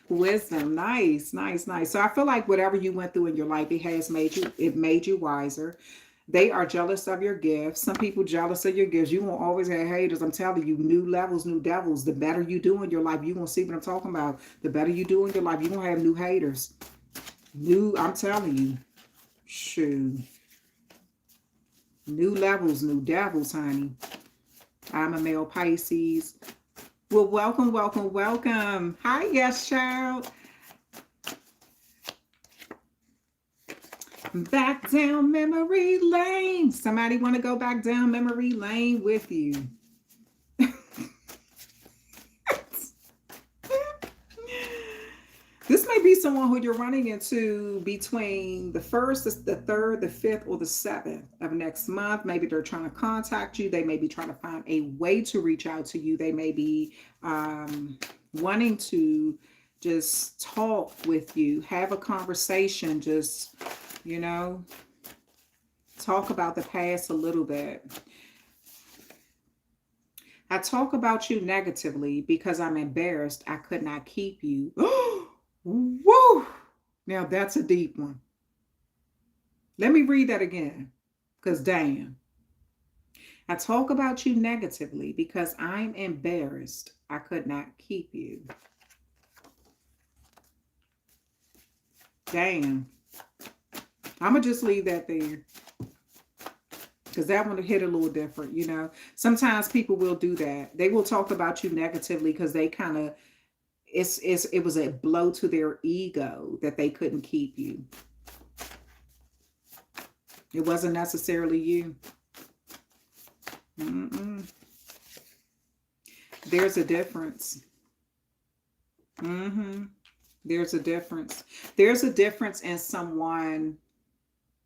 Wisdom. Nice, nice, nice. So I feel like whatever you went through in your life, it made you wiser. They are jealous of your gifts. Some people jealous of your gifts. You won't always have haters. I'm telling you, new levels, new devils. The better you do in your life, you won't see what I'm talking about. The better you do in your life, you won't have new haters. I'm telling you. Shoot. New levels, new devils, honey. I'm a male Pisces. Well, welcome, welcome, welcome. Hi, yes, child. Back down memory lane. Somebody want to go back down memory lane with you? This may be someone who you're running into between the 1st, the 3rd, the 5th, or the 7th of next month. Maybe they're trying to contact you. They may be trying to find a way to reach out to you. They may be wanting to just talk with you, have a conversation, just, you know, talk about the past a little bit. I talk about you negatively because I'm embarrassed I could not keep you. Woo! Now that's a deep one. Let me read that again. Because damn. I talk about you negatively because I'm embarrassed I could not keep you. Damn. I'm going to just leave that there. Because that one hit a little different, you know. Sometimes people will do that. They will talk about you negatively because they kind of, it was a blow to their ego that they couldn't keep you. It wasn't necessarily you. Mm-mm. There's a difference. Mm-hmm. There's a difference. There's a difference in someone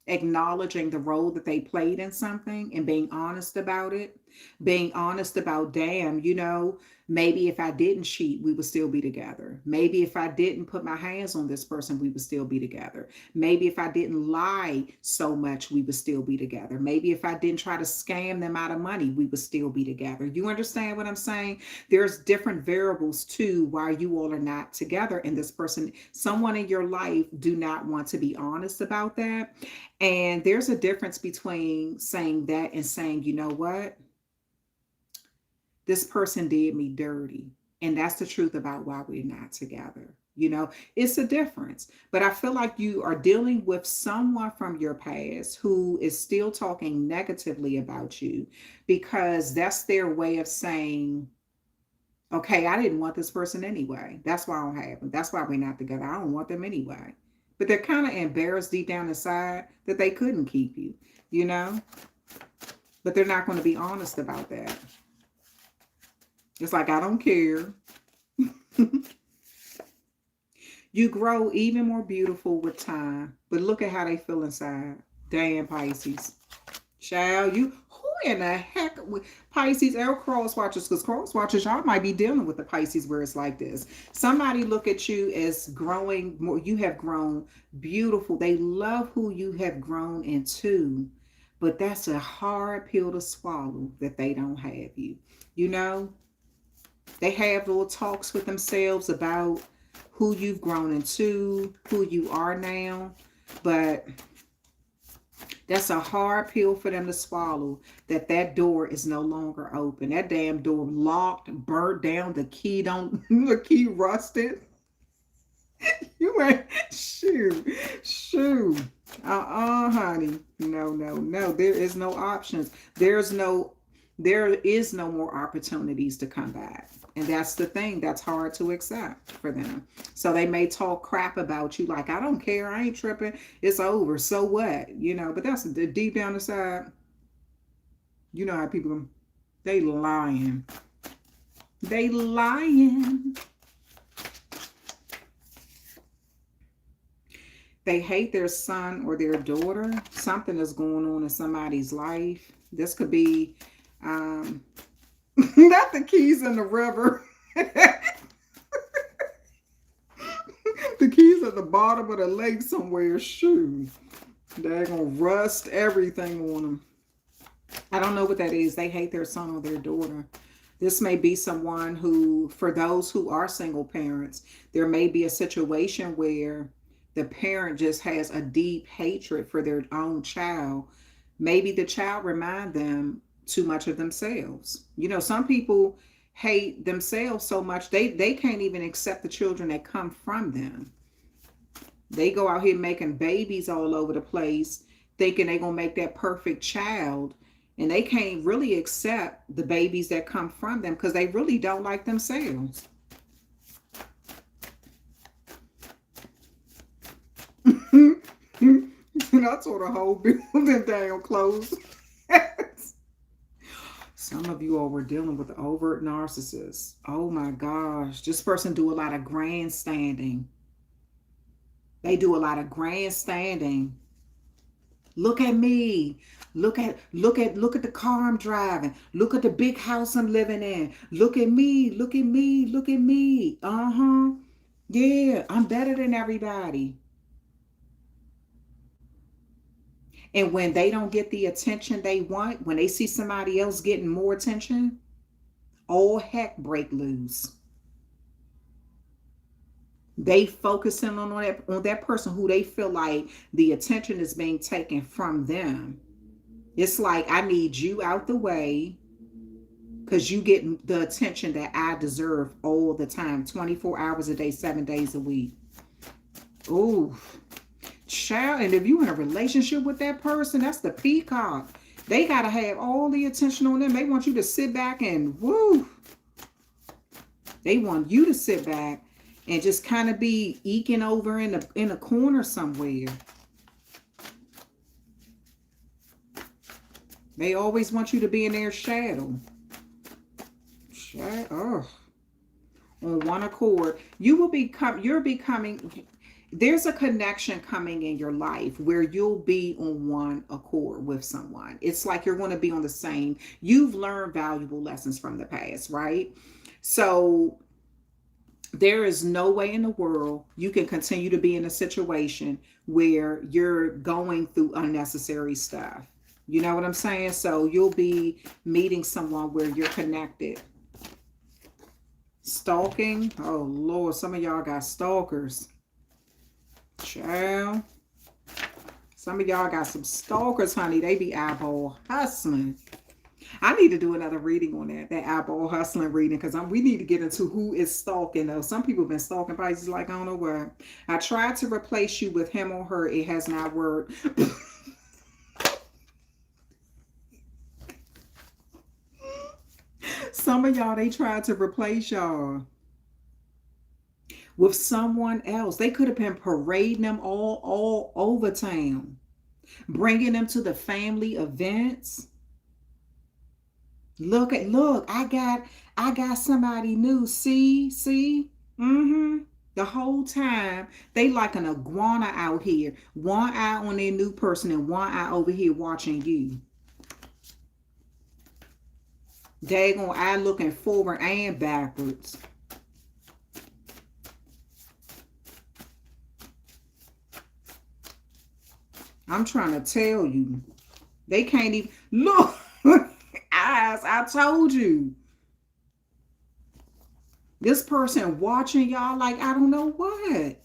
acknowledging the role that they played in something and being honest about it. Being honest about, damn, you know, maybe if I didn't cheat, we would still be together. Maybe if I didn't put my hands on this person, we would still be together. Maybe if I didn't lie so much, we would still be together. Maybe if I didn't try to scam them out of money, we would still be together. You understand what I'm saying? There's different variables too why you all are not together. And this person, someone in your life, do not want to be honest about that. And there's a difference between saying that and saying, you know what? This person did me dirty. And that's the truth about why we're not together. You know, it's a difference. But I feel like you are dealing with someone from your past who is still talking negatively about you because that's their way of saying, okay, I didn't want this person anyway. That's why I don't have them. That's why we're not together. I don't want them anyway. But they're kind of embarrassed deep down inside that they couldn't keep you, you know? But they're not going to be honest about that. It's like, I don't care. You grow even more beautiful with time. But look at how they feel inside. Damn, Pisces. Child, you, who in the heck with Pisces or cross watchers? Because cross watchers, y'all might be dealing with the Pisces where it's like this. Somebody look at you as growing more. You have grown beautiful. They love who you have grown into. But that's a hard pill to swallow that they don't have you. You know, they have little talks with themselves about who you've grown into, who you are now. But that's a hard pill for them to swallow, that door is no longer open. That damn door locked, burnt down, the key don't, the key rusted. You ain't, shoot. Honey. No. There is no options. There is no more opportunities to come back. And that's the thing that's hard to accept for them. So they may talk crap about you like, I don't care, I ain't tripping, it's over, so what? You know, but that's deep down inside. You know how people, they lying. They lying. They hate their son or their daughter. Something is going on in somebody's life. This could be not the keys in the river. The keys at the bottom of the lake somewhere. Shoot. They're going to rust everything on them. I don't know what that is. They hate their son or their daughter. This may be someone who, for those who are single parents, there may be a situation where the parent just has a deep hatred for their own child. Maybe the child remind them too much of themselves. You know, some people hate themselves so much they can't even accept the children that come from them. They go out here making babies all over the place, thinking they're going to make that perfect child. And they can't really accept the babies that come from them because they really don't like themselves. And I told the whole building down closed. Some of you all were dealing with overt narcissists. Oh my gosh. This person do a lot of grandstanding. They do a lot of grandstanding. Look at me. Look at the car I'm driving. Look at the big house I'm living in. Look at me. Look at me. Look at me. Uh-huh. Yeah, I'm better than everybody. And when they don't get the attention they want, when they see somebody else getting more attention, all heck break loose. They focusing on that person who they feel like the attention is being taken from them. It's like, I need you out the way because you get the attention that I deserve all the time, 24 hours a day, 7 days a week. Ooh, child. And if you in a relationship with that person, that's the peacock. They got to have all the attention on them. They want you to sit back and woo. They want you to sit back and just kind of be eking over in a corner somewhere. They always want you to be in their shadow. Oh, on one accord. You're becoming, there's a connection coming in your life where you'll be on one accord with someone. It's like you're going to be on the same. You've learned valuable lessons from the past, right? So there is no way in the world you can continue to be in a situation where you're going through unnecessary stuff. You know what I'm saying? So you'll be meeting someone where you're connected. Stalking. Oh, Lord. Some of y'all got stalkers. Child. Some of y'all got some stalkers, honey. They be eyeball hustling. I need to do another reading on that eyeball hustling reading, because we need to get into who is stalking, though. Some people have been stalking Pisces like I don't know what. I tried to replace you with him or her. It has not worked. Some of y'all, they tried to replace y'all with someone else. They could have been parading them all over town, bringing them to the family events. Look, I got somebody new. See? Mm-hmm. The whole time, they like an iguana out here. One eye on their new person and one eye over here watching you. Daggone eye looking forward and backwards. I'm trying to tell you. They can't even look. Eyes, I told you. This person watching y'all like I don't know what.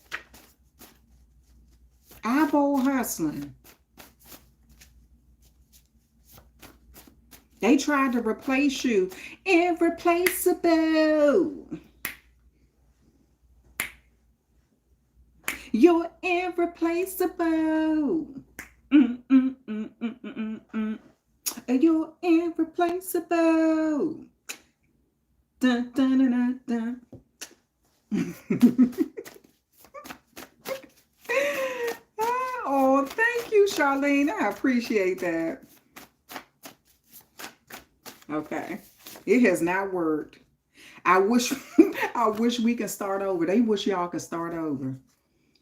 Eyeball hustling. They tried to replace you. Irreplaceable. You're irreplaceable. You're irreplaceable. Dun, dun, dun, dun, dun. Oh, thank you, Charlene. I appreciate that. Okay. It has not worked. I wish we could start over. They wish y'all could start over.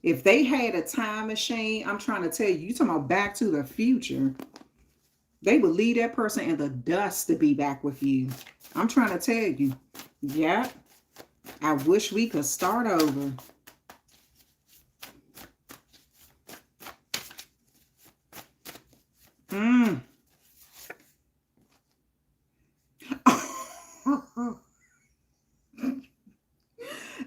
If they had a time machine, I'm trying to tell you, you talking about Back to the Future. They would leave that person in the dust to be back with you. I'm trying to tell you. Yeah. I wish we could start over.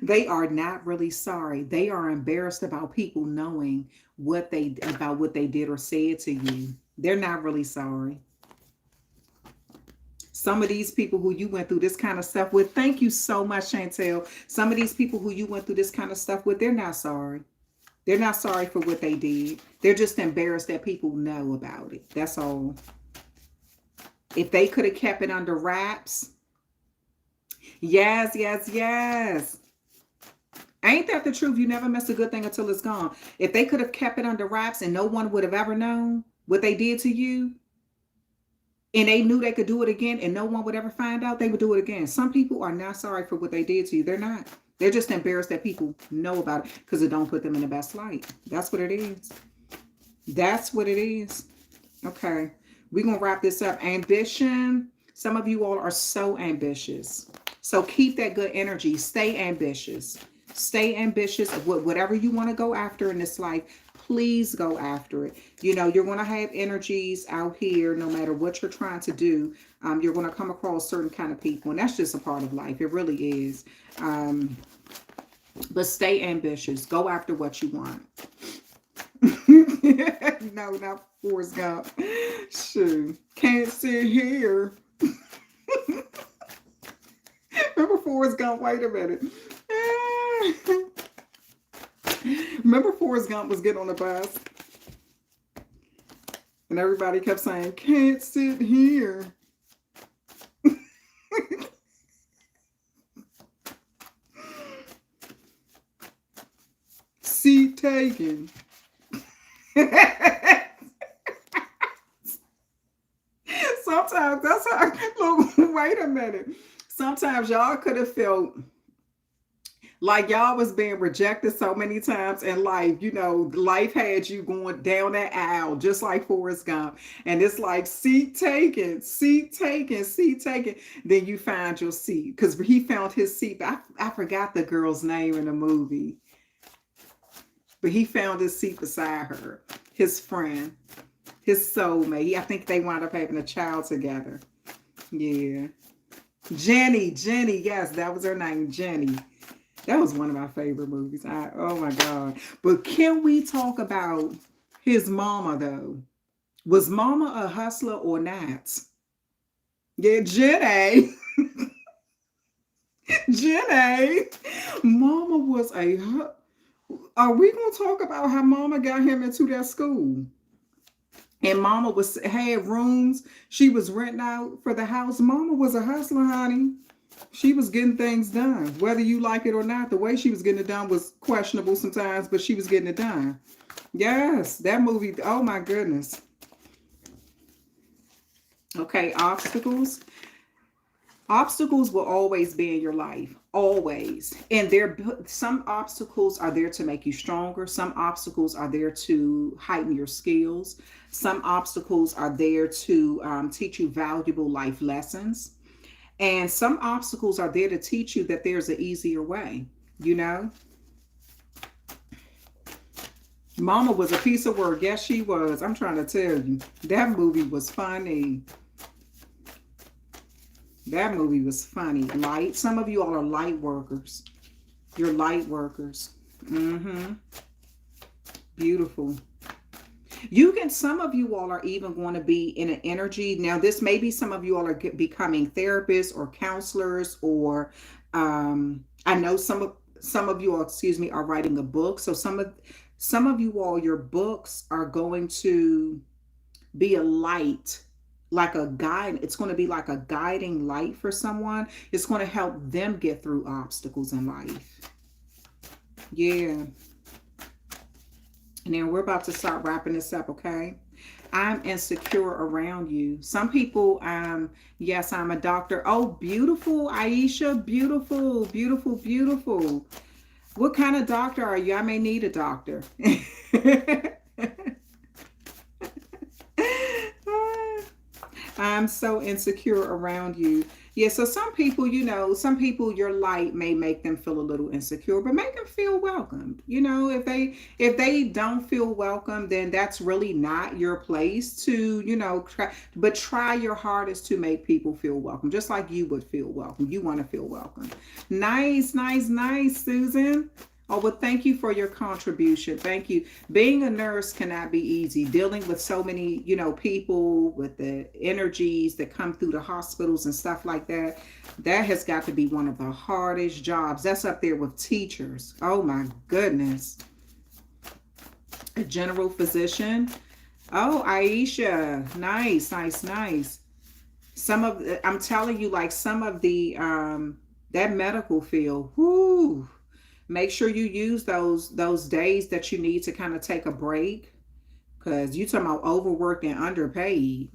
They are not really sorry. They are embarrassed about people knowing what they did or said to you. They're not really sorry. Some of these people who you went through this kind of stuff with, thank you so much, Chantel. Some of these people who you went through this kind of stuff with, they're not sorry. They're not sorry for what they did. They're just embarrassed that people know about it. That's all. If they could have kept it under wraps. Yes. Ain't that the truth? You never miss a good thing until it's gone. If they could have kept it under wraps and no one would have ever known what they did to you, and they knew they could do it again and no one would ever find out, they would do it again. Some people are not sorry for what they did to you. They're not. They're just embarrassed that people know about it because it don't put them in the best light. That's what it is. That's what it is. Okay. We're going to wrap this up. Ambition. Some of you all are so ambitious. So keep that good energy. Stay ambitious. Stay ambitious of whatever you want to go after in this life. Please go after it. You know, you're going to have energies out here no matter what you're trying to do. You're going to come across certain kind of people. And that's just a part of life. It really is. But stay ambitious. Go after what you want. No, not Forrest Gump. Shoot. Can't sit here. Remember Forrest Gump? Wait a minute. Remember Forrest Gump was getting on the bus? And everybody kept saying, can't sit here. Seat taken. Sometimes that's how, look, wait a minute. Sometimes y'all could have felt like y'all was being rejected so many times in life. You know, life had you going down that aisle just like Forrest Gump. And it's like seat taken, seat taken, seat taken. Then you find your seat because he found his seat. I forgot the girl's name in the movie. But he found his seat beside her, his friend, his soulmate. I think they wound up having a child together. Yeah. Jenny, yes, that was her name, Jenny. That was one of my favorite movies. Oh my God. But can we talk about his mama though? Was mama a hustler or not? Yeah, Jenny. Jenny. Mama was a... Are we going to talk about how mama got him into that school? And mama had rooms. She was renting out for the house. Mama was a hustler, honey. She was getting things done. Whether you like it or not, the way she was getting it done was questionable sometimes, but she was getting it done. Yes, that movie. Oh my goodness. Okay, obstacles. Obstacles will always be in your life, always. And some obstacles are there to make you stronger. Some obstacles are there to heighten your skills. Some obstacles are there to teach you valuable life lessons. And some obstacles are there to teach you that there's an easier way, you know? Mama was a piece of work. Yes, she was. I'm trying to tell you. That movie was funny. That movie was funny. Light. Some of you all are light workers. You're light workers. Beautiful. Some of you all are even going to be in an energy. Now, this may be some of you all are becoming therapists or counselors, or I know some of you all, excuse me, are writing a book. So some of you all, your books are going to be a light, like a guide. It's going to be like a guiding light for someone. It's going to help them get through obstacles in life. Yeah. And then we're about to start wrapping this up, okay? I'm insecure around you. Some people, yes, I'm a doctor. Oh, beautiful, Aisha. Beautiful, beautiful, beautiful. What kind of doctor are you? I may need a doctor. I'm so insecure around you. Yeah, so some people, your light may make them feel a little insecure, but make them feel welcomed. You know, if they don't feel welcome, then that's really not your place to, try your hardest to make people feel welcome, just like you would feel welcome. You want to feel welcome. Nice, nice, nice, Susan. Oh, well, thank you for your contribution. Thank you. Being a nurse cannot be easy. Dealing with so many, people with the energies that come through the hospitals and stuff like that. That has got to be one of the hardest jobs. That's up there with teachers. Oh, my goodness. A general physician. Oh, Aisha. Nice, nice, nice. I'm telling you, like some of the, that medical field, whoo. Make sure you use those days that you need to kind of take a break, because you talking about overworked and underpaid.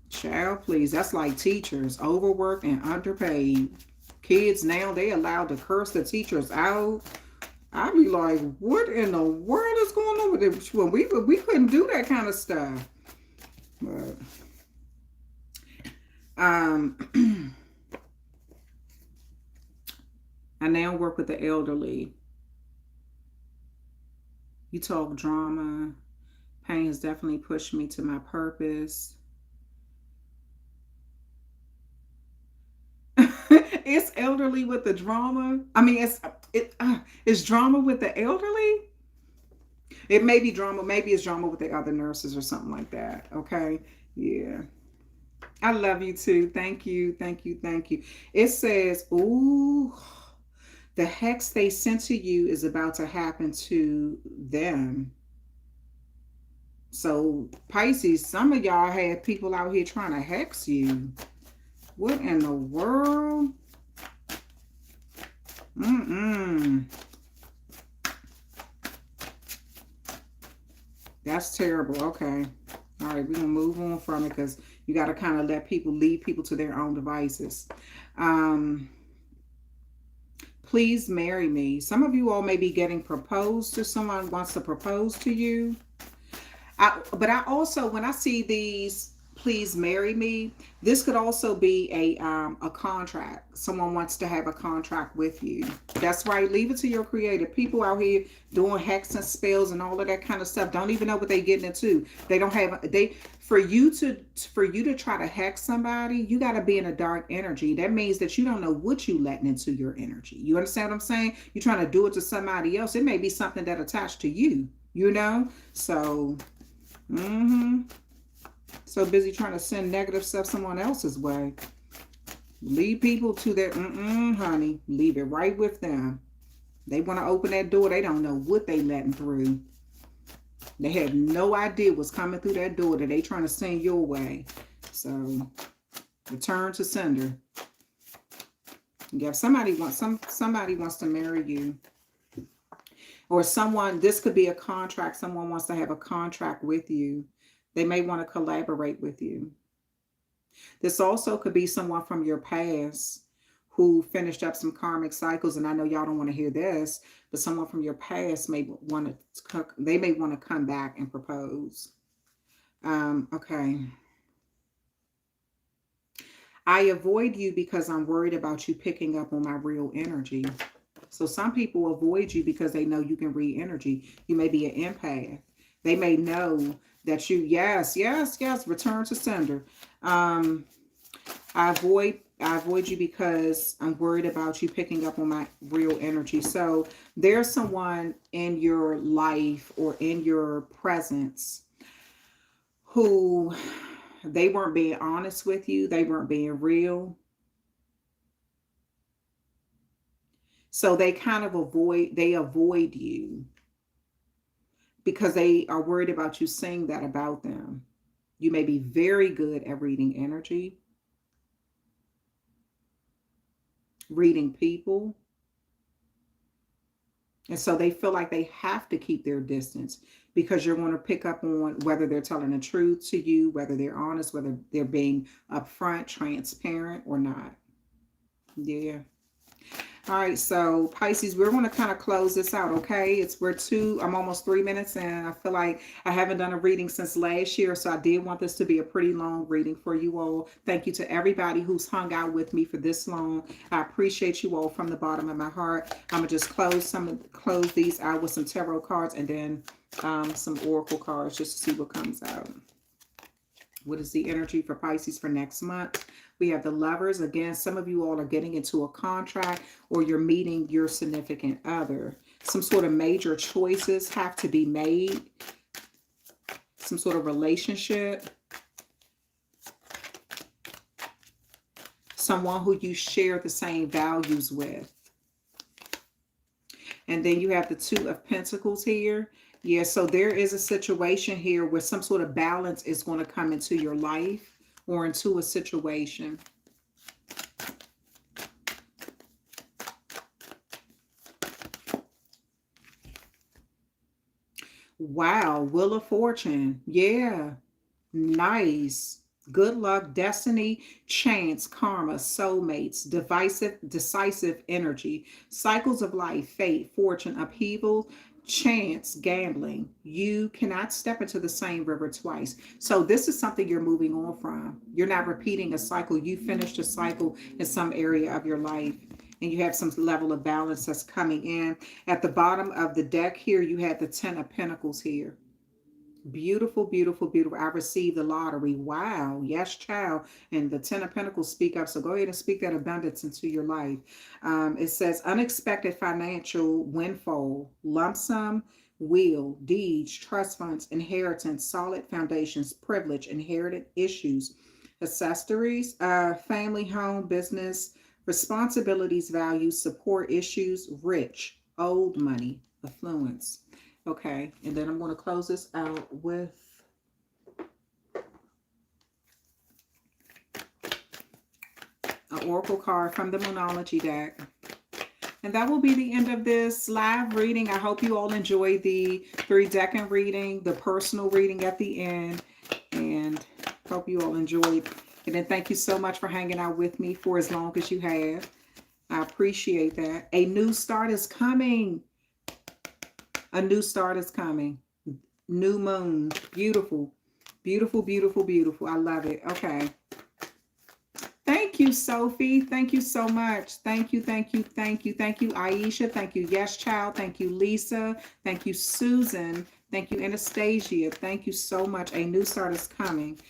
Child, please. That's like teachers, overworked and underpaid. kids now, they allowed to curse the teachers out. I'd be like, what in the world is going on with it? When we couldn't do that kind of stuff. But I now work with the elderly. You talk drama. Pain has definitely pushed me to my purpose. It's elderly with the drama. I mean, it's drama with the elderly. It may be drama. Maybe it's drama with the other nurses or something like that. Okay. Yeah. I love you too. Thank you. Thank you. Thank you. It says, ooh, the hex they sent to you is about to happen to them. So, Pisces, some of y'all had people out here trying to hex you. What in the world? That's terrible. Okay. All right, we're going to move on from it because you got to kind of leave people to their own devices. Please marry me. Some of you all may be getting proposed to. Someone wants to propose to you. But I also, when I see these, please marry me, this could also be a contract. Someone wants to have a contract with you. That's right. Leave it to your creative. People out here doing hacks and spells and all of that kind of stuff don't even know what they're getting into. They don't have for you to try to hack somebody, you got to be in a dark energy. That means that you don't know what you letting into your energy. You understand what I'm saying? You're trying to do it to somebody else. It may be something that attached to you, So so busy trying to send negative stuff someone else's way. Leave people to their honey. Leave it right with them. They want to open that door. They don't know what they letting through. They have no idea what's coming through that door that they trying to send your way. So return to sender. Yeah, somebody wants to marry you. Or this could be a contract. Someone wants to have a contract with you. They may want to collaborate with you. This also could be someone from your past who finished up some karmic cycles. And I know y'all don't want to hear this, but someone from your past may want to come back and propose. Okay. I avoid you because I'm worried about you picking up on my real energy. So some people avoid you because they know you can read energy. You may be an empath. They may know that you, yes, return to sender. I avoid you because I'm worried about you picking up on my real energy. So there's someone in your life or in your presence who they weren't being honest with you. They weren't being real. So they kind of avoid you because they are worried about you saying that about them. You may be very good at reading energy, reading people. And so they feel like they have to keep their distance because you're going to pick up on whether they're telling the truth to you, whether they're honest, whether they're being upfront, transparent or not. Yeah. All right, so Pisces, we're going to kind of close this out, okay? I'm almost 3 minutes in. I feel like I haven't done a reading since last year, so I did want this to be a pretty long reading for you all. Thank you to everybody who's hung out with me for this long. I appreciate you all from the bottom of my heart. I'm going to just close these out with some tarot cards and then some oracle cards just to see what comes out. What is the energy for Pisces for next month? We have the Lovers. Again, some of you all are getting into a contract or you're meeting your significant other. Some sort of major choices have to be made. Some sort of relationship. Someone who you share the same values with. And then you have the Two of Pentacles here. Yeah, so there is a situation here where some sort of balance is going to come into your life or into a situation. Wow, Wheel of Fortune. Yeah, nice. Good luck, destiny, chance, karma, soulmates, decisive energy, cycles of life, fate, fortune, upheaval, chance, gambling. You cannot step into the same river twice. So this is something you're moving on from. You're not repeating a cycle. You finished a cycle in some area of your life. And you have some level of balance that's coming in. At the bottom of the deck here, you had the Ten of Pentacles here. Beautiful, beautiful, beautiful. I received the lottery. Wow. Yes, child. And the Ten of Pentacles speak up. So go ahead and speak that abundance into your life. It says unexpected financial windfall, lump sum, will, deeds, trust funds, inheritance, solid foundations, privilege, inherited issues, accessories, family, home, business, responsibilities, values, support issues, rich, old money, affluence. Okay, and then I'm going to close this out with an oracle card from the Moonology deck. And that will be the end of this live reading. I hope you all enjoyed the 3-decan reading, the personal reading at the end, and hope you all enjoyed. And then thank you so much for hanging out with me for as long as you have. I appreciate that. A new start is coming. A new start is coming. New moon. Beautiful. Beautiful, beautiful, beautiful. I love it. Okay. Thank you, Sophie. Thank you so much. Thank you, thank you, thank you, thank you, Aisha. Thank you, Yes Child. Thank you, Lisa. Thank you, Susan. Thank you, Anastasia. Thank you so much. A new start is coming.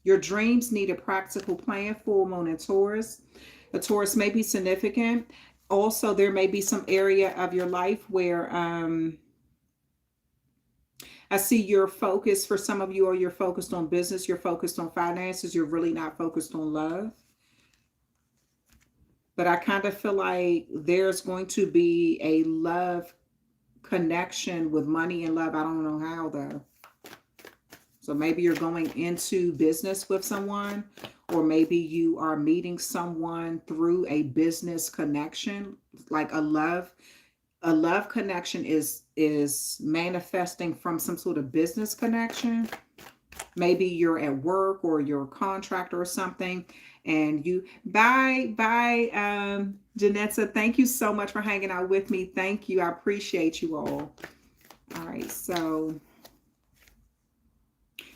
Your dreams need a practical plan. Full moon in Taurus. A Taurus may be significant. Also, there may be some area of your life where I see you're focused, for some of you, or you're focused on business, you're focused on finances, you're really not focused on love. But I kind of feel like there's going to be a love connection with money and love. I don't know how though. So maybe you're going into business with someone, or maybe you are meeting someone through a business connection, like a love connection is manifesting from some sort of business connection. Maybe you're at work or you're a contractor or something, and you bye Janetta, thank you so much for hanging out with me. Thank you. I appreciate you all. All right, so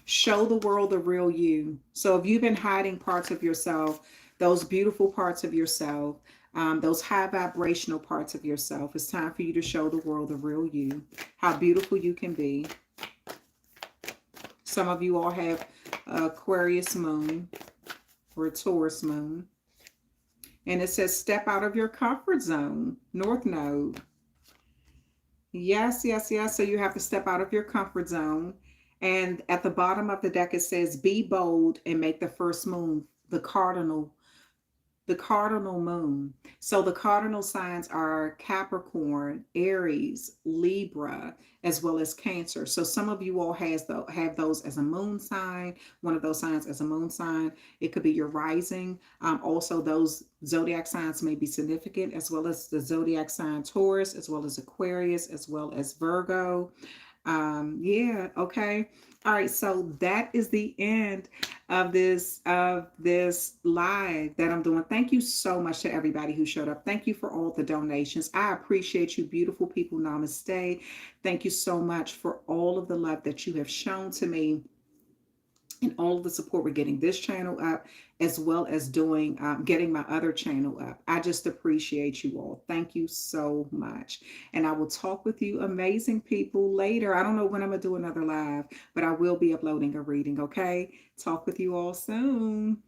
show the world the real you. So if you've been hiding parts of yourself, those beautiful parts of yourself, those high vibrational parts of yourself, it's time for you to show the world the real you, how beautiful you can be. Some of you all have Aquarius moon or a Taurus moon. And it says step out of your comfort zone, North Node. Yes, yes, yes. So you have to step out of your comfort zone. And at the bottom of the deck, it says be bold and make the first move, the cardinal moon. So the cardinal signs are Capricorn, Aries, Libra, as well as Cancer. So some of you all have those as a moon sign, one of those signs as a moon sign. It could be your rising. Also, those zodiac signs may be significant, as well as the zodiac sign Taurus, as well as Aquarius, as well as Virgo. Yeah, okay. All right, so that is the end of this live that I'm doing. Thank you so much to everybody who showed up. Thank you for all the donations. I appreciate you, beautiful people. Namaste. Thank you so much for all of the love that you have shown to me and all of the support we're getting this channel up, as well as doing getting my other channel up. I just appreciate you all. Thank you so much. And I will talk with you amazing people later. I don't know when I'm going to do another live, but I will be uploading a reading, okay? Talk with you all soon.